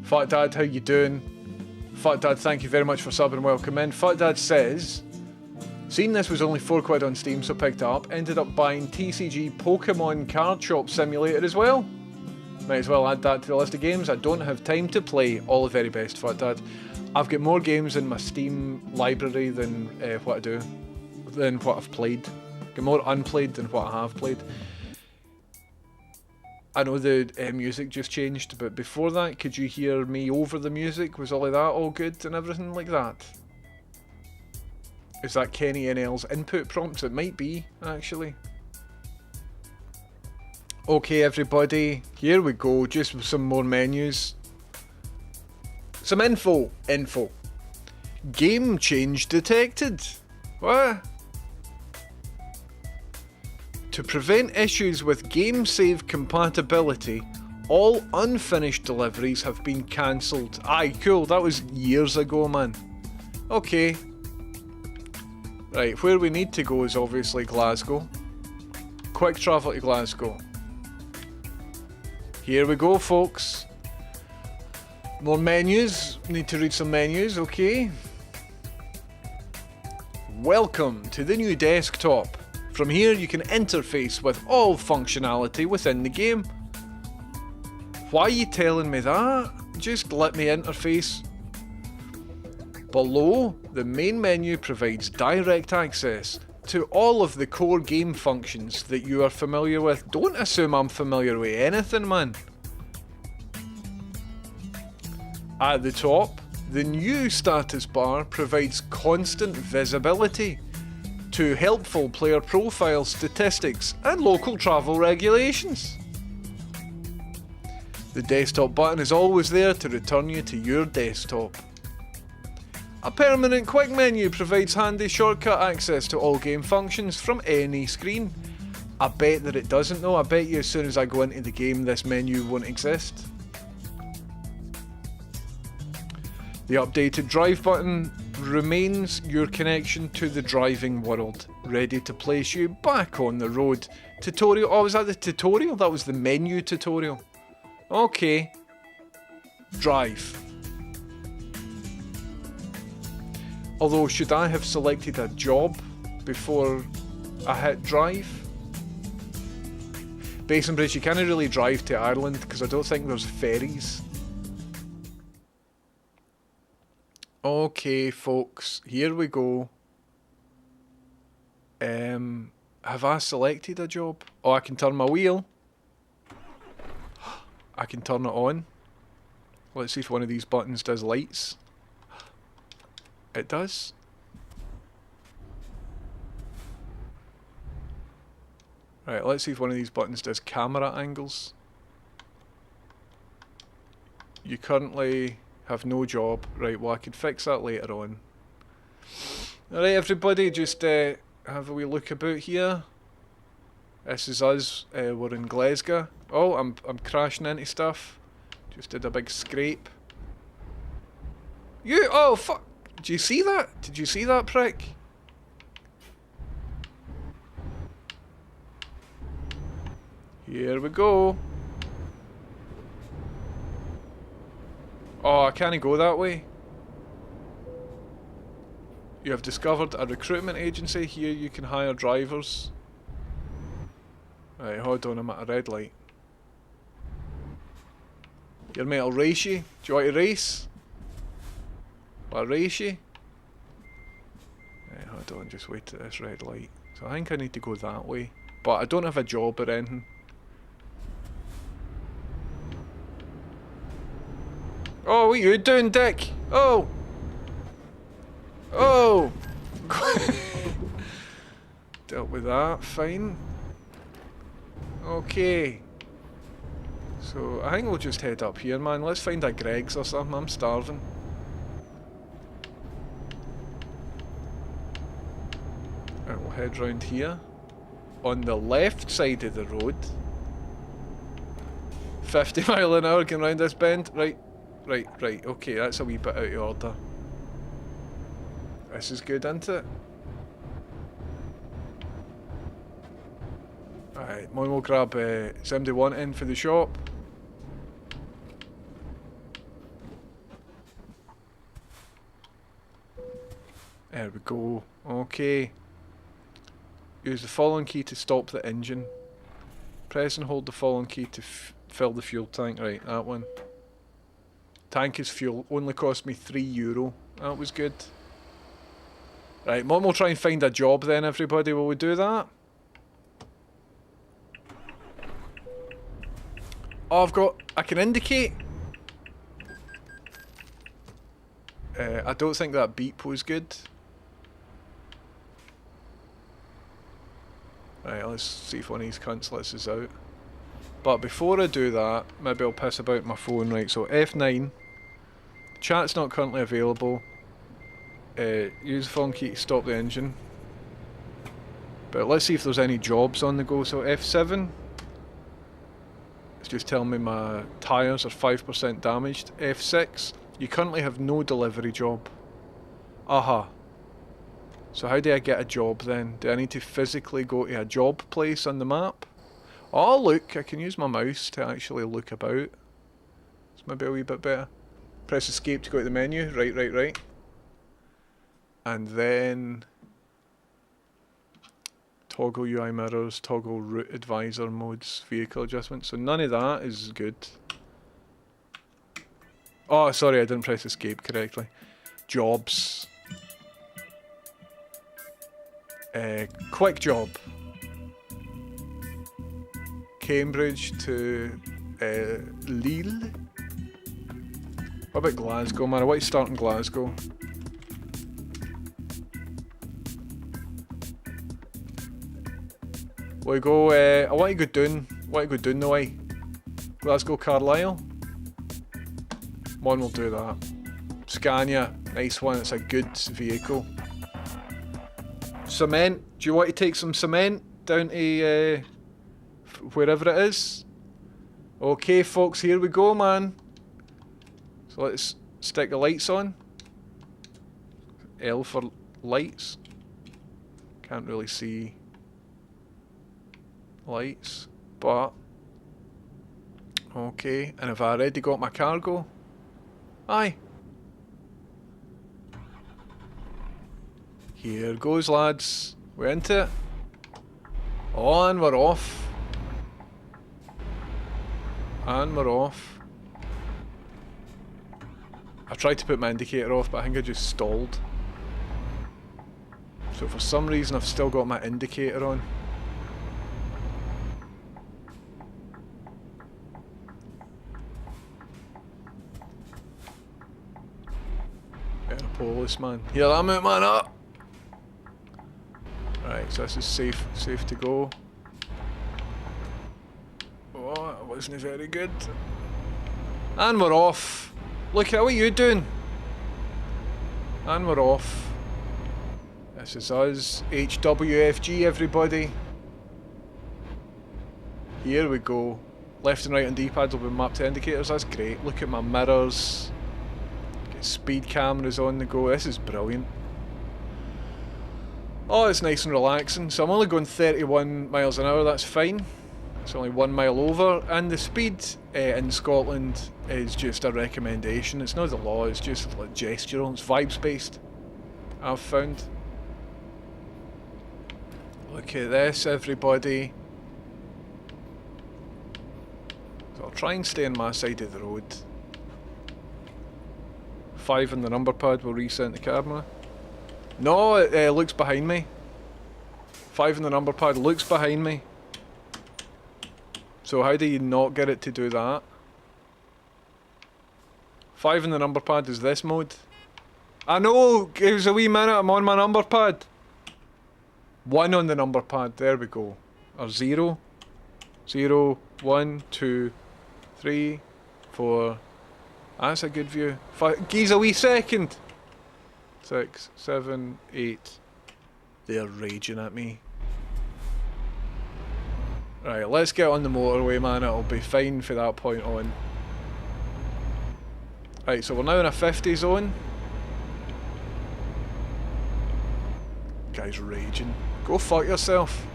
Fat Dad, how you doing? Fat Dad, thank you very much for subbing, welcome in. Fat Dad says, seen this was only £4 on Steam, so picked it up. Ended up buying TCG Pokemon Card Shop Simulator as well. Might as well add that to the list of games I don't have time to play. All the very best, Fat Dad. I've got more games in my Steam library than what I do, than what I've played. Got more unplayed than what I have played. I know the music just changed, but before that, could you hear me over the music? Was all of that all good and everything like that? Is that Kenny NL's input prompt? It might be, actually. Okay, everybody, here we go. Just with some more menus. Some info. Game change detected. What? To prevent issues with game save compatibility, all unfinished deliveries have been cancelled. Aye, cool, that was years ago, man. Okay. Right, where we need to go is obviously Glasgow. Quick travel to Glasgow. Here we go, folks. More menus. Need to read some menus, okay. Welcome to the new desktop. From here you can interface with all functionality within the game. Why are you telling me that? Just let me interface. Below, the main menu provides direct access to all of the core game functions that you are familiar with. Don't assume I'm familiar with anything, man. At the top, the new status bar provides constant visibility to helpful player profile statistics and local travel regulations. The desktop button is always there to return you to your desktop. A permanent quick menu provides handy shortcut access to all game functions from any screen. I bet that it doesn't though. I bet you as soon as I go into the game this menu won't exist. The updated drive button remains your connection to the driving world, ready to place you back on the road. Tutorial, oh was that the tutorial? That was the menu tutorial. Okay. Drive. Although, should I have selected a job before I hit drive? Basinbridge, you can't really drive to Ireland because I don't think there's ferries. Okay, folks, here we go. Have I selected a job? Oh, I can turn my wheel. I can turn it on. Let's see if one of these buttons does lights. It does. Right, let's see if one of these buttons does camera angles. You currently have no job. Right, well I can fix that later on. Alright everybody, just have a wee look about here. This is us, we're in Glasgow. Oh, I'm crashing into stuff. Just did a big scrape. Oh fuck! Did you see that? Did you see that prick? Here we go. Oh, I can't go that way. You have discovered a recruitment agency. Here you can hire drivers. Right, hold on, I'm at a red light. Your mate will race you. Do you want to race? Will I race you? Right, hold on, just wait at this red light. So I think I need to go that way. But I don't have a job or anything. Oh, what are you doing, dick? Oh! Oh! Dealt with that, fine. Okay. So, I think we'll just head up here, man. Let's find a Greg's or something. I'm starving. Right, we'll head round here. On the left side of the road. 50 mile an hour going round this bend. Right. Right, okay, that's a wee bit out of order. This is good, isn't it? Alright, one will grab somebody wanting for the shop. There we go, okay. Use the following key to stop the engine. Press and hold the following key to fill the fuel tank. Right, that one. Tank is fuel, only cost me €3. That was good. Right, Mum will try and find a job then, everybody. Will we do that? Oh, I can indicate. I don't think that beep was good. Right, let's see if one of these cunts lets us out. But before I do that, maybe I'll piss about my phone. Right, so F9. Chat's not currently available. Use the phone key to stop the engine. But let's see if there's any jobs on the go. So F7. It's just telling me my tyres are 5% damaged. F6. You currently have no delivery job. Aha. So how do I get a job then? Do I need to physically go to a job place on the map? Oh look, I can use my mouse to actually look about. It's maybe a wee bit better. Press escape to go to the menu. Right. And then toggle UI mirrors, toggle route advisor modes, vehicle adjustments. So none of that is good. Oh, sorry, I didn't press escape correctly. Jobs. Quick job. Cambridge to Lille. What about Glasgow, man? I want to start in Glasgow. We go. I want to go down. The way. Glasgow, Carlisle. One will do that. Scania, nice one. It's a good vehicle. Cement. Do you want to take some cement down to wherever it is? Okay, folks. Here we go, man. So let's stick the lights on. L for lights. Can't really see lights, but okay. And have I already got my cargo? Aye. Here goes, lads. We're into it. On, we're off. And we're off. I tried to put my indicator off, but I think I just stalled. So for some reason I've still got my indicator on. Police man. Here I'm out, man up. Right, so this is safe to go. Oh, that wasn't very good. And we're off. Look at what you doing. And we're off. This is us. HWFG, everybody. Here we go. Left and right on D-pads will be mapped to indicators. That's great. Look at my mirrors. Speed cameras on the go. This is brilliant. Oh, it's nice and relaxing. So I'm only going 31 miles an hour, that's fine. It's only 1 mile over. And the speed in Scotland is just a recommendation. It's not the law, it's just like gestural. It's vibes based, I've found. Look at this, everybody. So I'll try and stay on my side of the road. 5 in the number pad will reset the camera. No, it looks behind me. 5 in the number pad looks behind me. So how do you not get it to do that? 5 in the number pad is this mode. I know, it was a wee minute, I'm on my number pad. 1 on the number pad, there we go. Or 0. 0, 1, 2, 3, 4. That's a good view. Geez, a wee second. 6, 7, 8. They're raging at me. Right, let's get on the motorway, man. It'll be fine for that point on. Right, so we're now in a 50 zone. Guy's raging. Go fuck yourself.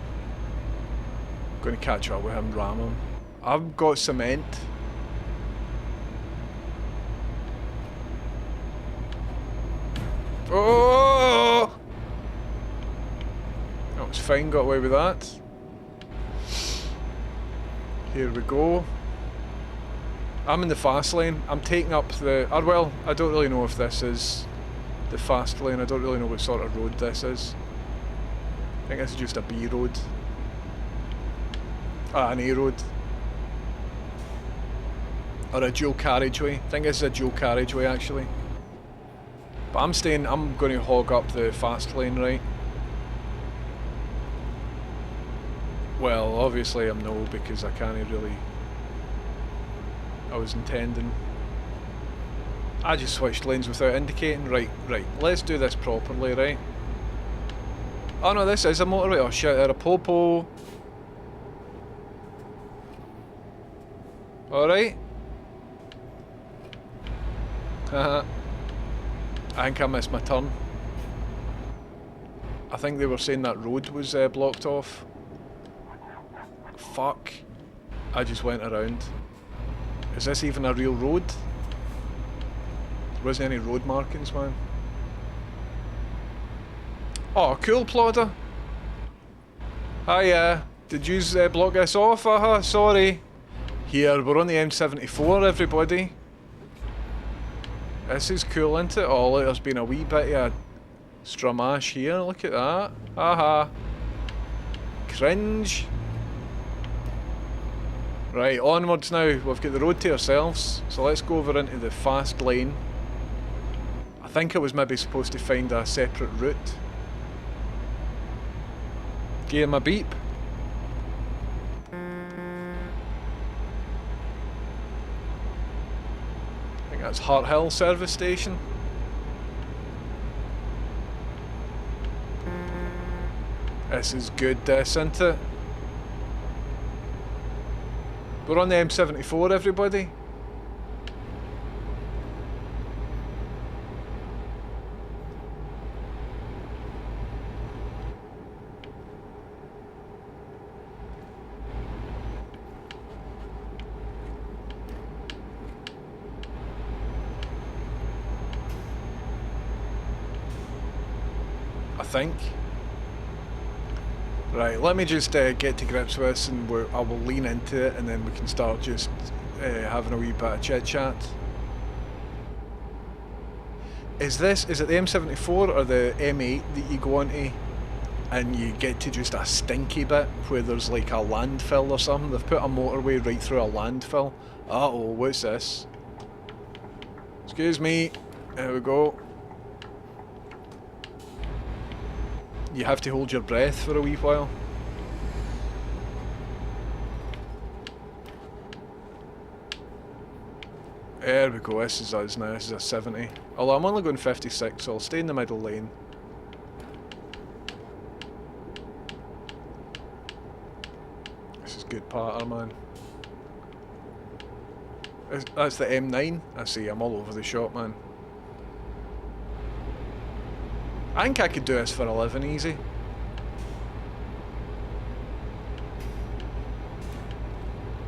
I'm gonna catch up with him, ram him. I've got cement. Oh! That was fine, got away with that. Here we go. I'm in the fast lane. I'm taking up the... well, I don't really know if this is the fast lane. I don't really know what sort of road this is. I think this is just a B road. An A road. Or a dual carriageway. I think this is a dual carriageway actually. But I'm going to hog up the fast lane, right? Well, obviously I'm no, because I can't really... I was intending... I just switched lanes without indicating. Right, let's do this properly, right? Oh no, this is a motorway. Oh shit, they're a popo. Alright. Haha. I think I missed my turn. I think they were saying that road was blocked off. Fuck. I just went around. Is this even a real road? There wasn't any road markings, man. Oh, cool, plodder. Hiya. Did you block this off? Sorry. Here, we're on the M74, everybody. This is cool, isn't it? Oh, look, there's been a wee bit of stramash here. Look at that. Haha. Cringe. Right, onwards now. We've got the road to ourselves. So let's go over into the fast lane. I think I was maybe supposed to find a separate route. Give him a beep. I think that's Hart Hill service station. This is good, isn't it? We're on the M74, everybody. I think. Right, let me just get to grips with this and I will lean into it and then we can start just having a wee bit of chit chat. is it the M74 or the M8 that you go onto and you get to just a stinky bit where there's like a landfill or something? They've put a motorway right through a landfill. Uh-oh, what's this? Excuse me. There we go. You have to hold your breath for a wee while. There we go, this is us now, this is a 70. Although I'm only going 56, so I'll stay in the middle lane. This is good patter, man. That's the M9. I see, I'm all over the shop, man. I think I could do this for 11 easy.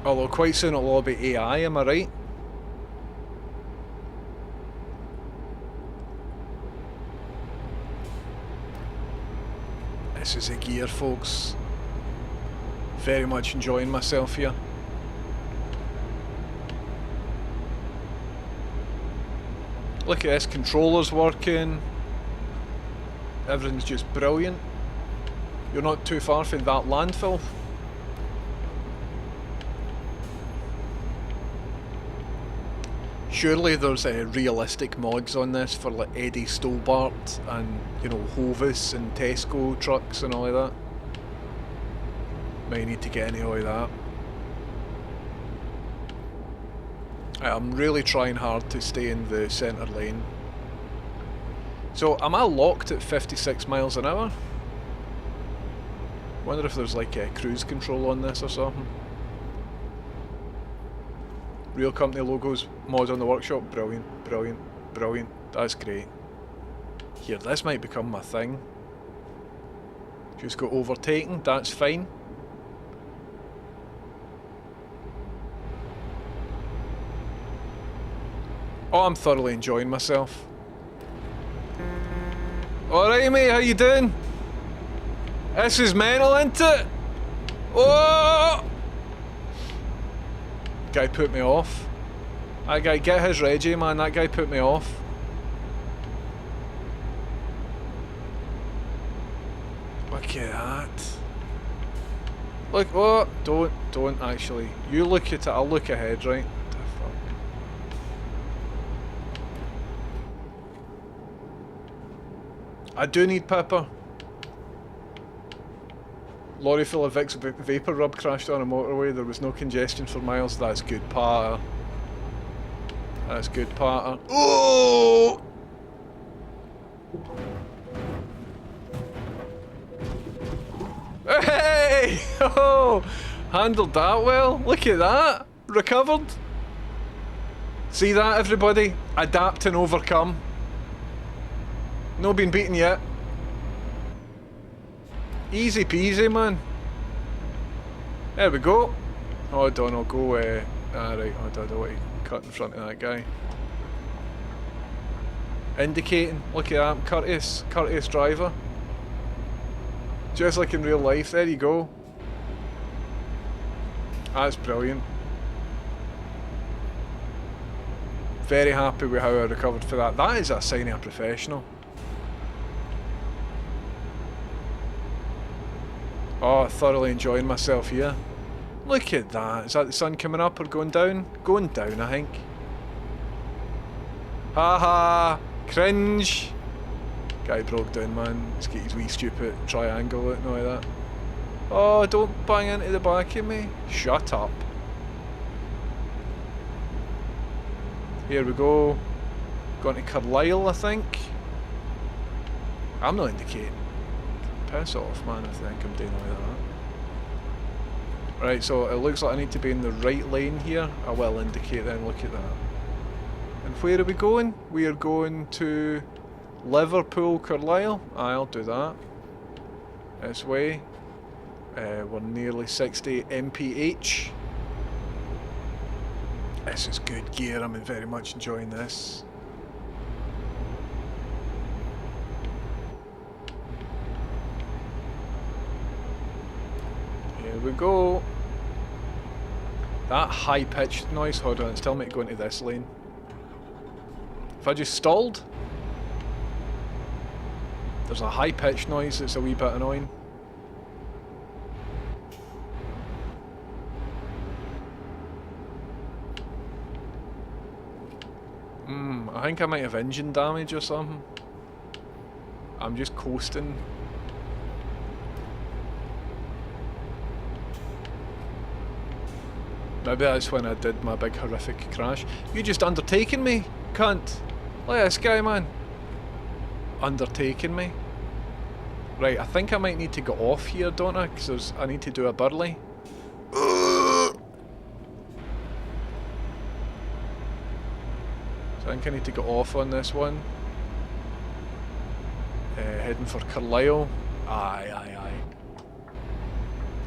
Although quite soon it'll all be AI, am I right? This is a gear, folks. Very much enjoying myself here. Look at this, controller's working. Everything's just brilliant. You're not too far from that landfill. Surely there's realistic mods on this for like Eddie Stobart and, you know, Hovis and Tesco trucks and all of that. Might need to get any of that. I'm really trying hard to stay in the centre lane. So, am I locked at 56 miles an hour? Wonder if there's like a cruise control on this or something. Real company logos, mods on the workshop, brilliant, brilliant, brilliant. That's great. Here, this might become my thing. Just got overtaken, that's fine. Oh, I'm thoroughly enjoying myself. Alright mate, how you doing? This is mental, isn't it? Oh! Guy put me off. That guy, get his Reggie, man, that guy put me off. Look at that. Look, oh, don't actually. You look at it, I'll look ahead, right? What the fuck? I do need pepper. Lorry full of Vicks Vapor Rub crashed on a motorway. There was no congestion for miles. That's good patter. That's good patter. Oh! Hey! Oh! Handled that well. Look at that. Recovered. See that, everybody? Adapt and overcome. No been beaten yet. Easy peasy, man. There we go. Hold on, I'll go. Right, hold on, I don't want to cut in front of that guy. Indicating. Look at that, courteous driver. Just like in real life. There you go. That's brilliant. Very happy with how I recovered for that. That is a sign of a professional. Oh, thoroughly enjoying myself here. Look at that. Is that the sun coming up or going down? Going down, I think. Haha! Cringe! Guy broke down, man. He's got his wee stupid triangle out and all that. Oh, don't bang into the back of me. Shut up. Here we go. Going to Carlisle, I think. I'm not indicating. Piss off, man, I think I'm doing like that. Right, so it looks like I need to be in the right lane here. I will indicate then, look at that. And where are we going? We are going to Liverpool, Carlisle. I'll do that. This way. We're nearly 60 mph. This is good gear, I'm very much enjoying this. Here we go. That high-pitched noise, hold on, it's telling me to go into this lane. If I just stalled, There's a high pitch noise that's a wee bit annoying. I think I might have engine damage or something. I'm just coasting. Maybe that's when I did my big horrific crash. You just undertaking me, cunt. Look at this guy, man. Undertaking me. Right, I think I might need to get off here, don't I? Because I need to do a burley. So I think I need to get off on this one. Heading for Carlisle. Aye, aye, aye.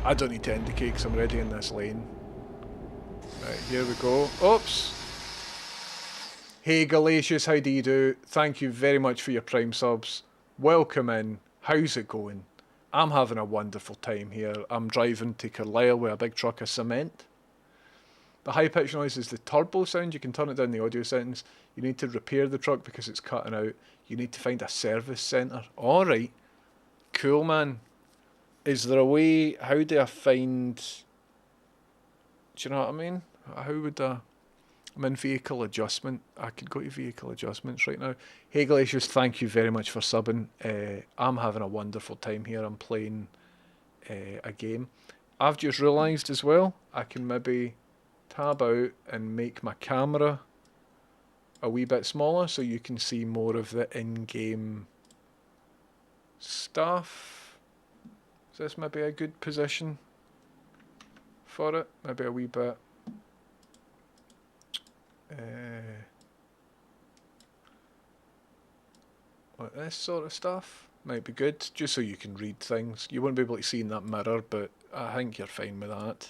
I don't need to indicate because I'm already in this lane. Right, here we go. Oops. Hey Galatius, how do you do? Thank you very much for your Prime subs. Welcome in. How's it going? I'm having a wonderful time here. I'm driving to Carlisle with a big truck of cement. The high pitch noise is the turbo sound. You can turn it down the audio settings. You need to repair the truck because it's cutting out. You need to find a service centre. Alright. Cool, man. Is there a way... How do I find... Do you know what I mean? How would I... I'm in vehicle adjustment. I could go to vehicle adjustments right now. Hey Galatius, thank you very much for subbing. I'm having a wonderful time here. I'm playing a game. I've just realised as well, I can maybe tab out and make my camera a wee bit smaller so you can see more of the in-game stuff. Is this maybe a good position for it? Maybe a wee bit. Like this sort of stuff might be good, just so you can read things. You won't be able to see in that mirror, but I think you're fine with that.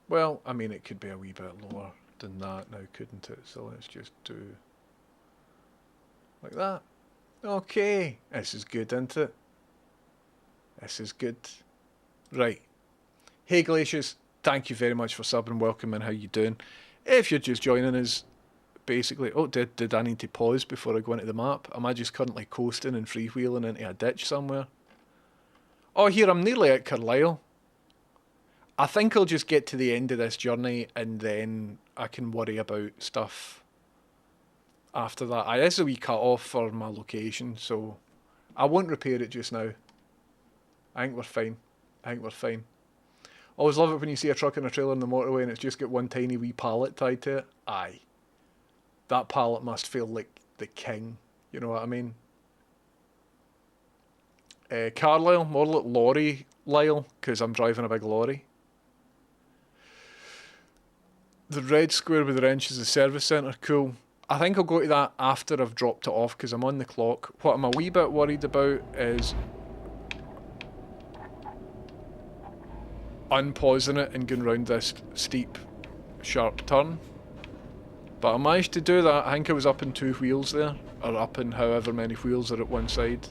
Well, I mean, it could be a wee bit lower than that now, couldn't it? So let's just do like that. Okay, this is good, isn't it? This is good. Right. Hey Glacius, thank you very much for subbing. Welcome in. How you doing? If you're just joining us, basically... Oh, did I need to pause before I go into the map? Am I just currently coasting and freewheeling into a ditch somewhere? Oh, here, I'm nearly at Carlisle. I think I'll just get to the end of this journey and then I can worry about stuff after that. It is a wee cut off for my location, so I won't repair it just now. I think we're fine. I think we're fine. Always love it when you see a truck and a trailer on the motorway and it's just got one tiny wee pallet tied to it. Aye. That pallet must feel like the king. You know what I mean? Carlisle, more like lorry Lyle, because I'm driving a big lorry. The red square with the wrench is the service centre. Cool. I think I'll go to that after I've dropped it off because I'm on the clock. What I'm a wee bit worried about is unpausing it and going round this steep, sharp turn. But I managed to do that. I think I was up in 2 wheels there, or up in however many wheels are at one side.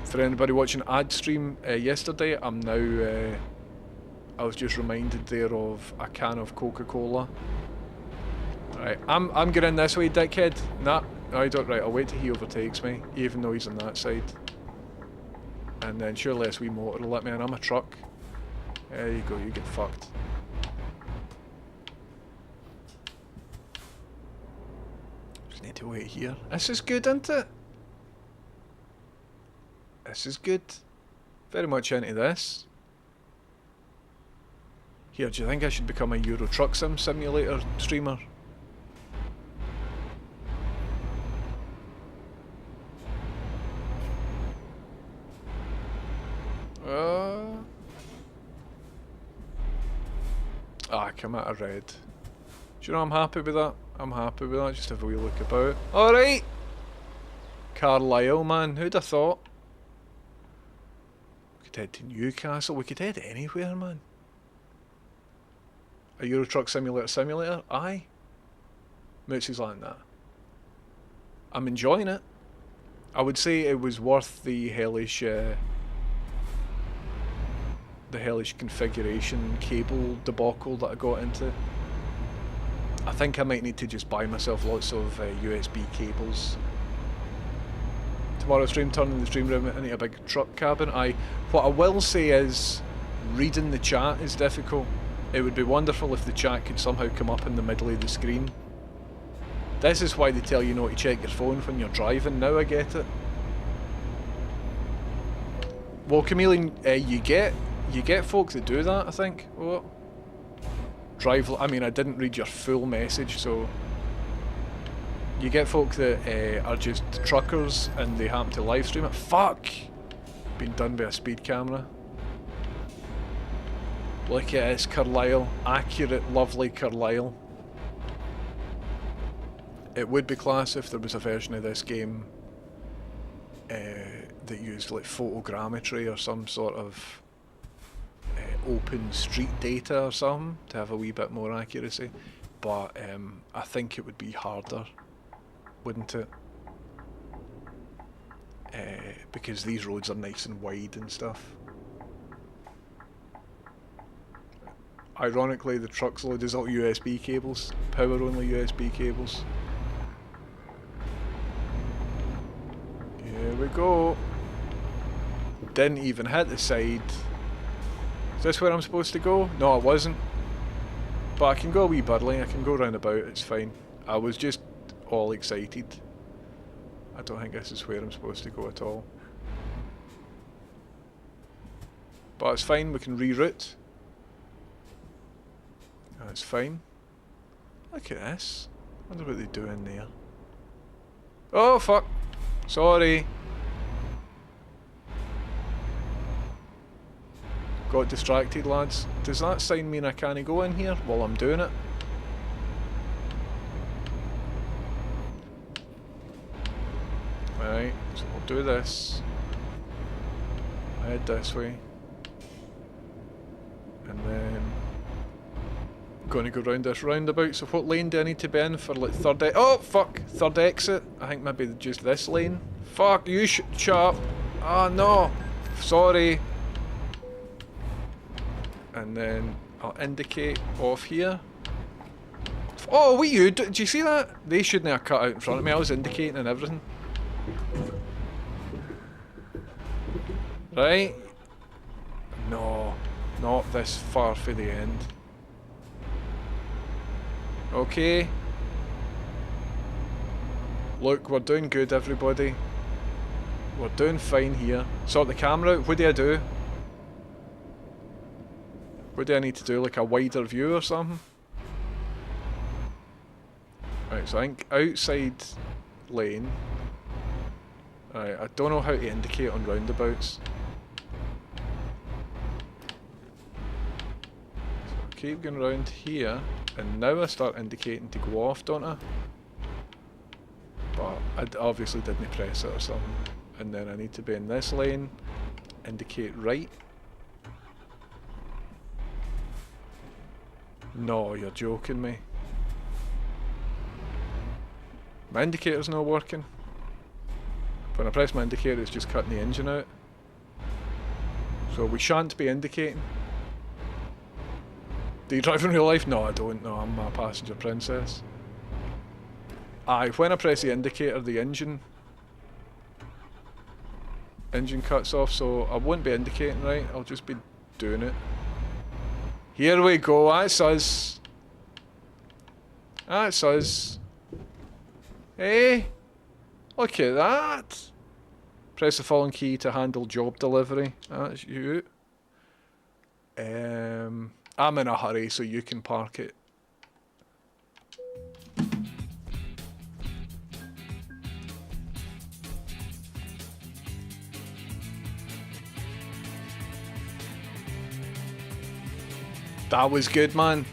For anybody watching ad stream yesterday, I'm now... I was just reminded there of a can of Coca-Cola. Right, I'm getting this way, dickhead. Nah, I don't. Right, I'll wait till he overtakes me, even though he's on that side. And then surely this wee motor will let me in. I'm a truck. There you go, you get fucked. Just need to wait here. This is good, isn't it? This is good. Very much into this. Here, do you think I should become a Euro Truck Sim simulator streamer? Come out of red. Do you know I'm happy with that? I'm happy with that. Just have a wee look about. Alright! Carlisle, man. Who'd have thought? We could head to Newcastle. We could head anywhere, man. A Euro Truck Simulator? Aye. Mootsy's like that. I'm enjoying it. I would say it was worth the hellish configuration cable debacle that I got into. I think I might need to just buy myself lots of USB cables Tomorrow stream, turning the stream room into a big truck cabin. What I will say is, reading the chat is difficult. It would be wonderful if the chat could somehow come up in the middle of the screen. This is why they tell you not to check your phone when you're driving. Now I get it. Well, Chameleon, you get folk that do that, I think. What? I mean, I didn't read your full message, so... You get folk that are just truckers and they happen to live stream it. Fuck! Been done by a speed camera. Look at this, Carlisle. Accurate, lovely Carlisle. It would be class if there was a version of this game that used like photogrammetry or some sort of open street data or something to have a wee bit more accuracy. But I think it would be harder, wouldn't it? Because these roads are nice and wide and stuff. Ironically, the truck's loaded is all USB cables, power only USB cables. Here we go. Didn't even hit the side. Is this where I'm supposed to go? No, I wasn't. But I can go a wee birdly, I can go round about, it's fine. I was just all excited. I don't think this is where I'm supposed to go at all. But it's fine, we can reroute. That's fine. Look at this. I wonder what they do in there. Oh fuck! Sorry! Got distracted, lads. Does that sign mean I can't go in here while I'm doing it? Right, so we'll do this. Head this way. And then... going to go round this roundabout. So what lane do I need to be in for like third oh fuck! Third exit? I think maybe just this lane. Fuck, you shut up! Ah no! Sorry! And then I'll indicate off here. Oh, what you? Did you see that? They shouldn't have cut out in front of me. I was indicating and everything. Right? No, not this far for the end. Okay. Look, we're doing good, everybody. We're doing fine here. Sort the camera out. What do I do? What do I need to do? Like a wider view or something? Right, so I think outside lane. Right, I don't know how to indicate on roundabouts. So I keep going around here, and now I start indicating to go off, don't I? But I obviously didn't press it or something. And then I need to be in this lane, indicate right. No, you're joking me. My indicator's not working. When I press my indicator, it's just cutting the engine out. So we shan't be indicating. Do you drive in real life? No, I don't. No, I'm a passenger princess. Aye, when I press the indicator, the engine cuts off, so I won't be indicating right. I'll just be doing it. Here we go, that's us. That's us. Hey, look at that. Press the following key to handle job delivery. That's you. I'm in a hurry, so you can park it. That was good, man.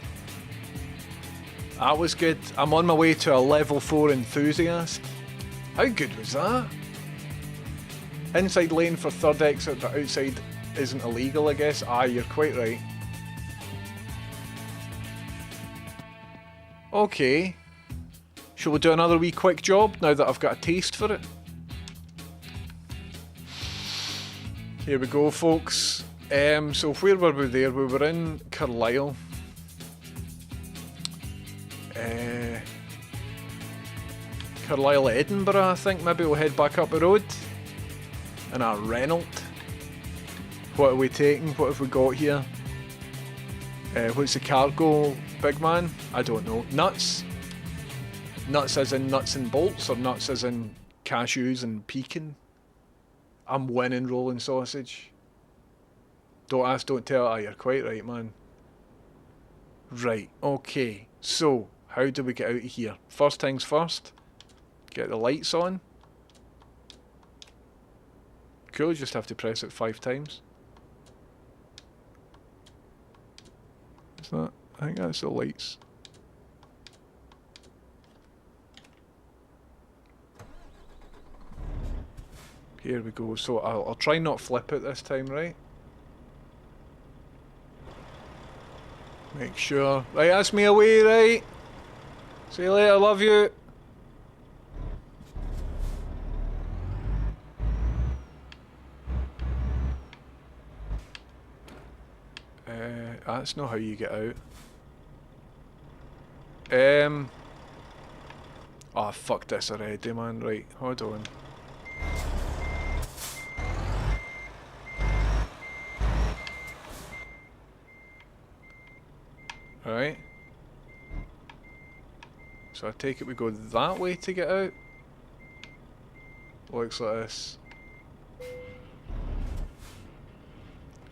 That was good. I'm on my way to a level 4 enthusiast. How good was that? Inside lane for third exit, but outside isn't illegal, I guess. Aye, you're quite right. Okay. Shall we do another wee quick job now that I've got a taste for it? Here we go, folks. So where were we there? We were in Carlisle. Carlisle, Edinburgh, I think. Maybe we'll head back up the road. and a Renault. What are we taking? What have we got here? What's the cargo, big man? I don't know. Nuts? Nuts as in nuts and bolts, or nuts as in cashews and pecan? I'm winning rolling sausage. Don't ask, don't tell. Ah, you're quite right, man. Right, okay. So, how do we get out of here? First things first. Get the lights on. Cool, just have to press it 5 times. Is that? I think that's the lights. Here we go. So I'll try not flip it this time, right? Make sure. Right, that's me away, right? See you later, love you. That's not how you get out. Oh, fuck this already, man. Right, hold on. Alright. So I take it we go that way to get out. Looks like this.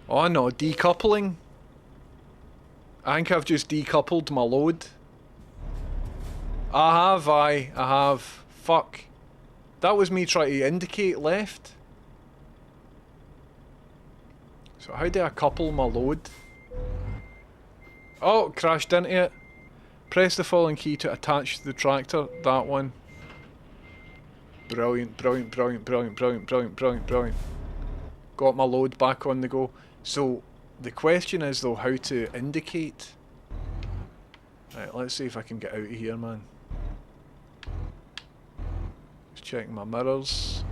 Oh no, decoupling. I think I've just decoupled my load. I have. Fuck. That was me trying to indicate left. So how do I couple my load? Oh, crashed into it. Press the following key to attach the tractor. That one. Brilliant, brilliant, brilliant, brilliant, brilliant, brilliant, brilliant, brilliant. Got my load back on the go. So, the question is though how to indicate. Right, let's see if I can get out of here, man. Just checking my mirrors.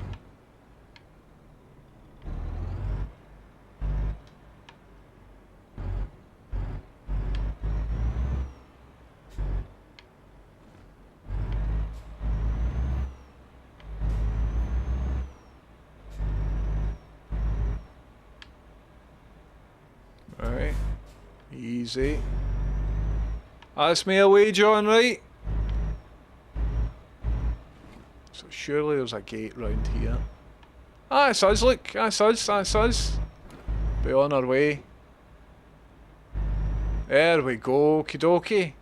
Right, easy. That's me away, John, right? So surely there's a gate round here. Ah, it's us, look. That's us, that's us. Be on our way. There we go, okie dokie.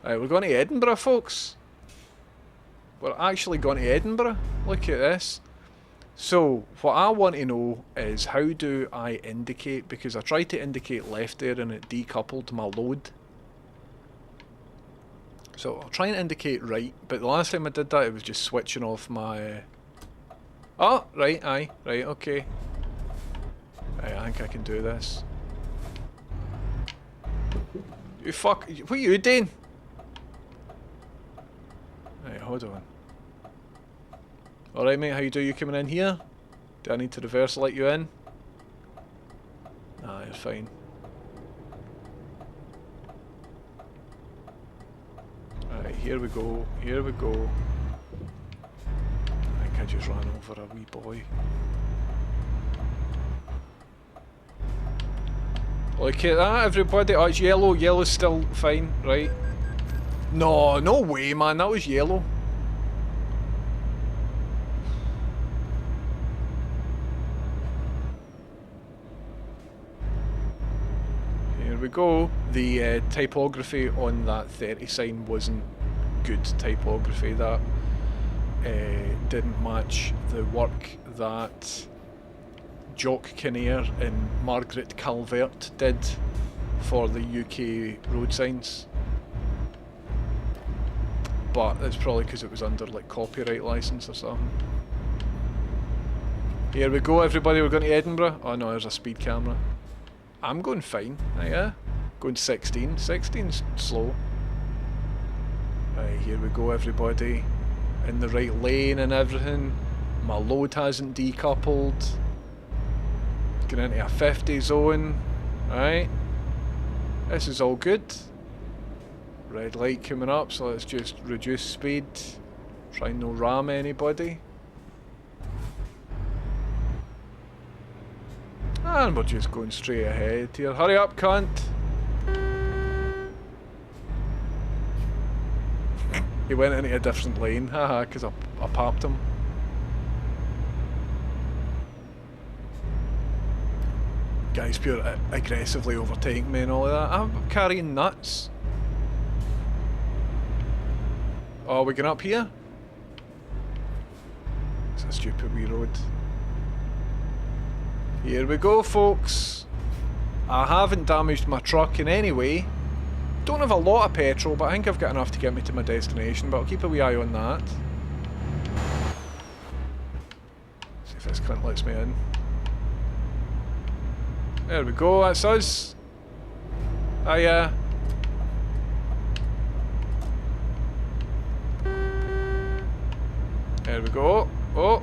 Right, we're going to Edinburgh, folks. We're actually going to Edinburgh. Look at this. So, what I want to know is how do I indicate, because I tried to indicate left there and it decoupled my load. So, I'll try and indicate right, but the last time I did that it was just switching off my... Oh, right, aye, right, okay. Right, I think I can do this. You fuck, what are you doing? Right, hold on. Alright mate, how you do? You coming in here? Do I need to reverse let you in? Nah, you're fine. Alright, here we go, here we go. I think I just ran over a wee boy. Look at that, everybody. Oh, it's yellow. Yellow's still fine, right? No, no way, man. That was yellow. Here we go. The typography on that 30 sign wasn't good typography. That didn't match the work that Jock Kinnear and Margaret Calvert did for the UK road signs. But it's probably because it was under like copyright license or something. Here we go everybody, we're going to Edinburgh. Oh no, there's a speed camera. I'm going fine, yeah. Going 16. 16's slow. Right, here we go everybody. In the right lane and everything. My load hasn't decoupled. Getting into a 50 zone. Right. This is all good. Red light coming up, so let's just reduce speed. Try and no ram anybody. And we're just going straight ahead here. Hurry up, cunt! He went into a different lane, haha, because I popped him. Guys pure aggressively overtaking me and all of that. I'm carrying nuts. Oh, we going up here? It's a stupid wee road. Here we go, folks. I haven't damaged my truck in any way. Don't have a lot of petrol, but I think I've got enough to get me to my destination, but I'll keep a wee eye on that. See if this cunt lets me in. There we go, that's us. Hiya. There we go. Oh.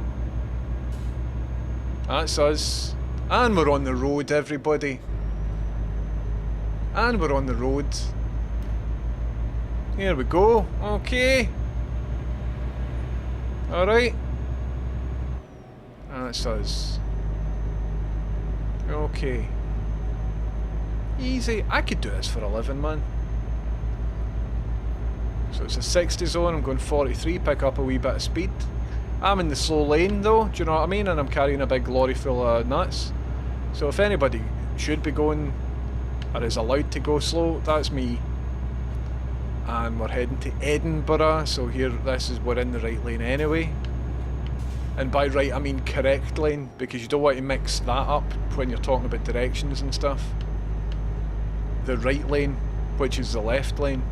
That's us. And we're on the road, everybody. And we're on the road. Here we go. Okay. Alright. That's us. Okay. Easy. I could do this for a living, man. So it's a 60 zone, I'm going 43, pick up a wee bit of speed. I'm in the slow lane though, do you know what I mean? And I'm carrying a big lorry full of nuts. So if anybody should be going, or is allowed to go slow, that's me. And we're heading to Edinburgh, so here, we're in the right lane anyway. And by right I mean correct lane, because you don't want to mix that up when you're talking about directions and stuff. The right lane, which is the left lane.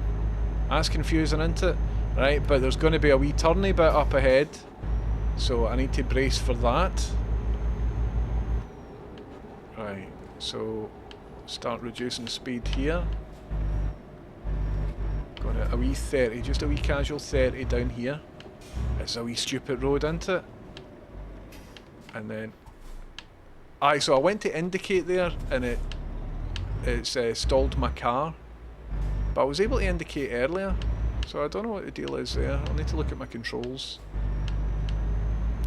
That's confusing, isn't it? Right, but there's going to be a wee turny bit up ahead, so I need to brace for that. Right, so start reducing speed here. Got a wee 30, just a wee casual 30 down here. It's a wee stupid road, isn't it? And then... Aye, so I went to indicate there, and it's stalled my car. But I was able to indicate earlier, so I don't know what the deal is there. I'll need to look at my controls.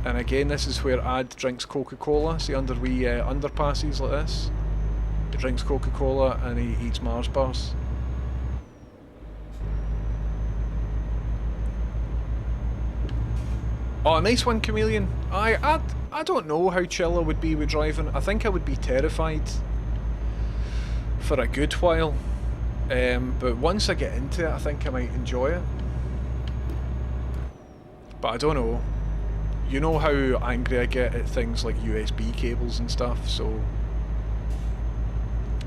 And again, this is where Ad drinks Coca-Cola. See, under wee underpasses like this, he drinks Coca-Cola and he eats Mars bars. Oh, nice one, Chameleon. I don't know how chill I would be with driving. I think I would be terrified for a good while. But once I get into it, I think I might enjoy it. But I don't know. You know how angry I get at things like USB cables and stuff, so...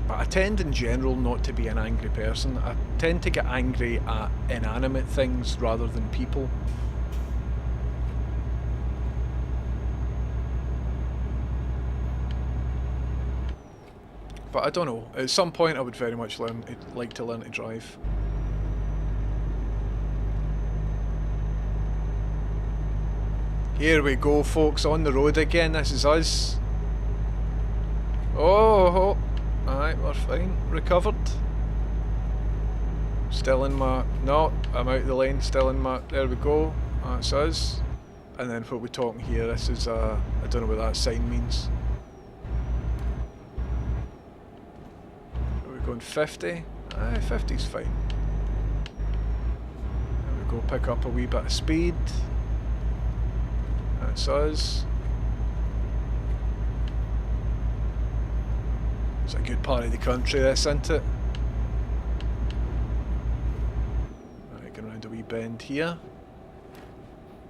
But I tend in general not to be an angry person. I tend to get angry at inanimate things rather than people. But I don't know, at some point I would very much like to learn to drive. Here we go, folks, on the road again. This is us. Oh, alright, we're fine. Recovered. Still in my... No, I'm out of the lane, still in my... There we go. That's us. And then what we're talking here, this is I don't know what that sign means. Going 50? Aye, 50's fine. There we go, pick up a wee bit of speed. That's us. It's a good part of the country, this, isn't it? Right, going round a wee bend here.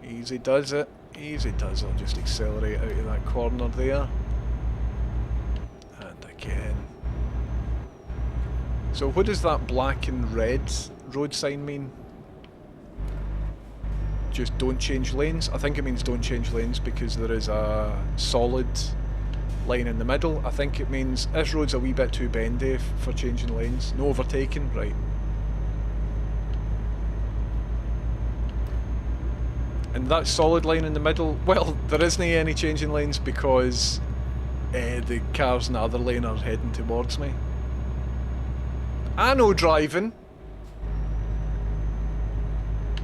Easy does it. Easy does it. I'll just accelerate out of that corner there. And again. So what does that black and red road sign mean? Just don't change lanes? I think it means don't change lanes because there is a solid line in the middle. I think it means this road's a wee bit too bendy for changing lanes. No overtaking, right. And that solid line in the middle, well, there isn't any changing lanes because the cars in the other lane are heading towards me. I know driving.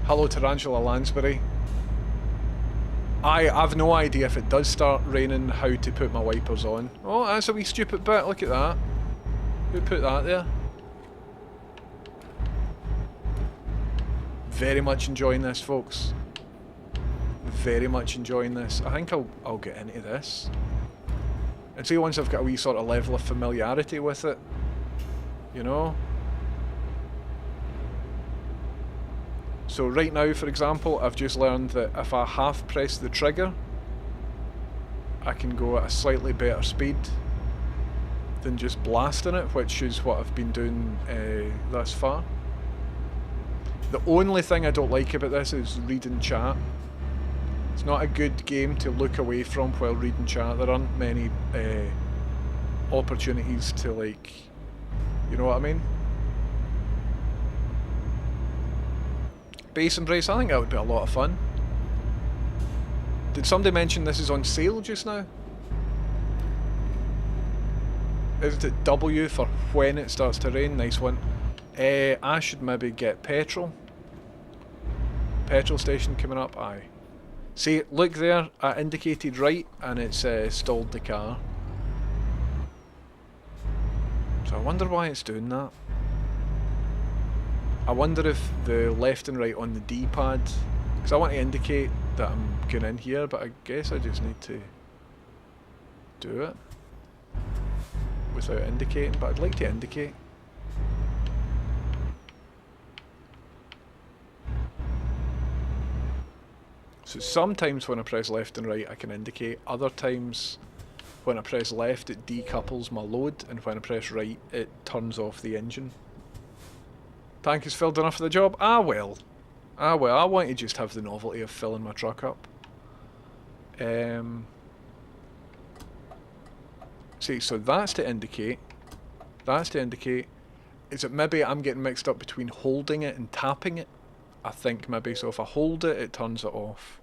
Hello, Tarantula Lansbury. I've no idea if it does start raining how to put my wipers on. Oh, that's a wee stupid bit, look at that. Who put that there? Very much enjoying this, folks. Very much enjoying this. I think I'll get into this. And see, once I've got a wee sort of level of familiarity with it, you know? So right now, for example, I've just learned that if I half press the trigger, I can go at a slightly better speed than just blasting it, which is what I've been doing thus far. The only thing I don't like about this is reading chat. It's not a good game to look away from while reading chat. There aren't many opportunities to, like, you know what I mean? Base Embrace, I think that would be a lot of fun. Did somebody mention this is on sale just now? Is it W for when it starts to rain? Nice one. I should maybe get petrol. Petrol station coming up, aye. See, look there, I indicated right and it's stalled the car. So I wonder why it's doing that. I wonder if the left and right on the D-pad, because I want to indicate that I'm going in here, but I guess I just need to do it without indicating, but I'd like to indicate. So sometimes when I press left and right I can indicate, other times when I press left it decouples my load, and when I press right it turns off the engine. Tank is filled enough for the job? Ah well. I want to just have the novelty of filling my truck up. See, so that's to indicate. That's to indicate. Is it maybe I'm getting mixed up between holding it and tapping it? I think maybe. So if I hold it, it turns it off.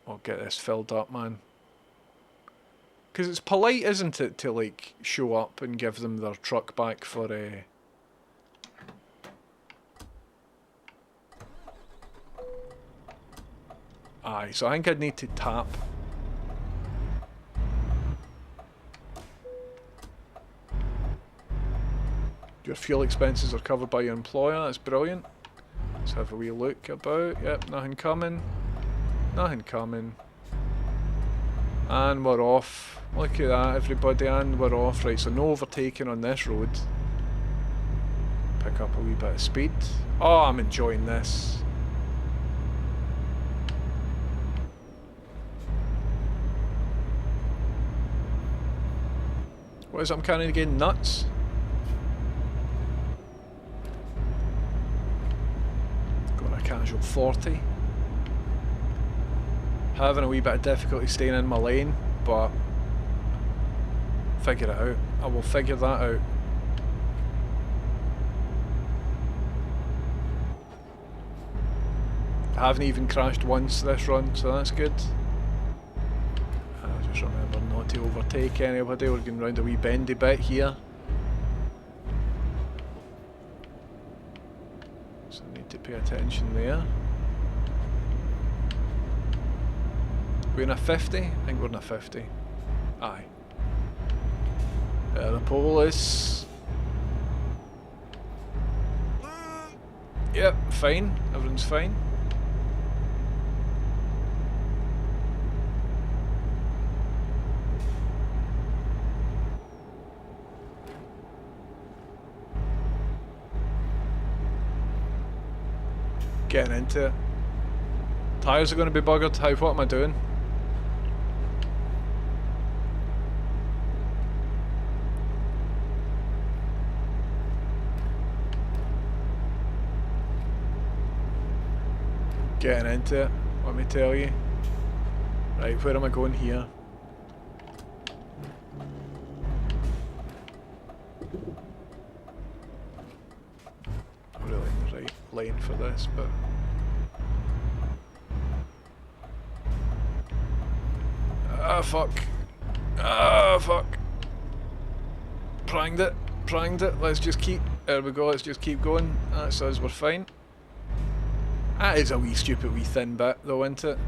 I'll get this filled up, man. Because it's polite, isn't it, to like show up and give them their truck back for Aye, so I think I'd need to tap. Your fuel expenses are covered by your employer, that's brilliant. Let's have a wee look about. Yep, nothing coming. Nothing coming. And we're off. Look at that, everybody, and we're off. Right, so no overtaking on this road. Pick up a wee bit of speed. Oh, I'm enjoying this. What is it I'm carrying again? Nuts? Going a casual 40. Having a wee bit of difficulty staying in my lane, but figure it out. I will figure that out. I haven't even crashed once this run, so that's good. Just remember not to overtake anybody. We're going round a wee bendy bit here. So I need to pay attention there. We're in a 50? I think we're in a 50. Aye. Aeropolis. Yep, fine. Everyone's fine. Getting into it. Tyres are going to be buggered. How? What am I doing? Getting into it, let me tell you. Right, where am I going here? I'm really in the right lane for this, but... Ah, fuck. Ah, fuck. Pranged it, pranged it. Let's just keep... There we go, let's just keep going. That's us, we're fine. That is a wee stupid wee thin bit though, isn't it?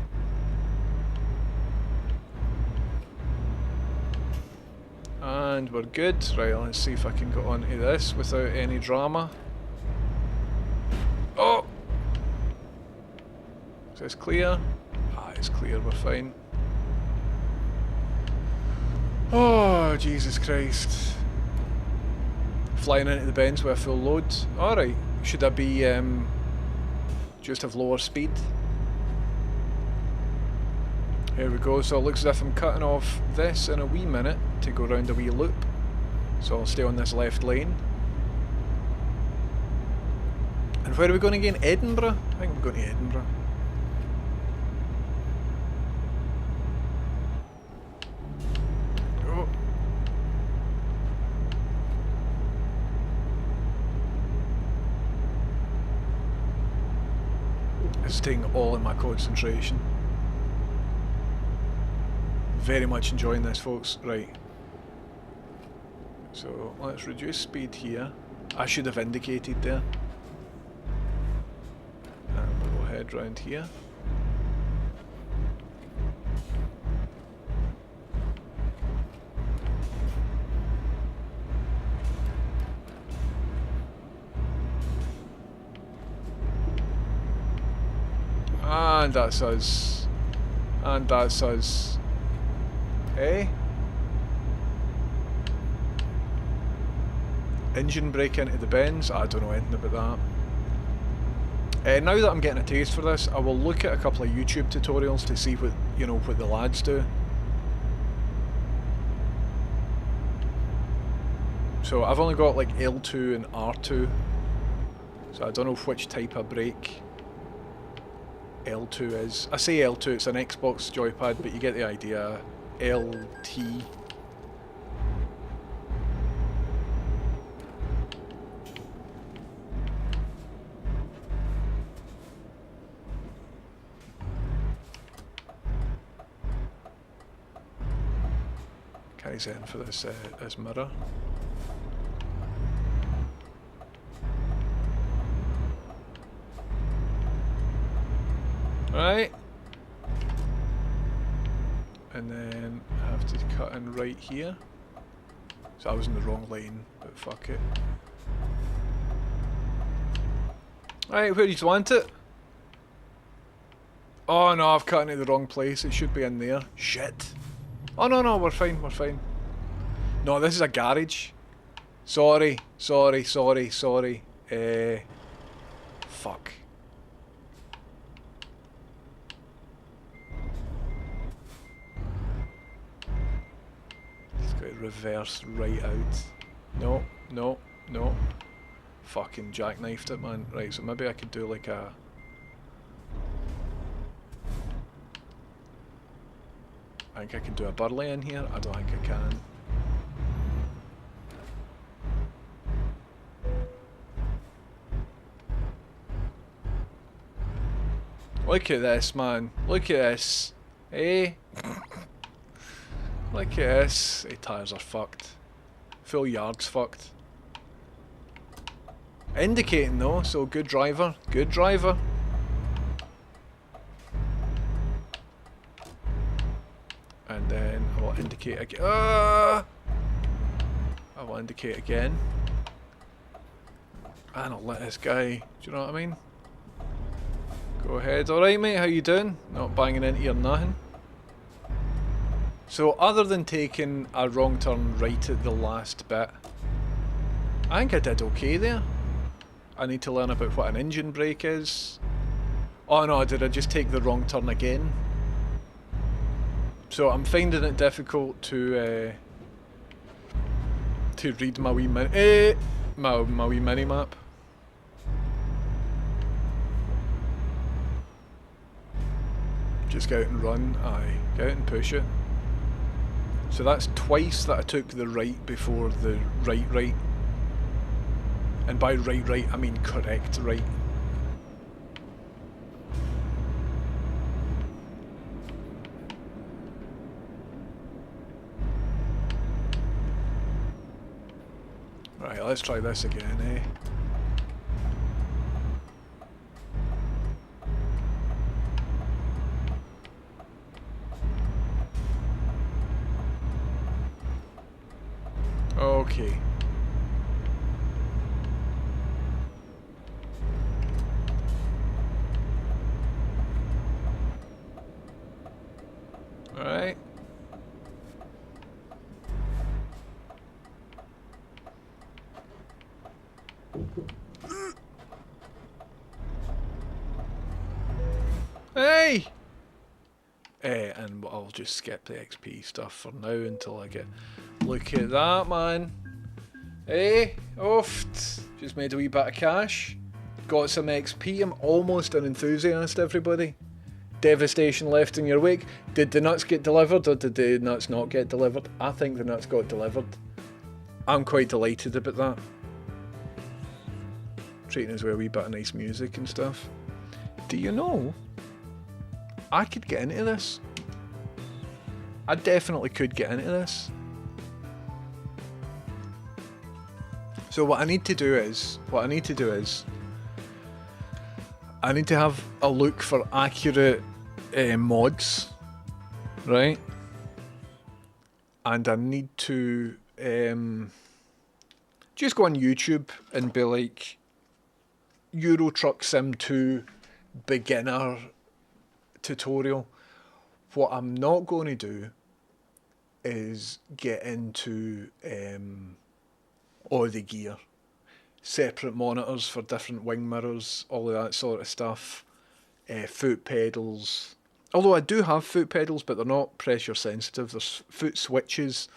And we're good. Right, let's see if I can get onto this without any drama. Oh! Is this clear? Ah, it's clear, we're fine. Oh, Jesus Christ. Flying into the bends with a full load. Alright, should I be just have lower speed? Here we go, so it looks as if I'm cutting off this in a wee minute to go round a wee loop. So I'll stay on this left lane. And where are we going again? Edinburgh? I think we're going to Edinburgh. Oh. It's taking all of my concentration. Very much enjoying this, folks. Right. So let's reduce speed here. I should have indicated there. And we'll head round here. And that's us. And that's us. Eh? Engine brake into the bends? I don't know anything about that. Now that I'm getting a taste for this, I will look at a couple of YouTube tutorials to see what, you know, what the lads do. So I've only got like L2 and R2, so I don't know which type of brake L2 is. I say L2, it's an Xbox joypad, but you get the idea. LT. Carries in for this mirror. Right. And then I have to cut in right here. So I was in the wrong lane, but fuck it. Right, where do you want it? Oh no, I've cut into the wrong place. It should be in there. Shit. Oh no, no, we're fine, we're fine. No, this is a garage. Sorry. Fuck. Reverse right out. No. Fucking jackknifed it, man. Right, so maybe I could do like a... I think I can do a burley in here. I don't think I can. Look at this, man. Look at this. Eh? Look at this. The tyres are fucked. Full yard's fucked. Indicating though, so good driver. Good driver. And then I will indicate again. I will indicate again. And I'll let this guy, do you know what I mean? Go ahead. Alright mate, how you doing? Not banging into you or nothing. So other than taking a wrong turn right at the last bit, I think I did okay there. I need to learn about what an engine brake is. Oh no, did I just take the wrong turn again? So I'm finding it difficult to read my wee my wee mini map. Just get out and run. Aye, get out and push it. So that's twice that I took the right before the right. And by right, I mean correct right. Right, let's try this again, eh? Hey! And I'll just skip the XP stuff for now until I get... Look at that, man. Hey, oft. Just made a wee bit of cash. Got some XP. I'm almost an enthusiast, everybody. Devastation left in your wake. Did the nuts get delivered or did the nuts not get delivered? I think the nuts got delivered. I'm quite delighted about that. Treating us with a wee bit of nice music and stuff. Do you know, I could get into this. I definitely could get into this. So what I need to do is, I need to have a look for accurate mods, right? And I need to just go on YouTube and be like, Euro Truck Sim 2 beginner tutorial. What I'm not going to do is get into all the gear. Separate monitors for different wing mirrors, all of that sort of stuff. Foot pedals. Although I do have foot pedals, but they're not pressure sensitive. There's foot switches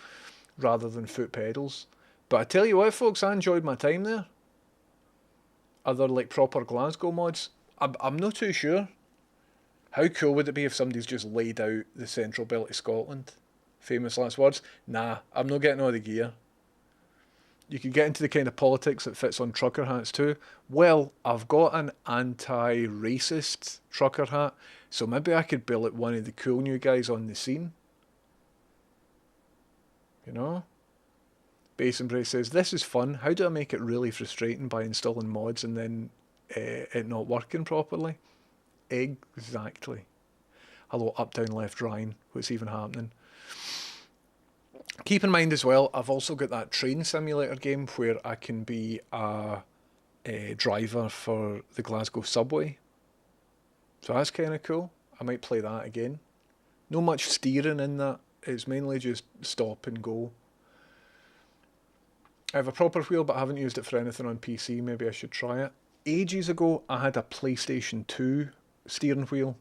rather than foot pedals. But I tell you what, folks, I enjoyed my time there. Are there like proper Glasgow mods? I'm not too sure. How cool would it be if somebody's just laid out the central belt of Scotland? Famous last words? Nah, I'm not getting all the gear. You could get into the kind of politics that fits on trucker hats too. Well, I've got an anti-racist trucker hat, so maybe I could be like one of the cool new guys on the scene. You know? Base Embrace says, this is fun. How do I make it really frustrating by installing mods and then it not working properly? Exactly. Hello, up, down, left, Ryan. What's even happening? Keep in mind as well, I've also got that train simulator game where I can be a driver for the Glasgow subway. So that's kind of cool. I might play that again. No much steering in that. It's mainly just stop and go. I have a proper wheel, but I haven't used it for anything on PC. Maybe I should try it. Ages ago, I had a PlayStation 2 steering wheel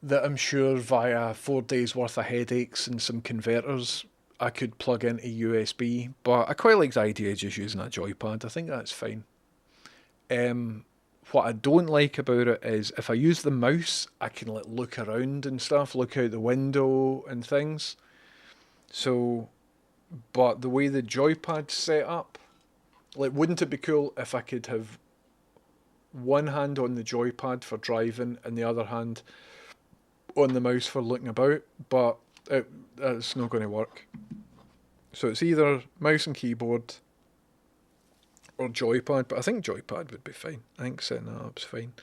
that I'm sure via 4 days worth of headaches and some converters I could plug into USB, but I quite like the idea of just using a joypad. I think that's fine. What I don't like about it is if I use the mouse, I can like look around and stuff, look out the window and things. So, but the way the joypad's set up, like wouldn't it be cool if I could have one hand on the joypad for driving and the other hand on the mouse for looking about, but it's not going to work. So it's either mouse and keyboard or joypad, but I think joypad would be fine. I think setting that up's fine.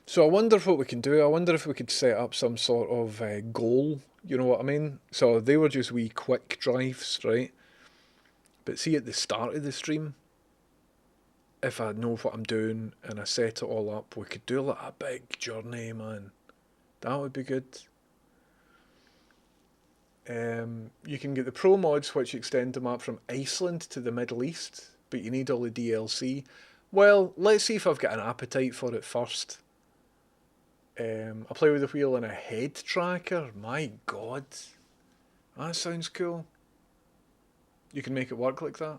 So I wonder what we can do. I wonder if we could set up some sort of goal, you know what I mean? So they were just wee quick drives, right? But see at the start of the stream, if I know what I'm doing and I set it all up, we could do like a big journey, man. That would be good. You can get the pro mods which extend the map from Iceland to the Middle East, but you need all the DLC. Well, let's see if I've got an appetite for it first. I play with the wheel and a head tracker. My god. That sounds cool. You can make it work like that.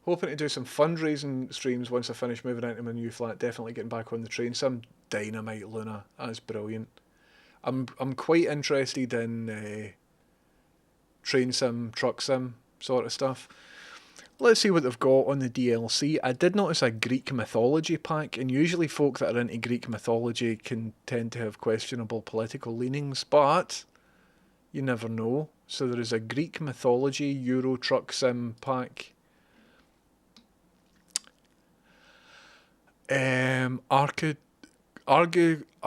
Hoping to do some fundraising streams once I finish moving into my new flat. Definitely getting back on the train. Some dynamite, Luna. That's brilliant. I'm quite interested in train sim, truck sim sort of stuff. Let's see what they've got on the DLC. I did notice a Greek mythology pack, and usually folk that are into Greek mythology can tend to have questionable political leanings, but you never know. So there is a Greek mythology Euro Truck Sim pack.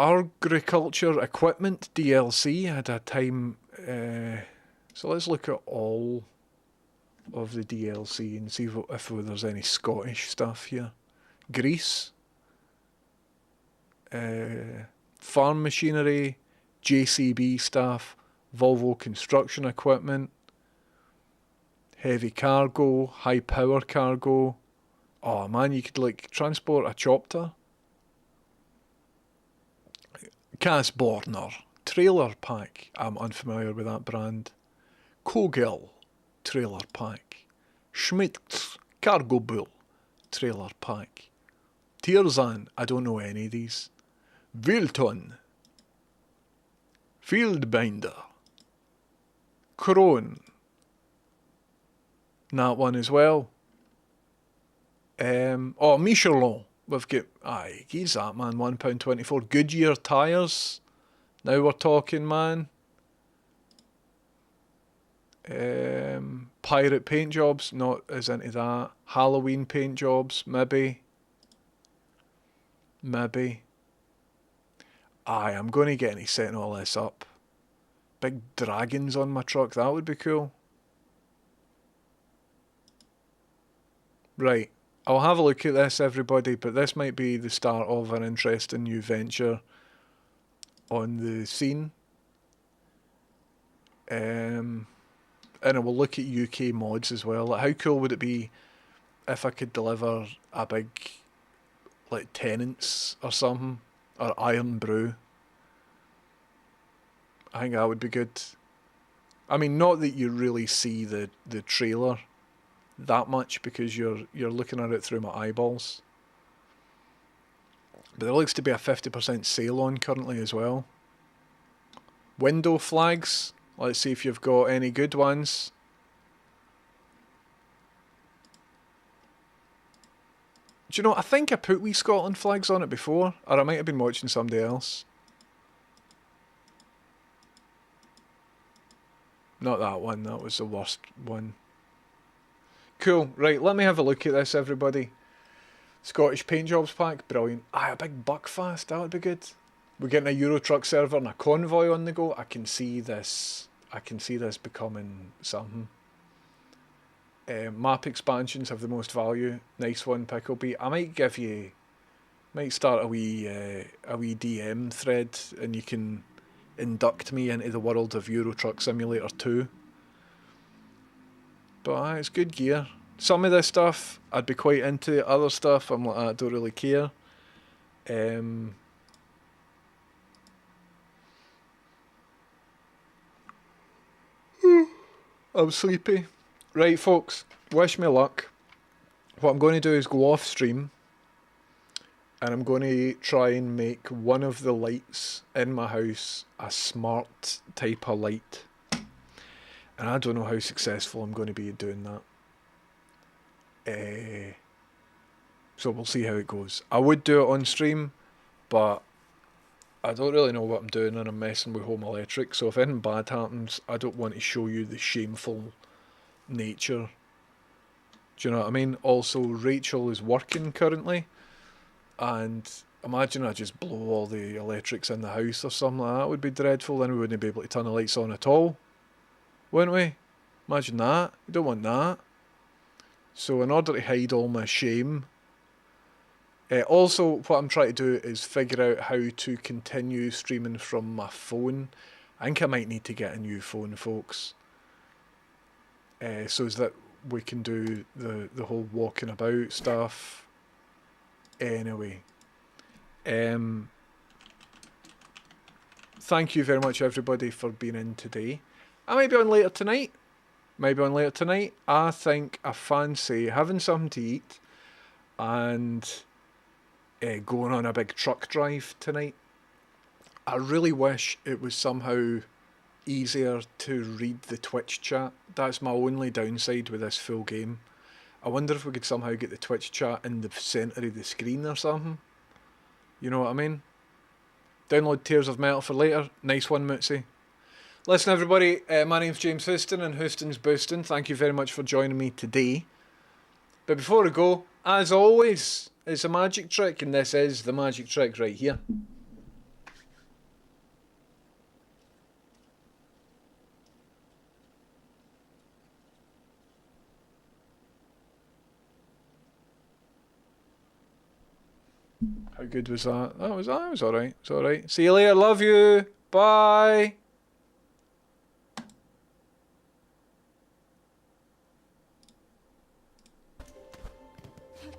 Agriculture Equipment DLC had a time. So let's look at all of the DLC and see if there's any Scottish stuff here. Greece, farm machinery, JCB stuff, Volvo construction equipment, heavy cargo, high power cargo, Oh man, you could like transport a chopper. Casborner trailer pack. I'm unfamiliar with that brand. Kogel trailer pack. Schmidt's cargo bull trailer pack. Tirzan, I don't know any of these. Wilton. Fieldbinder. Krone. That one as well. Oh, Michelin. We've got, aye, he's that man, £1.24. Goodyear tyres. Now we're talking, man. Pirate paint jobs, not as into that. Halloween paint jobs, maybe. Maybe. Aye, I'm going to get any setting all this up. Big dragons on my truck, that would be cool. Right, I'll have a look at this, everybody, but this might be the start of an interesting new venture on the scene. And I will look at UK mods as well. Like, how cool would it be if I could deliver a big, like, Tenants or something, or Iron Brew? I think that would be good. I mean, not that you really see the trailer that much because you're looking at it through my eyeballs. But there looks to be a 50% sale on currently as well. Window flags. Let's see if you've got any good ones. Do you know, I think I put wee Scotland flags on it before, or I might have been watching somebody else. Not that one, that was the worst one. Cool, right, let me have a look at this, everybody. Scottish Paint Jobs pack, brilliant. Aye, a big Buckfast, that would be good. We're getting a Euro Truck server and a convoy on the go. I can see this becoming something. Map expansions have the most value. Nice one, Picklebee. I might start a wee DM thread and you can induct me into the world of Euro Truck Simulator 2. But it's good gear. Some of this stuff I'd be quite into. Other stuff I'm like, I don't really care. I'm sleepy. Right, folks, wish me luck. What I'm going to do is go off stream and I'm going to try and make one of the lights in my house a smart type of light. And I don't know how successful I'm going to be at doing that. So we'll see how it goes. I would do it on stream, but I don't really know what I'm doing and I'm messing with home electric. So if anything bad happens, I don't want to show you the shameful nature. Do you know what I mean? Also, Rachel is working currently, and imagine I just blow all the electrics in the house or something like that. It would be dreadful. Then we wouldn't be able to turn the lights on at all, wouldn't we? Imagine that. You don't want that. So in order to hide all my shame, also what I'm trying to do is figure out how to continue streaming from my phone. I think I might need to get a new phone, folks. So that we can do the whole walking about stuff. Anyway. Thank you very much everybody for being in today. I might be on later tonight. I think I fancy having something to eat and going on a big truck drive tonight. I really wish it was somehow easier to read the Twitch chat. That's my only downside with this full game. I wonder if we could somehow get the Twitch chat in the centre of the screen or something. You know what I mean? Download Tears of Metal for later. Nice one, Mootsy. Listen, everybody, my name's James Houston, and Houston's Boostin'. Thank you very much for joining me today. But before I go, as always, it's a magic trick, and this is the magic trick right here. How good was that? That was alright. It's alright. See you later. Love you. Bye.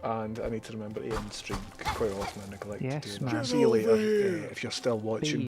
and I need to remember to end stream. Quite often I neglect Yes, to do that. man. See you later if you're still watching.